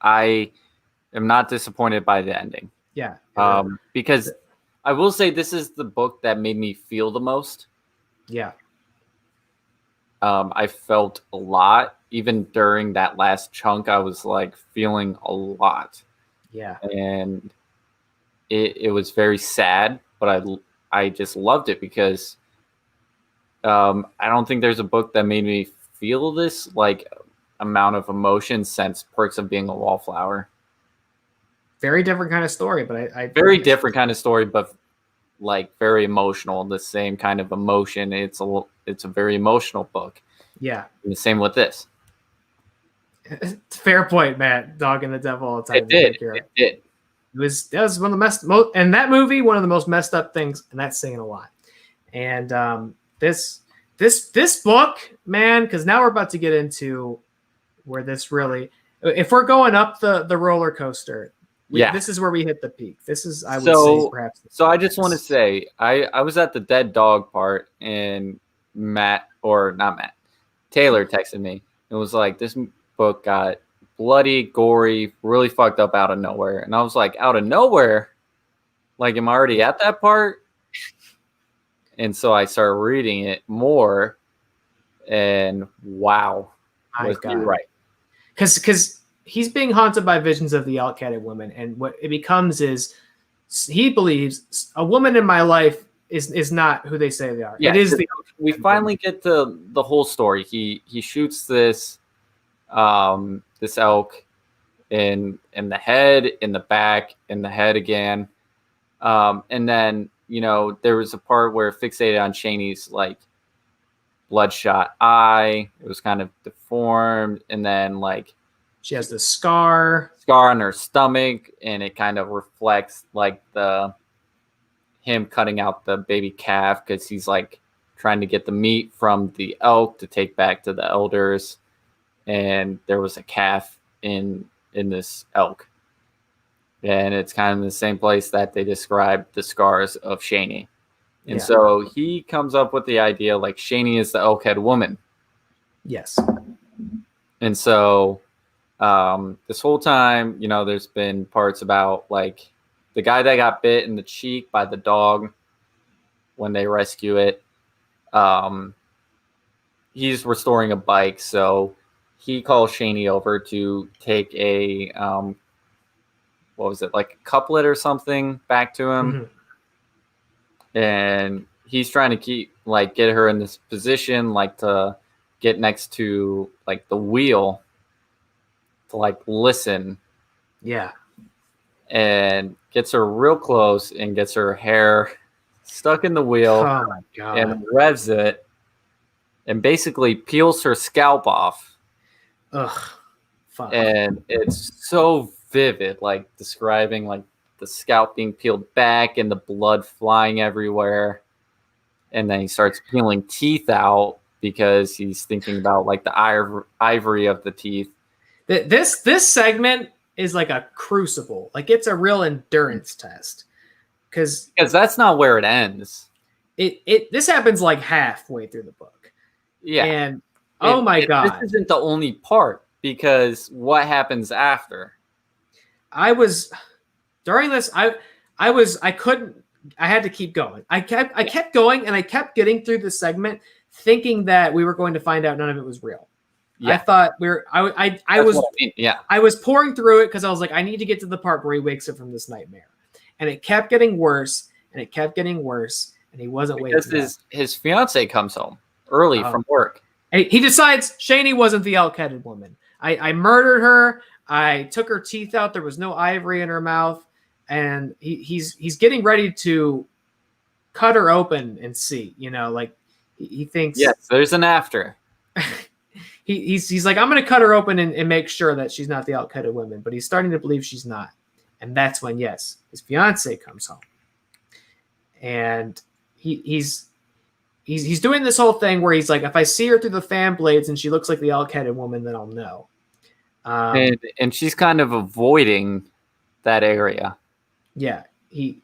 I am not disappointed by the ending.
Yeah.
Because I will say this is the book that made me feel the most.
Yeah.
I felt a lot. Even during that last chunk, I was like feeling a lot.
Yeah.
And it was very sad, but I just loved it because I don't think there's a book that made me feel this like amount of emotion since Perks of Being a Wallflower.
Very different kind of story, but I
very different kind of story, but like very emotional. The same kind of emotion. It's a very emotional book.
Yeah.
And the same with this.
Fair point, Matt. Dog and the Devil all the time.
It did.
That was one of the and that movie, one of the most messed up things, and that's saying a lot. And this book, man, because now we're about to get into where this really, if we're going up the roller coaster, this is where we hit the peak. This is, I would say, perhaps.
So I just want to say, I was at the dead dog part, and Taylor texted me. It was like, this book got bloody, gory, really fucked up out of nowhere. And I was like, out of nowhere? Like, am I already at that part? And so I started reading it more, and wow, was he right?
Because he's being haunted by visions of the elk-headed woman, and what it becomes is he believes a woman in my life is not who they say they are.
Yeah,
it is
we finally get to the whole story. He shoots this this elk in the head, in the back, in the head again, and then there was a part where it fixated on Shaney's like bloodshot eye. It was kind of deformed, and then like
she has the scar
on her stomach, and it kind of reflects like him cutting out the baby calf because he's like trying to get the meat from the elk to take back to the elders, and there was a calf in this elk, and it's kind of in the same place that they described the scars of Shaney. And so he comes up with the idea like Shaney is the elk head woman.
Yes.
And so this whole time, there's been parts about like the guy that got bit in the cheek by the dog when they rescue it. He's restoring a bike, so he calls Shaney over to take a what was it, like a couplet or something back to him.
Mm-hmm.
And he's trying to get her in this position, like to get next to like the wheel to like listen.
Yeah.
And gets her real close and gets her hair stuck in the wheel.
Oh my God.
And revs it and basically peels her scalp off.
Ugh. Fuck.
And it's so vivid, like describing like the scalp being peeled back and the blood flying everywhere. And then he starts peeling teeth out because he's thinking about like the ivory of the teeth.
This segment is like a crucible. Like it's a real endurance test. Because
that's not where it ends.
This happens like halfway through the book. Yeah. And oh my God.
This isn't the only part, because what happens after?
During this, I had to keep going. I kept going, and I kept getting through the segment thinking that we were going to find out none of it was real. Yeah. I thought I was pouring through it because I was like, I need to get to the part where he wakes up from this nightmare. And it kept getting worse, and it kept getting worse. and he wasn't
Because
waiting.
his fiance comes home early from work.
And he decides Shani wasn't the elk-headed woman. I murdered her. I took her teeth out. There was no ivory in her mouth, and he's getting ready to cut her open and see. Like he thinks.
Yes, there's an after.
He's like, I'm going to cut her open and make sure that she's not the elk-headed woman, but he's starting to believe she's not. And that's when, yes, his fiance comes home, and he's doing this whole thing where he's like, if I see her through the fan blades and she looks like the elk-headed woman, then I'll know.
And she's kind of avoiding that area.
Yeah, he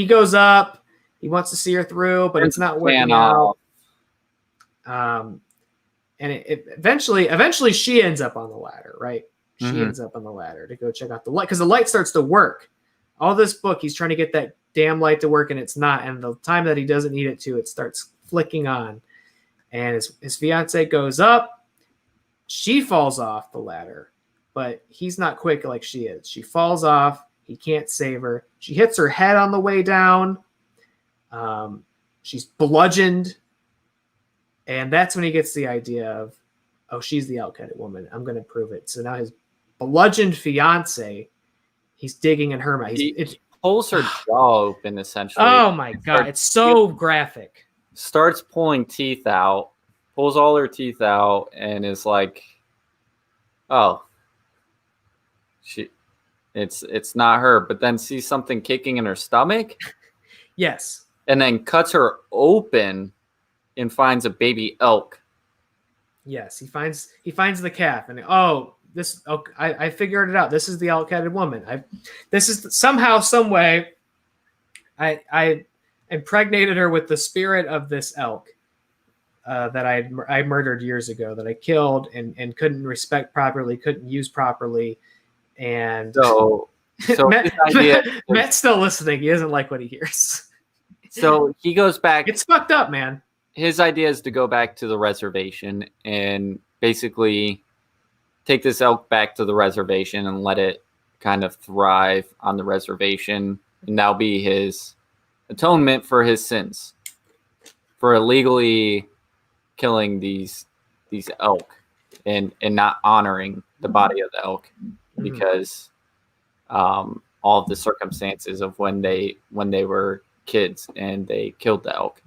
goes up. He wants to see her through, but it's not working out. And eventually she ends up on the ladder, right? She ends up on the ladder to go check out the light, because the light starts to work. All this book, he's trying to get that damn light to work, and it's not. And the time that he doesn't need it to, it starts flicking on. And his fiance goes up. She falls off the ladder, but he's not quick like she is. She falls off. He can't save her. She hits her head on the way down. She's bludgeoned. And that's when he gets the idea of, oh, she's the elk-headed woman. I'm going to prove it. So now his bludgeoned fiance, he's digging in her mouth.
He pulls her jaw open, essentially.
Oh, my God. It's so graphic.
Starts pulling teeth out, pulls all her teeth out, and is like, oh, it's not her. But then sees something kicking in her stomach.
Yes.
And then cuts her open and finds a baby elk.
Yes, he finds the calf, and I figured it out. This is the elk-headed woman. This is somehow, some way, I impregnated her with the spirit of this elk that I murdered years ago, that I killed and couldn't respect properly, couldn't use properly, and
so
Matt's still listening. He doesn't like what he hears.
So he goes back.
It's fucked up, man.
His idea is to go back to the reservation and basically take this elk back to the reservation and let it kind of thrive on the reservation, and that'll be his atonement for his sins, for illegally killing these elk and not honoring the body of the elk, because all of the circumstances of when they were kids and they killed the elk.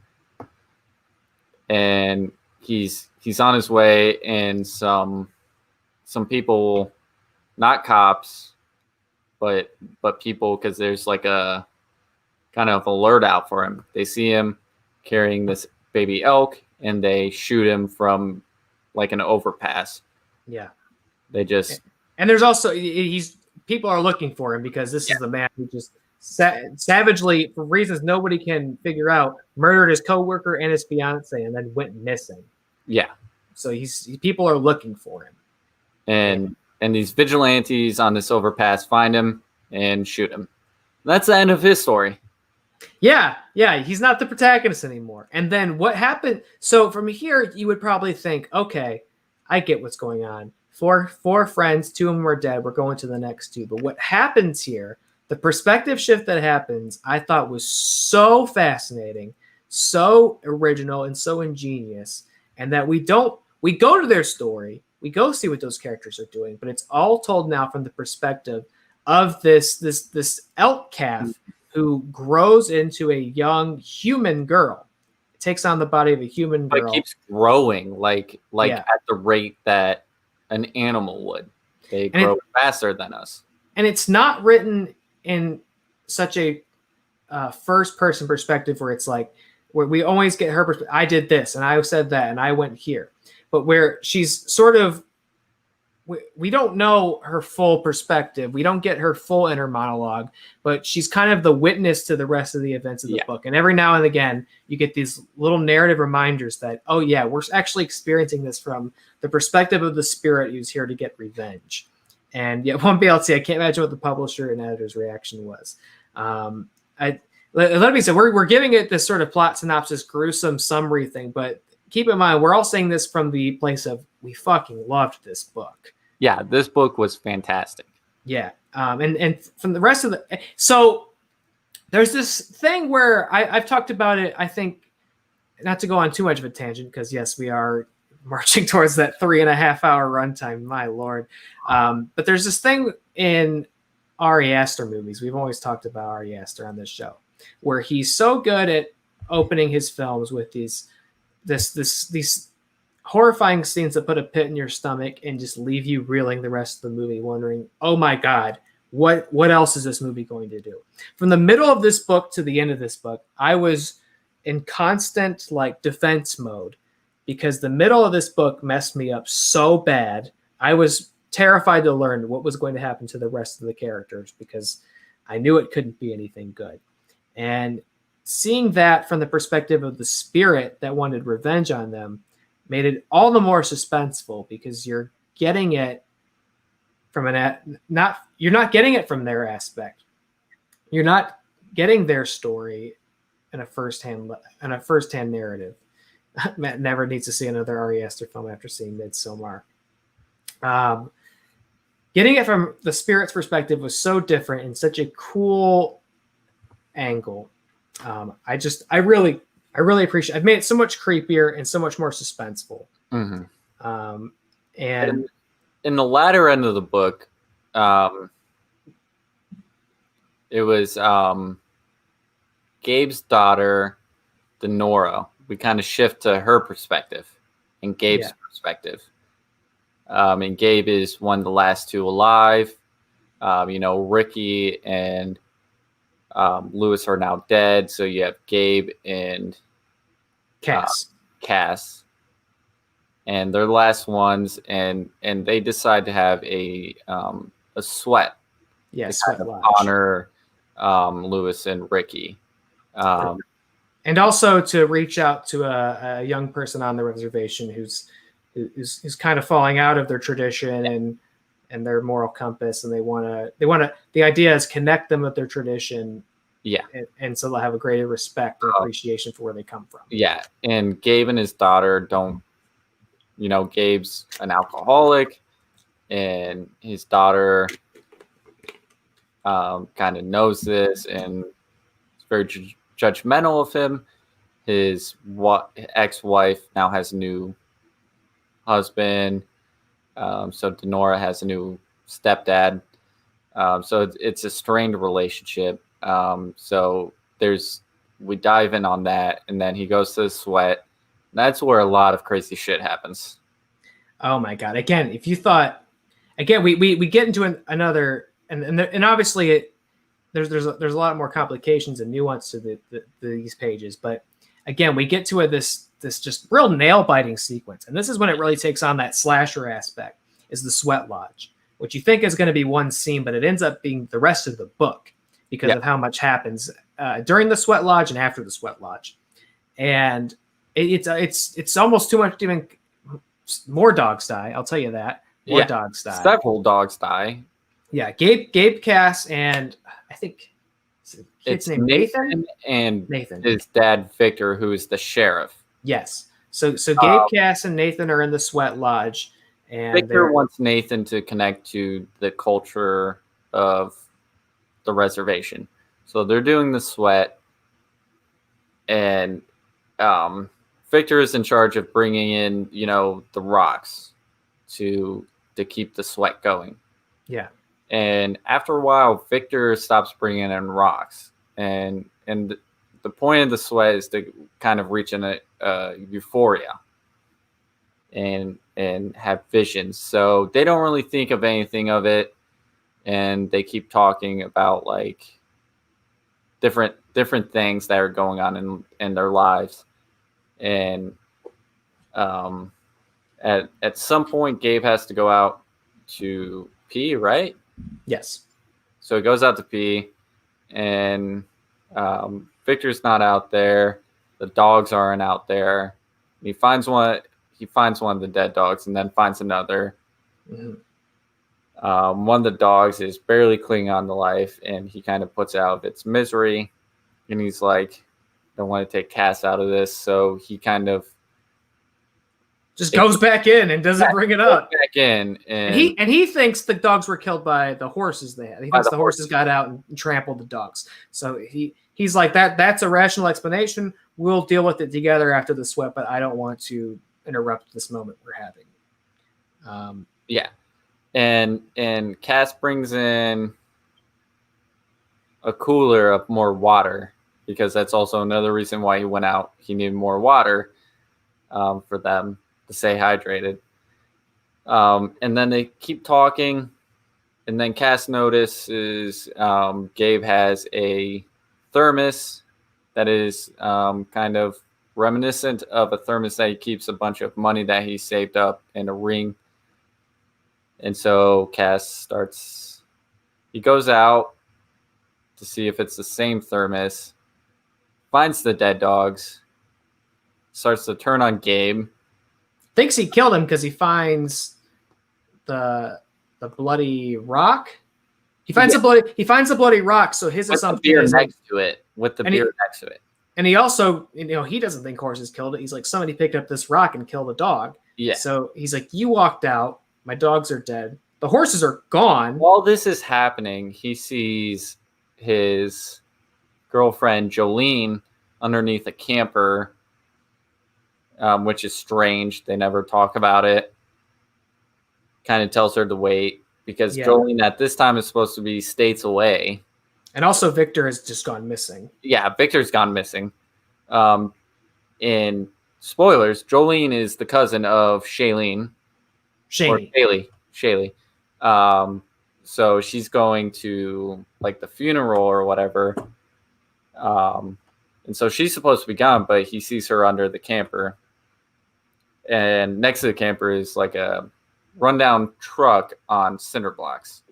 And he's on his way, and some people, not cops, but people, because there's like a kind of alert out for him. They see him carrying this baby elk, and they shoot him from like an overpass.
Yeah.
They just,
and there's also people are looking for him, because this is the man who just savagely, for reasons nobody can figure out, murdered his coworker and his fiance, and then went missing.
Yeah.
So people are looking for him,
and these vigilantes on this overpass find him and shoot him. That's the end of his story.
Yeah, he's not the protagonist anymore. And then what happened? So from here, you would probably think, okay, I get what's going on. Four friends, 2 of them are dead. We're going to the next 2. But what happens here? The perspective shift that happens, I thought, was so fascinating, so original, and so ingenious. And that we go to their story, we go see what those characters are doing, but it's all told now from the perspective of this elk calf who grows into a young human girl. It takes on the body of a human girl.
But it keeps growing like at the rate that an animal would. They grow faster than us.
And it's not written in such a first-person perspective where it's like, where we always get her perspective. I did this, and I said that, and I went here. But where she's sort of, we don't know her full perspective. We don't get her full inner monologue, but she's kind of the witness to the rest of the events of the book. And every now and again, you get these little narrative reminders that, oh yeah, we're actually experiencing this from the perspective of the spirit who's here to get revenge. And yeah, one BLT, I can't imagine what the publisher and editor's reaction was. Let me say, we're giving it this sort of plot synopsis, gruesome summary thing, but keep in mind, we're all saying this from the place of, we fucking loved this book.
Yeah, this book was fantastic.
Yeah. And from the rest of the, so there's this thing where I've talked about it, I think, not to go on too much of a tangent, because yes, we are marching towards that 3.5 hour runtime, my lord. But there's this thing in Ari Aster movies, we've always talked about Ari Aster on this show, where he's so good at opening his films with these horrifying scenes that put a pit in your stomach and just leave you reeling the rest of the movie, wondering, oh my God, what else is this movie going to do? From the middle of this book to the end of this book, I was in constant like defense mode, because the middle of this book messed me up so bad. I was terrified to learn what was going to happen to the rest of the characters, because I knew it couldn't be anything good. And seeing that from the perspective of the spirit that wanted revenge on them made it all the more suspenseful, because you're getting it from you're not getting it from their aspect. You're not getting their story in a firsthand narrative. Matt never needs to see another Ari Aster film after seeing Midsommar. Getting it from the spirit's perspective was so different and such a cool angle. I really appreciate. I've made it so much creepier and so much more suspenseful.
Mm-hmm.
And
in the latter end of the book, it was Gabe's daughter, Denora. We kind of shift to her perspective and Gabe's perspective. And Gabe is one of the last two alive. Ricky and Lewis are now dead. So you have Gabe and Cass. And they're the last ones, and they decide to have a sweat.
Yeah,
to
sweat
kind of
lodge.
honor Lewis and Ricky.
And also to reach out to a young person on the reservation who's kind of falling out of their tradition and their moral compass, and they want to. The idea is connect them with their tradition. Yeah, and so they'll have a greater respect and appreciation for where they come from.
Yeah, and Gabe and his daughter don't. Gabe's an alcoholic, and his daughter kind of knows this and is very judgmental of him. His ex-wife now has a new husband, so Denora has a new stepdad. So it's a strained relationship. So we dive in on that, and then he goes to the sweat. That's where a lot of crazy shit happens.
Oh my God! Again, if you thought, we get into another, and obviously there's a lot more complications and nuance to these pages, but again, we get to this just real nail biting sequence, and this is when it really takes on that slasher aspect. Is the sweat lodge, which you think is going to be one scene, but it ends up being the rest of the book because of how much happens during the sweat lodge and after the sweat lodge, and it's almost too much to even. More dogs die. I'll tell you that. More dogs die.
Several dogs die.
Yeah, Gabe, Cass, and I think
it's Nathan and
Nathan.
His dad Victor, who is the sheriff.
Yes. So Gabe, Cass, and Nathan are in the sweat lodge, and
Victor wants Nathan to connect to the culture of the reservation. So they're doing the sweat, and Victor is in charge of bringing in, the rocks to keep the sweat going.
Yeah.
And after a while, Victor stops bringing in rocks, and the point of the sweat is to kind of reach in a euphoria and have visions. So they don't really think of anything of it, and they keep talking about like different things that are going on in their lives. And at some point, Gabe has to go out to pee, right?
Yes.
So he goes out to pee, and Victor's not out there. The dogs aren't out there. He finds one of the dead dogs, and then finds another. Mm-hmm. One of the dogs is barely clinging on to life, and he kind of puts out of its misery, and he's like, don't want to take Cass out of this, so he kind of
just goes back in and doesn't bring it up.
Back in, and
he thinks the dogs were killed by the horses they had. He thinks the horses got out and trampled the dogs. So he he's like, that's a rational explanation. We'll deal with it together after the sweat, but I don't want to interrupt this moment we're having.
Yeah. And Cass brings in a cooler of more water, because that's also another reason why he went out. He needed more water for them to stay hydrated. And then they keep talking, and then Cass notices Gabe has a thermos that is kind of reminiscent of a thermos that he keeps a bunch of money that he saved up in a ring. And so Cass he goes out to see if it's the same thermos, finds the dead dogs, starts to turn on Gabe.
Thinks he killed him because he finds the bloody rock. He finds the bloody rock, so his
with
assumption
the beer
is
next to it. With the beer next to it.
And he also, he doesn't think horses killed it. He's like, somebody picked up this rock and killed a dog.
Yeah.
So he's like, you walked out. My dogs are dead. The horses are gone.
While this is happening, he sees his girlfriend Jolene underneath a camper, which is strange. They never talk about it. Kind of tells her to wait, because Jolene at this time is supposed to be states away.
And also Victor has just gone missing.
Yeah, Victor's gone missing. In spoilers, Jolene is the cousin of Shailene. Shaylee. So she's going to like the funeral or whatever. And so she's supposed to be gone, but he sees her under the camper. And next to the camper is like a rundown truck on cinder blocks.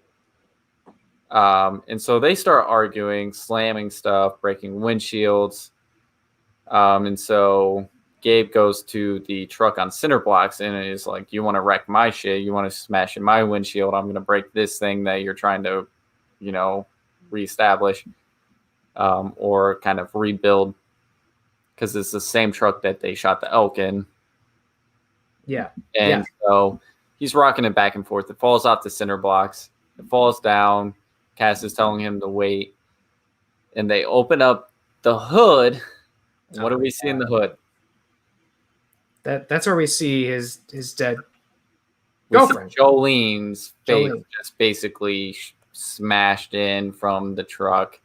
And so they start arguing, slamming stuff, breaking windshields. And so Gabe goes to the truck on cinder blocks and is like, you want to wreck my shit? You want to smash in my windshield? I'm going to break this thing that you're trying to, reestablish or kind of rebuild, because it's the same truck that they shot the elk in.
Yeah.
And so he's rocking it back and forth. It falls off the cinder blocks. It falls down. Cass is telling him to wait. And they open up the hood. What do we see in the hood?
That's where we see his dead
girlfriend. Jolene's face just basically smashed in from the truck.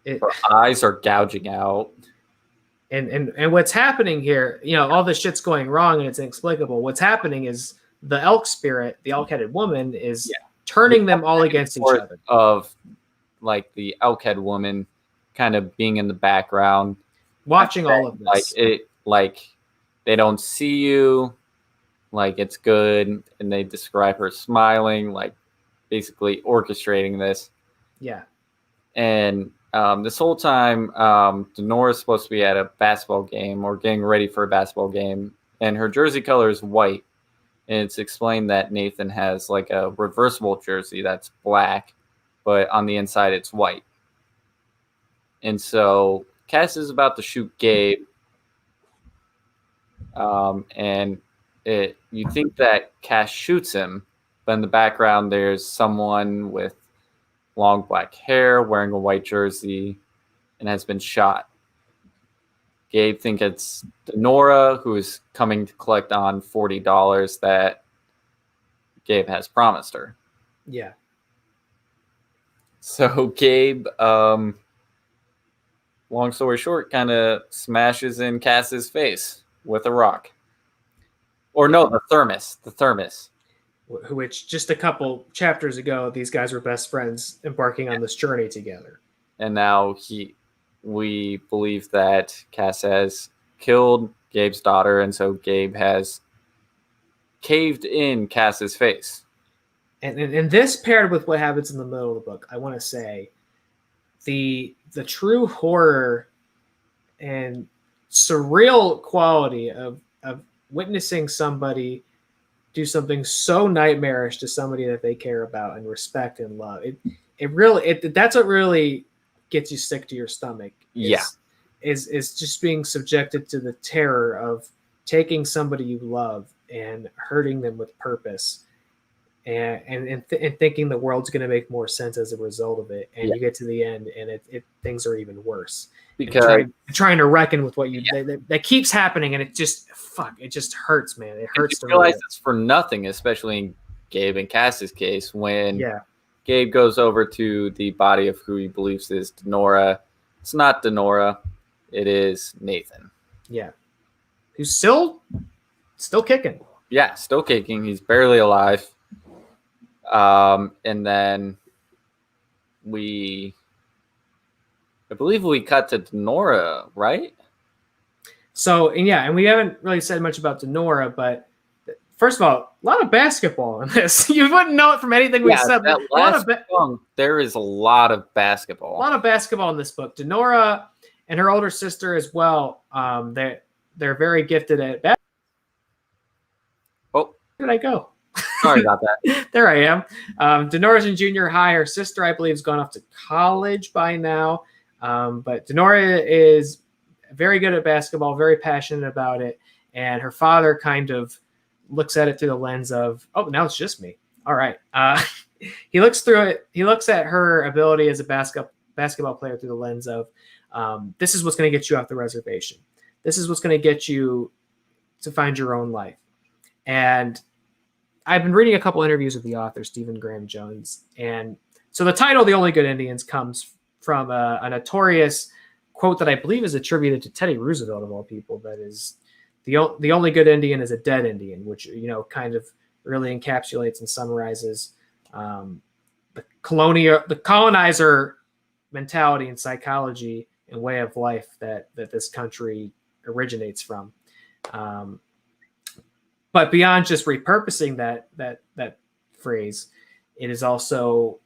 Her eyes are gouging out.
And what's happening here, all this shit's going wrong and it's inexplicable. What's happening is the elk spirit, the elk-headed woman, is turning them all against each other.
Of like the elk-head woman kind of being in the background,
watching all of this.
Like they don't see you, like it's good, and they describe her smiling, like basically orchestrating this.
Yeah.
And this whole time, Denora's supposed to be at a basketball game or getting ready for a basketball game, and her jersey color is white. And it's explained that Nathan has like a reversible jersey that's black, but on the inside it's white. And so Cass is about to shoot Gabe. And you think that Cass shoots him, but in the background there's someone with long black hair wearing a white jersey and has been shot. Gabe thinks it's Denora, who is coming to collect on $40 that Gabe has promised her.
Yeah.
So Gabe, long story short, kind of smashes in Cass's face with a rock. Or no, the thermos.
Which just a couple chapters ago, these guys were best friends embarking on this journey together.
And now we believe that Cass has killed Gabe's daughter, and so Gabe has caved in Cass's face.
And this paired with what happens in the middle of the book, I want to say the true horror and surreal quality of witnessing somebody do something so nightmarish to somebody that they care about and respect and love. That's what really gets you sick to your stomach. Is just being subjected to the terror of taking somebody you love and hurting them with purpose. and thinking the world's going to make more sense as a result of it, and
Yeah.
you get to the end and things are even worse.
Because
Trying to reckon with what you that keeps happening, and it just hurts, man. It hurts to
you realize
read
it's for nothing, especially in Gabe and Cass's case, when
it. Yeah,
Gabe goes over to the body of who he believes is Denora. It's not Denora. It is Nathan.
yeah. Who's still kicking.
Yeah, still kicking. He's barely alive. And then I believe we cut to Denora, right?
So, and we haven't really said much about Denora, but first of all, a lot of basketball in this. You wouldn't know it from anything we said.
That last song, there is a lot of basketball.
A lot of basketball in this book. Denora and her older sister as well. They're very gifted at basketball.
Oh,
where did I go?
Sorry about that.
There I am. Denora's in junior high. Her sister, I believe, has gone off to college by now. But Denora is very good at basketball, very passionate about it. And her father kind of looks at it through the lens of, oh, now it's just me. All right. He looks through it. He looks at her ability as a basketball player through the lens of, this is what's going to get you off the reservation. This is what's going to get you to find your own life. And I've been reading a couple interviews with the author, Stephen Graham Jones. And so the title, The Only Good Indians, comes from a notorious quote that I believe is attributed to Teddy Roosevelt, of all people. That is, the only good Indian is a dead Indian, which, kind of really encapsulates and summarizes the colonizer mentality and psychology and way of life that this country originates from. But beyond just repurposing that phrase, it is also,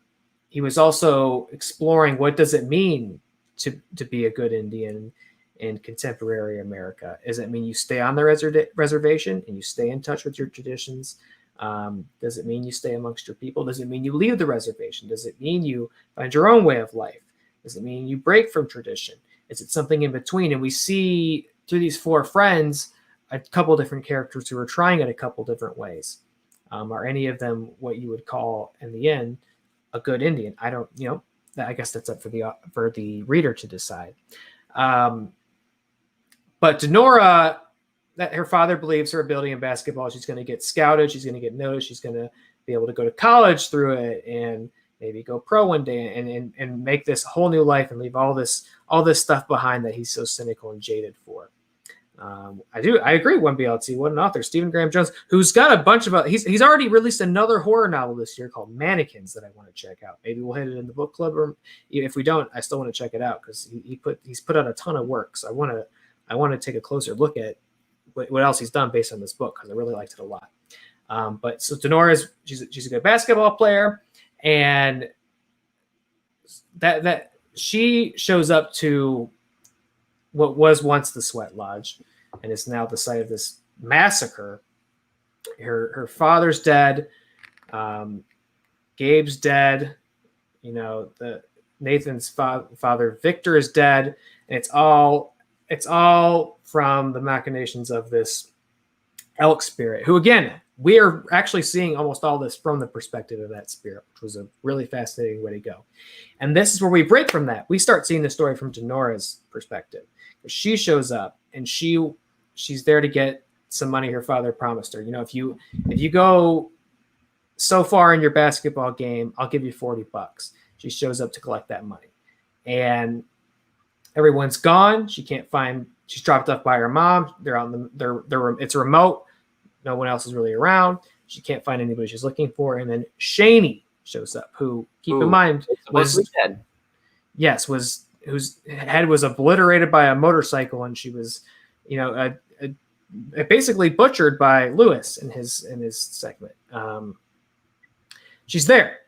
he was also exploring what does it mean to be a good Indian in contemporary America. Does it mean you stay on the reservation and you stay in touch with your traditions? Does it mean you stay amongst your people? Does it mean you leave the reservation? Does it mean you find your own way of life? Does it mean you break from tradition? Is it something in between? And we see through these four friends a couple different characters who are trying it a couple different ways. Are any of them what you would call, in the end, a good Indian? I don't, I guess that's up for the reader to decide. But Denora, that her father believes her ability in basketball, she's going to get scouted, she's going to get noticed, she's going to be able to go to college through it and maybe go pro one day and make this whole new life and leave all this stuff behind that he's so cynical and jaded for. I agree. 1BLT, what an author, Stephen Graham Jones, who's got a bunch of he's already released another horror novel this year called Mannequins that I want to check out. Maybe we'll hit it in the book club, or if we don't, I still want to check it out because he's put out a ton of work. So I want to take a closer look at what else he's done based on this book because I really liked it a lot. But so Denora she's a good basketball player, and that she shows up to what was once the Sweat Lodge and is now the site of this massacre. Her father's dead. Gabe's dead. Nathan's father, Victor, is dead. And it's all from the machinations of this elk spirit, who, again, we are actually seeing almost all this from the perspective of that spirit, which was a really fascinating way to go. And this is where we break from that. We start seeing the story from Denora's perspective. She shows up and she's there to get some money her father promised her. If you go so far in your basketball game, I'll give you $40. She shows up to collect that money, and everyone's gone. She can't find. She's dropped off by her mom. They're on it's remote. No one else is really around. She can't find anybody she's looking for, and then Shaney shows up, who, keep in mind, was
dead.
Yes, whose head was obliterated by a motorcycle, and she was, basically butchered by Lewis in his segment. She's there.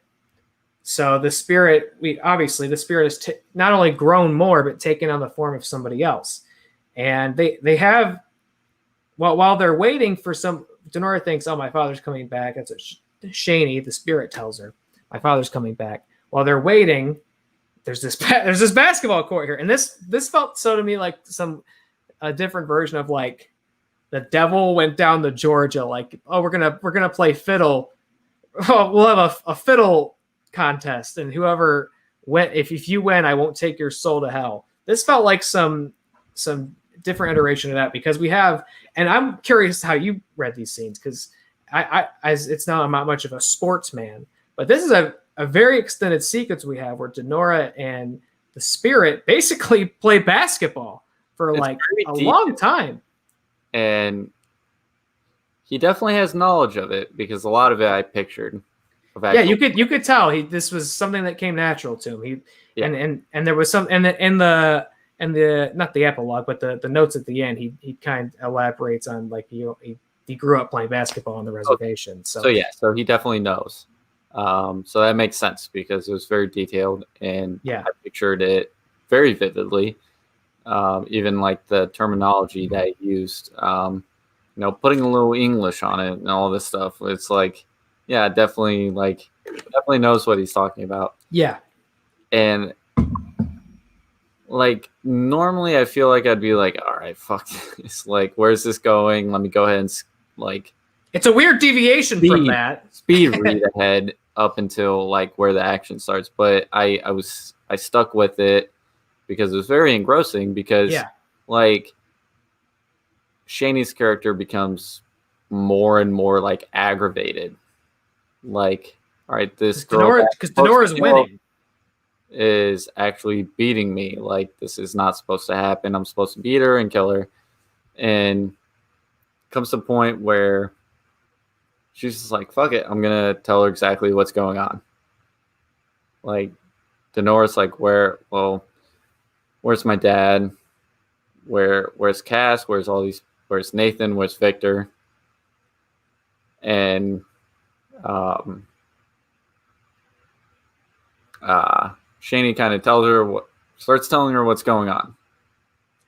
So the spirit has not only grown more, but taken on the form of somebody else. And they have, while they're waiting for Denora thinks, oh, my father's coming back. That's what Shaney, the spirit, tells her. My father's coming back. While they're waiting, there's this basketball court here. And this felt so to me like a different version of like the devil went down to Georgia. Like, oh, we're gonna play fiddle we'll have a fiddle contest, and whoever went, if you win, I won't take your soul to hell. This felt like some different iteration of that, because we have, and I'm curious how you read these scenes, because it's not, I'm not much of a sportsman, but this is a very extended sequence we have where Denora and the spirit basically play basketball for
It's
like
very
a
deep.
long time.
And he definitely has knowledge of it, because a lot of it I pictured.
Yeah, you could tell this was something that came natural to him. And there was some, and the not the epilogue, but the notes at the end, he kind of elaborates on like he grew up playing basketball on the reservation. So
he definitely knows. So that makes sense, because it was very detailed, and I pictured it very vividly. Even like the terminology that he used, putting a little English on it and all this stuff. It's like, definitely knows what he's talking about. Yeah. And like normally I feel like I'd be like, all right, fuck this. Like, where's this going? Let me go ahead and like.
It's a weird deviation from that.
Speed read ahead up until like where the action starts. But I stuck with it because it was very engrossing, because like Shaney's character becomes more and more like aggravated. Like, all right, this girl,
because Denora's winning,
is actually beating me. Like, this is not supposed to happen. I'm supposed to beat her and kill her. And comes to a point where she's just like, fuck it, I'm gonna tell her exactly what's going on. Like, Denora's like, where's my dad? Where's Cass? Where's Nathan? Where's Victor? And Shaney kind of starts telling her what's going on.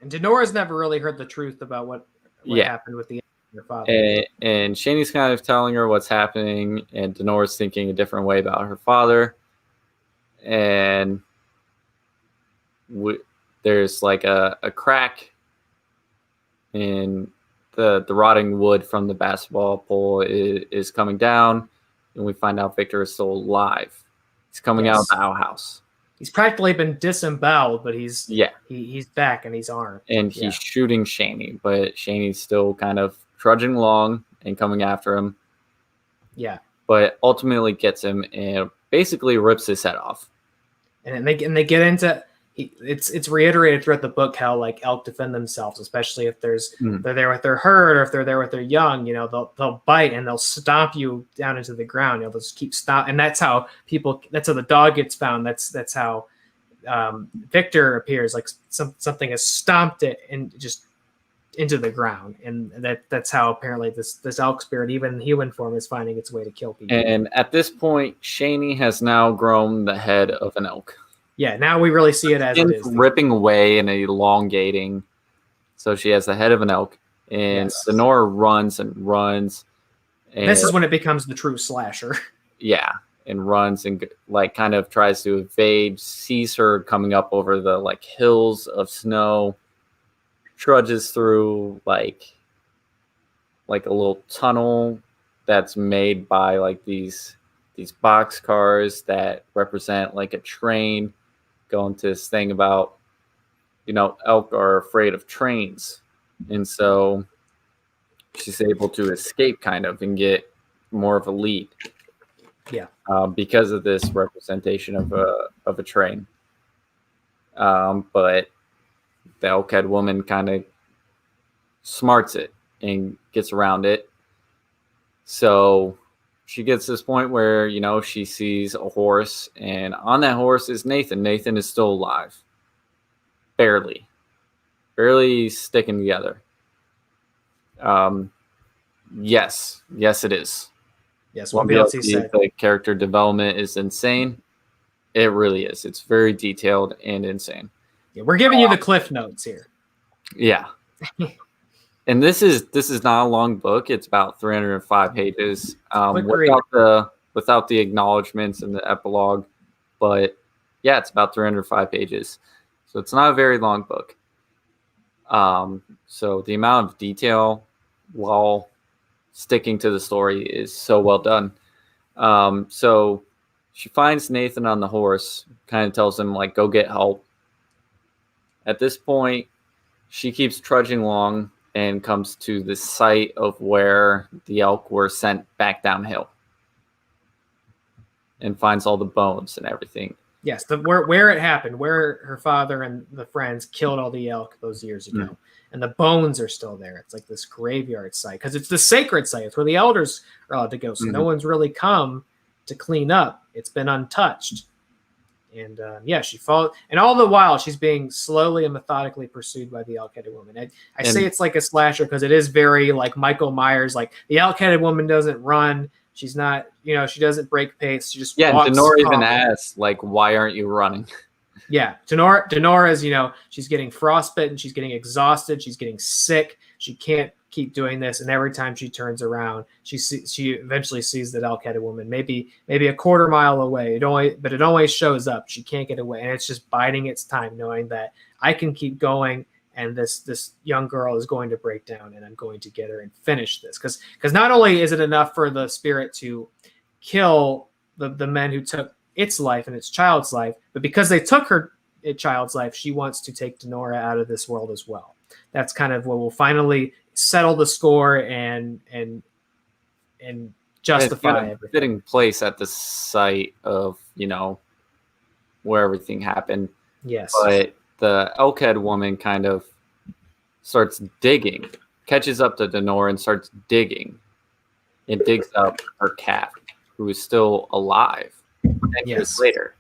And Denora's never really heard the truth about what happened with your father.
And Shaney's kind of telling her what's happening, and Denora's thinking a different way about her father. And there's like a crack in the rotting wood from the basketball pole is coming down, and we find out Victor is still alive. He's coming out of the outhouse.
He's practically been disemboweled, but he's back and he's armed.
And he's shooting Shaney, but Shaney's still kind of trudging along and coming after him.
Yeah.
But ultimately gets him and basically rips his head off.
And they get into it's reiterated throughout the book how like elk defend themselves, especially if they're there with their herd, or if they're there with their young. They'll bite and they'll stomp you down into the ground. They'll just keep stomp, and that's how the dog gets found. That's how Victor appears. Like something has stomped it and just into the ground, and that's how apparently this elk spirit, even in human form, is finding its way to kill people.
And at this point, Shaney has now grown the head of an elk.
Yeah, now we really see it as it is.
Ripping away and elongating. So she has the head of an elk. And Denora runs and runs. And
this is when it becomes the true slasher.
Yeah, and runs and like kind of tries to evade, sees her coming up over the like hills of snow, trudges through like a little tunnel that's made by like these box cars that represent like a train, going to this thing about, elk are afraid of trains. And so she's able to escape kind of and get more of a lead.
Yeah.
Because of this representation of a train. But the elk-head woman kind of smarts it and gets around it. So she gets to this point where, she sees a horse, and on that horse is Nathan. Nathan is still alive. Barely sticking together. Yes, it is.
Yes, what BLC said.
The character development is insane. It really is. It's very detailed and insane.
Yeah, we're giving you the cliff notes here.
Yeah. And this is not a long book. It's about 305 pages. Without the acknowledgments and the epilogue. But yeah, it's about 305 pages. So it's not a very long book. So the amount of detail while sticking to the story is so well done. So she finds Nathan on the horse, kind of tells him, like, go get help. At this point, she keeps trudging along and comes to the site of where the elk were sent back downhill and finds all the bones and everything.
Yes, where it happened, where her father and the friends killed all the elk those years ago.
Mm.
And the bones are still there. It's like this graveyard site because it's the sacred site. It's where the elders are allowed to go. So no one's really come to clean up. It's been untouched. And she falls. And all the while, she's being slowly and methodically pursued by the elk-headed woman. I say it's like a slasher because it is very like Michael Myers. Like the elk-headed woman doesn't run. She's not, she doesn't break pace. She just walks.
Denora even asks, like, why aren't you running?
Yeah, Denora is, she's getting frostbitten. She's getting exhausted. She's getting sick. She can't keep doing this. And every time she turns around, she eventually sees that elk-headed woman, maybe a quarter mile away. It always shows up. She can't get away. And it's just biding its time, knowing that I can keep going. And this young girl is going to break down, and I'm going to get her and finish this. Because not only is it enough for the spirit to kill the men who took its life and its child's life, but because they took her child's life, she wants to take Denora out of this world as well. That's kind of what will finally settle the score and justify everything.
Fitting place at the site of where everything happened.
Yes,
but the elk-head woman kind of starts digging, catches up to Denora and starts digging, and digs up her calf, who is still alive 10 years later,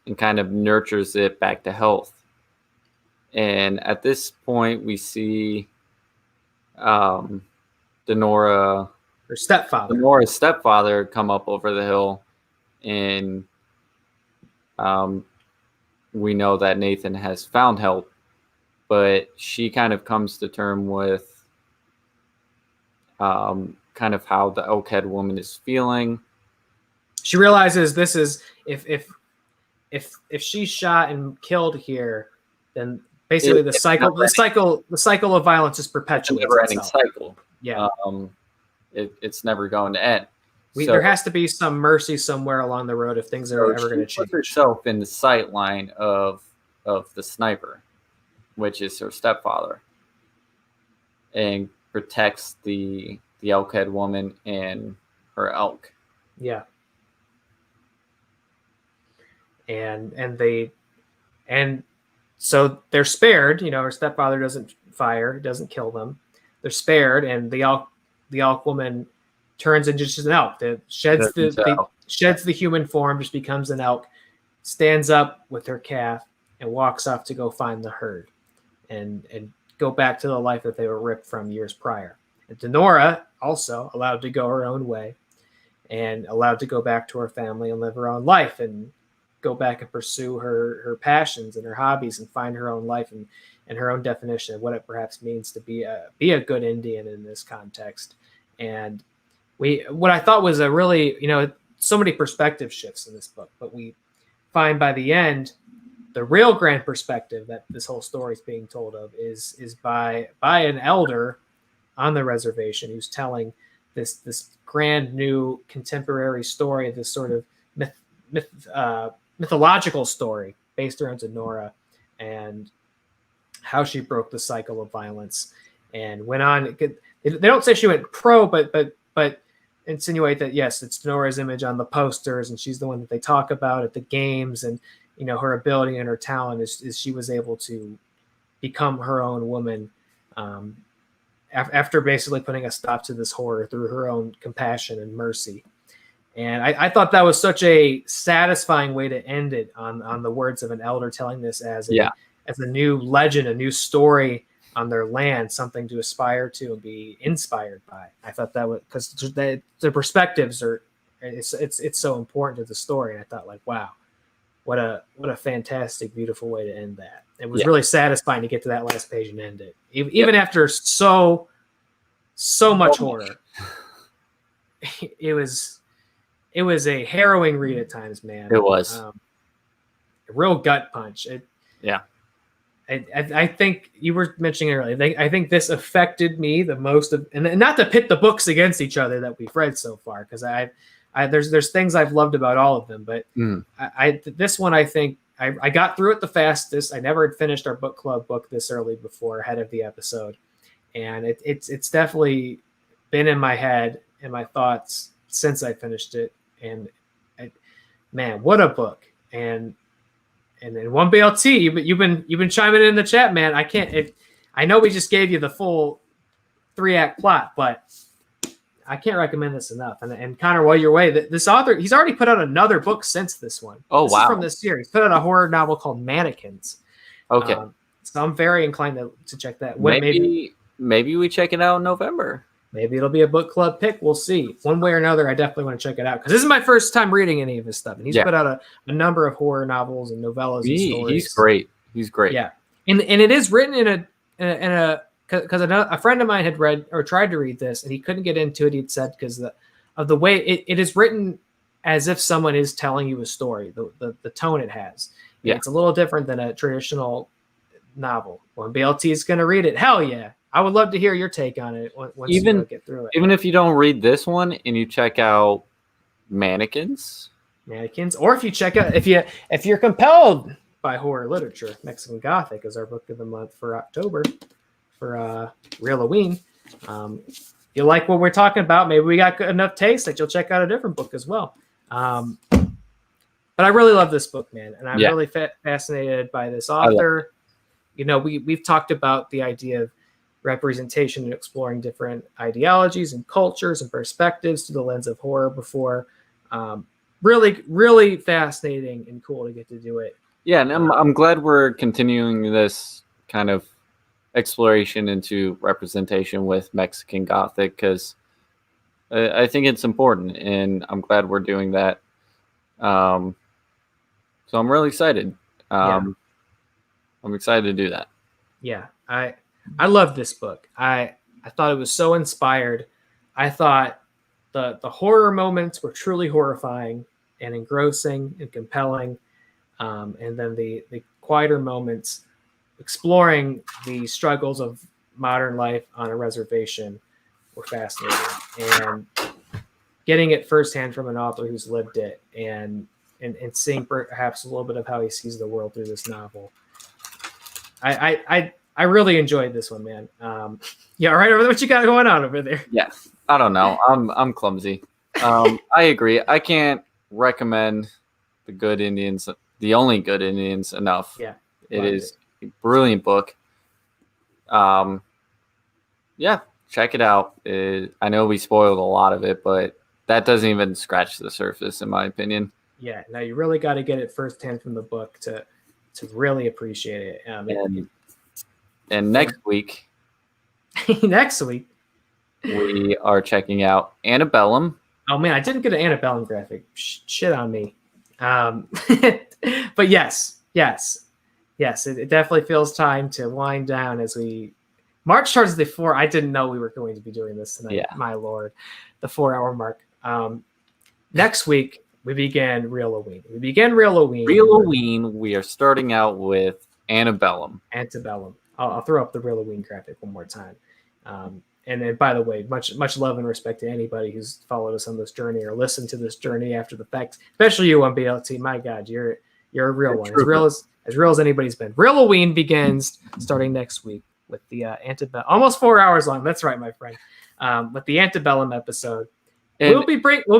and kind of nurtures it back to health. And at this point, we see Denora's stepfather come up over the hill, and we know that Nathan has found help, but she kind of comes to terms with kind of how the elk-head woman is feeling.
She realizes this is if she's shot and killed here, then basically the cycle of violence is perpetuated.
Never-ending cycle.
Yeah,
it's never going to end.
There has to be some mercy somewhere along the road if things are ever going to change.
She puts herself in the sight line of the sniper, which is her stepfather, and protects the elk-head woman and her elk.
Yeah. And so they're spared. Her stepfather doesn't fire, doesn't kill them. They're spared, and the elk woman turns into just an elk that sheds the human form, just becomes an elk, stands up with her calf, and walks off to go find the herd and go back to the life that they were ripped from years prior. And Denora also allowed to go her own way and allowed to go back to her family and live her own life and go back and pursue her passions and her hobbies and find her own life and her own definition of what it perhaps means to be a good Indian in this context. And what I thought was a really, so many perspective shifts in this book, but we find by the end, the real grand perspective that this whole story is being told of is by an elder on the reservation who's telling this grand new contemporary story, this sort of mythological story based around Denora and how she broke the cycle of violence and went on. They don't say she went pro, but insinuate that yes, it's Denora's image on the posters, and she's the one that they talk about at the games, and her ability and her talent is she was able to become her own woman after basically putting a stop to this horror through her own compassion and mercy. And I thought that was such a satisfying way to end it on the words of an elder telling this as a new legend, a new story on their land, something to aspire to and be inspired by. I thought that was because the perspectives it's so important to the story. And I thought, like, wow, what a fantastic, beautiful way to end that. It was really satisfying to get to that last page and end it, even after so much horror. It was a harrowing read at times, man.
It was
a real gut punch. I think you were mentioning earlier. I think this affected me the most, and not to pit the books against each other that we've read so far, because There's things I've loved about all of them, but
Mm.
this one I think I got through it the fastest. I never had finished our book club book this early before ahead of the episode, and it's definitely been in my head and my thoughts since I finished it. And man, what a book! And then 1BLT, but you've been chiming in the chat, man. I know we just gave you the full 3-act plot, but I can't recommend this enough. And Connor, while you're away, this author, he's already put out another book since this one.
Oh,
this
wow.
is from this series. Put out a horror novel called Mannequins.
Okay.
So I'm very inclined to check that.
Maybe we check it out in November.
Maybe it'll be a book club pick. We'll see. One way or another, I definitely want to check it out because this is my first time reading any of his stuff. And he's put out a number of horror novels and novellas and stories.
He's great. He's great.
Yeah, and it is written in a because a friend of mine had read or tried to read this and he couldn't get into it. He'd said because of the way it is written as if someone is telling you a story. The tone it has. Yeah, it's a little different than a traditional novel. When BLT is going to read it, hell yeah. I would love to hear your take on it once you get through it.
Even if you don't read this one and you check out Mannequins,
or if you check out if you're compelled by horror literature, Mexican Gothic is our book of the month for October for Reeloween. You like what we're talking about? Maybe we got enough taste that you'll check out a different book as well. But I really love this book, man, and I'm really fascinated by this author. You know, we've talked about the idea of representation and exploring different ideologies and cultures and perspectives through the lens of horror before. Really, really fascinating and cool to get to do it.
Yeah, and I'm glad we're continuing this kind of exploration into representation with Mexican Gothic because I think it's important, and I'm glad we're doing that. So I'm really excited. I'm excited to do that.
Yeah, I love this book. I thought it was so inspired. I thought the horror moments were truly horrifying and engrossing and compelling. And then the quieter moments exploring the struggles of modern life on a reservation were fascinating. And getting it firsthand from an author who's lived it and seeing perhaps a little bit of how he sees the world through this novel. I really enjoyed this one, man. Yeah, all right, what you got going on over there?
Yeah, I don't know. I'm clumsy. I agree. I can't recommend the only Good Indians enough.
Yeah,
it is a brilliant book. Yeah, check it out. I know we spoiled a lot of it, but that doesn't even scratch the surface, in my opinion.
Yeah, now you really got to get it firsthand from the book to really appreciate it.
And next week, we are checking out Antebellum.
Oh man, I didn't get an Antebellum graphic. Shit on me. But yes, it definitely feels time to wind down as we march towards the 4. I didn't know we were going to be doing this tonight. Yeah. My Lord, the 4-hour mark. Next week we begin Reeloween. Reeloween.
We are starting out with Antebellum.
I'll throw up the Reeloween graphic one more time. And then, by the way, much love and respect to anybody who's followed us on this journey or listened to this journey after the fact, especially you on BLT. My God, you're a real one, as real as anybody's been. Reeloween begins starting next week with the Antebellum, almost 4 hours long. That's right, my friend. With the Antebellum episode, and we'll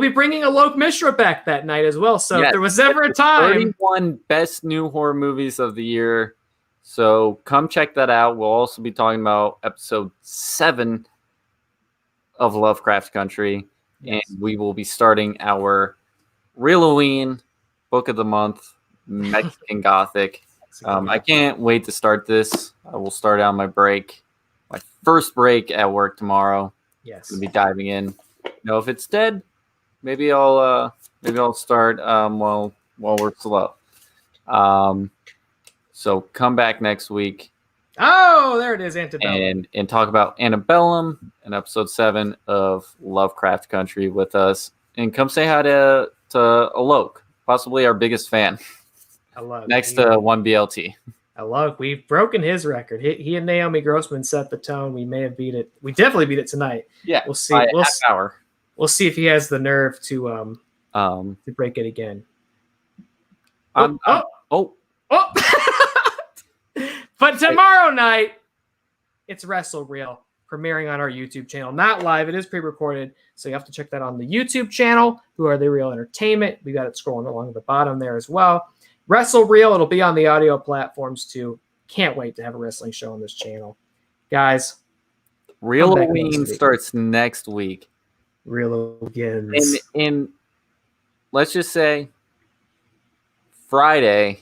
be bringing Alok Mishra back that night as well. So if there was ever a time,
31 best new horror movies of the year. So come check that out. We'll also be talking about episode 7 of Lovecraft Country. Yes. And we will be starting our Reeloween book of the month, Mexican Gothic. I can't wait to start this. I will start out my first break at work tomorrow.
Yes.
We'll be diving in. If it's dead, maybe I'll start while we're slow. So come back next week.
Oh, there it is, Antebellum.
And talk about Antebellum in episode 7 of Lovecraft Country with us. And come say hi to Alok, possibly our biggest fan.
Alok.
Next to 1BLT.
Alok, we've broken his record. He and Naomi Grossman set the tone. We may have beat it. We definitely beat it tonight.
Yeah,
we'll see.
Half hour.
We'll see if he has the nerve to break it again.
Oh.
But tomorrow night, it's Wrestle Reel premiering on our YouTube channel. Not live, it is pre-recorded, so you have to check that on the YouTube channel. Who Are They Real Entertainment? We got it scrolling along the bottom there as well. Wrestle Reel, it'll be on the audio platforms too. Can't wait to have a wrestling show on this channel, guys.
Halloween starts next week.
Real begins.
And let's just say Friday.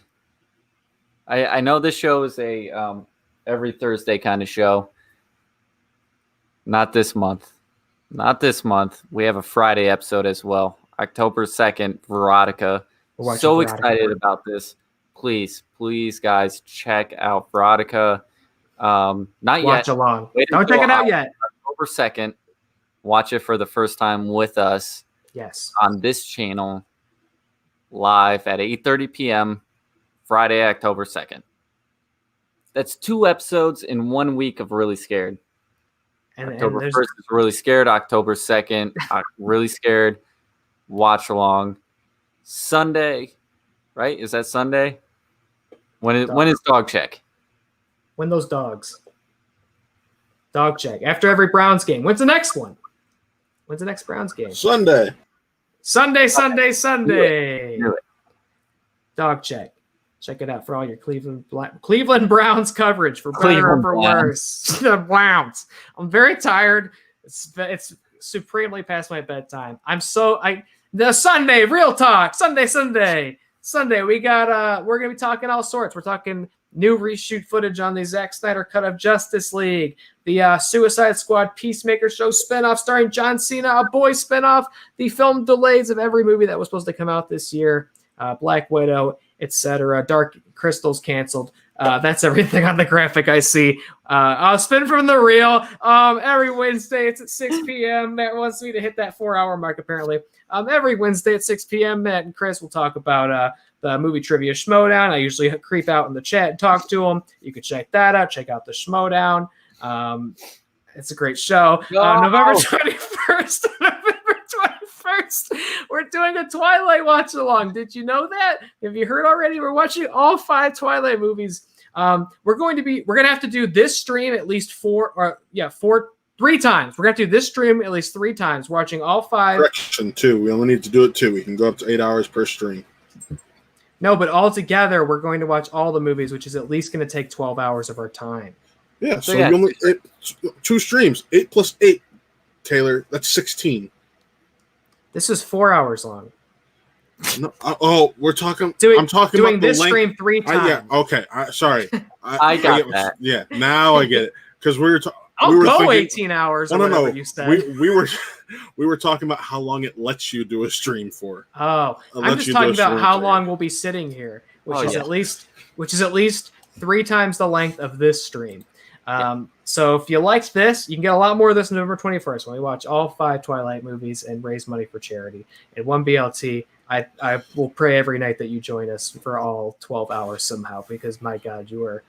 I know this show is a every Thursday kind of show. Not this month. Not this month. We have a Friday episode as well. October 2nd, Veronica. So excited about this. Please, guys, check out Veronica. Not yet.
Watch along. Don't check it out yet.
October 2nd. Watch it for the first time with us.
Yes.
On this channel, live at 8:30 p.m. Friday, October 2nd. That's 2 episodes in 1 week of Really Scared. October 1st is Really Scared. October 2nd, Really Scared. Watch along. Sunday, right? Is that Sunday? When is Dog Check?
When those dogs. Dog Check. After every Browns game. When's the next one? When's the next Browns game?
Sunday.
Sunday.
Do it.
Dog Check. Check it out for all your Cleveland Browns coverage, for better or for worse. The Browns. I'm very tired. It's supremely past my bedtime. The Sunday Real Talk. Sunday. We got we're gonna be talking all sorts. We're talking new reshoot footage on the Zack Snyder cut of Justice League, the Suicide Squad Peacemaker show spinoff starring John Cena, a boy spinoff, the film delays of every movie that was supposed to come out this year, Black Widow, etc. Dark Crystal's canceled. That's everything on the graphic I see. I'll spin from the reel. Every Wednesday it's at 6 p.m. Matt wants me to hit that 4-hour mark, apparently. Every Wednesday at 6 p.m. Matt and Chris will talk about the movie Trivia Schmodown. I usually creep out in the chat and talk to them. You can check that out. Check out the Schmodown. It's a great show. November 21st. We're doing a Twilight watch along. Did you know that? Have you heard already? We're watching all 5 Twilight movies. We're gonna have to do this stream at least 3 times. We're gonna have to do this stream at least 3 times. We're watching all 5.
Correction, 2. We only need to do it 2. We can go up to 8 hours per stream.
No, but all together we're going to watch all the movies, which is at least going to take 12 hours of our time.
Yeah, so you only 2 streams, 8 plus 8, Taylor. That's 16.
This is 4 hours long.
No, we're talking. I'm talking
doing
about the
this
length.
stream 3 times.
Yeah, okay. Sorry,
I got that.
Yeah, now I get it because we were.
I'll
we were
go
thinking,
18 hours. No. You said.
We were talking about how long it lets you do a stream for.
Oh, I'm just talking about how long we'll be sitting here, which is at least 3 times the length of this stream. So if you liked this, you can get a lot more of this November 21st when we watch all 5 Twilight movies and raise money for charity. And 1BLT, I will pray every night that you join us for all 12 hours somehow, because my God, you are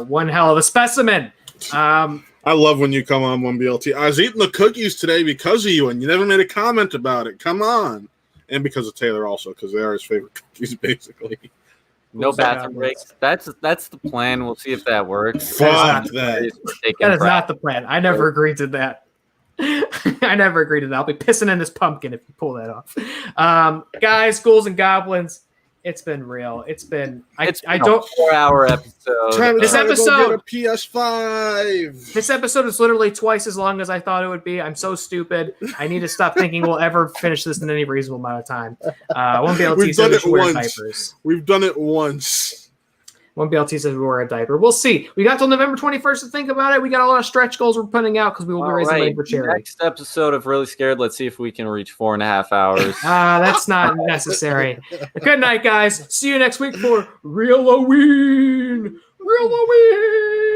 one hell of a specimen.
I love when you come on 1BLT. I was eating the cookies today because of you, and you never made a comment about it. Come on. And because of Taylor also, because they are his favorite cookies, basically.
No bathroom breaks. That's the plan. We'll see if that works.
Fuck that.
That is not the plan. I never agreed to that. I'll be pissing in this pumpkin if you pull that off. Guys, ghouls and goblins, it's been real. It's been a
4-hour episode.
This episode,
go get a PS5.
This episode is literally twice as long as I thought it would be. I'm so stupid. I need to stop thinking we'll ever finish this in any reasonable amount of time. Won't be able to say we should wear diapers.
We've done it once.
1BLT says we wear a diaper. We'll see. We got till November 21st to think about it. We got a lot of stretch goals we're putting out because we will be raising money for charity.
Next episode of Really Scared, let's see if we can reach 4.5 hours.
That's not necessary. Good night, guys. See you next week for Real Halloween.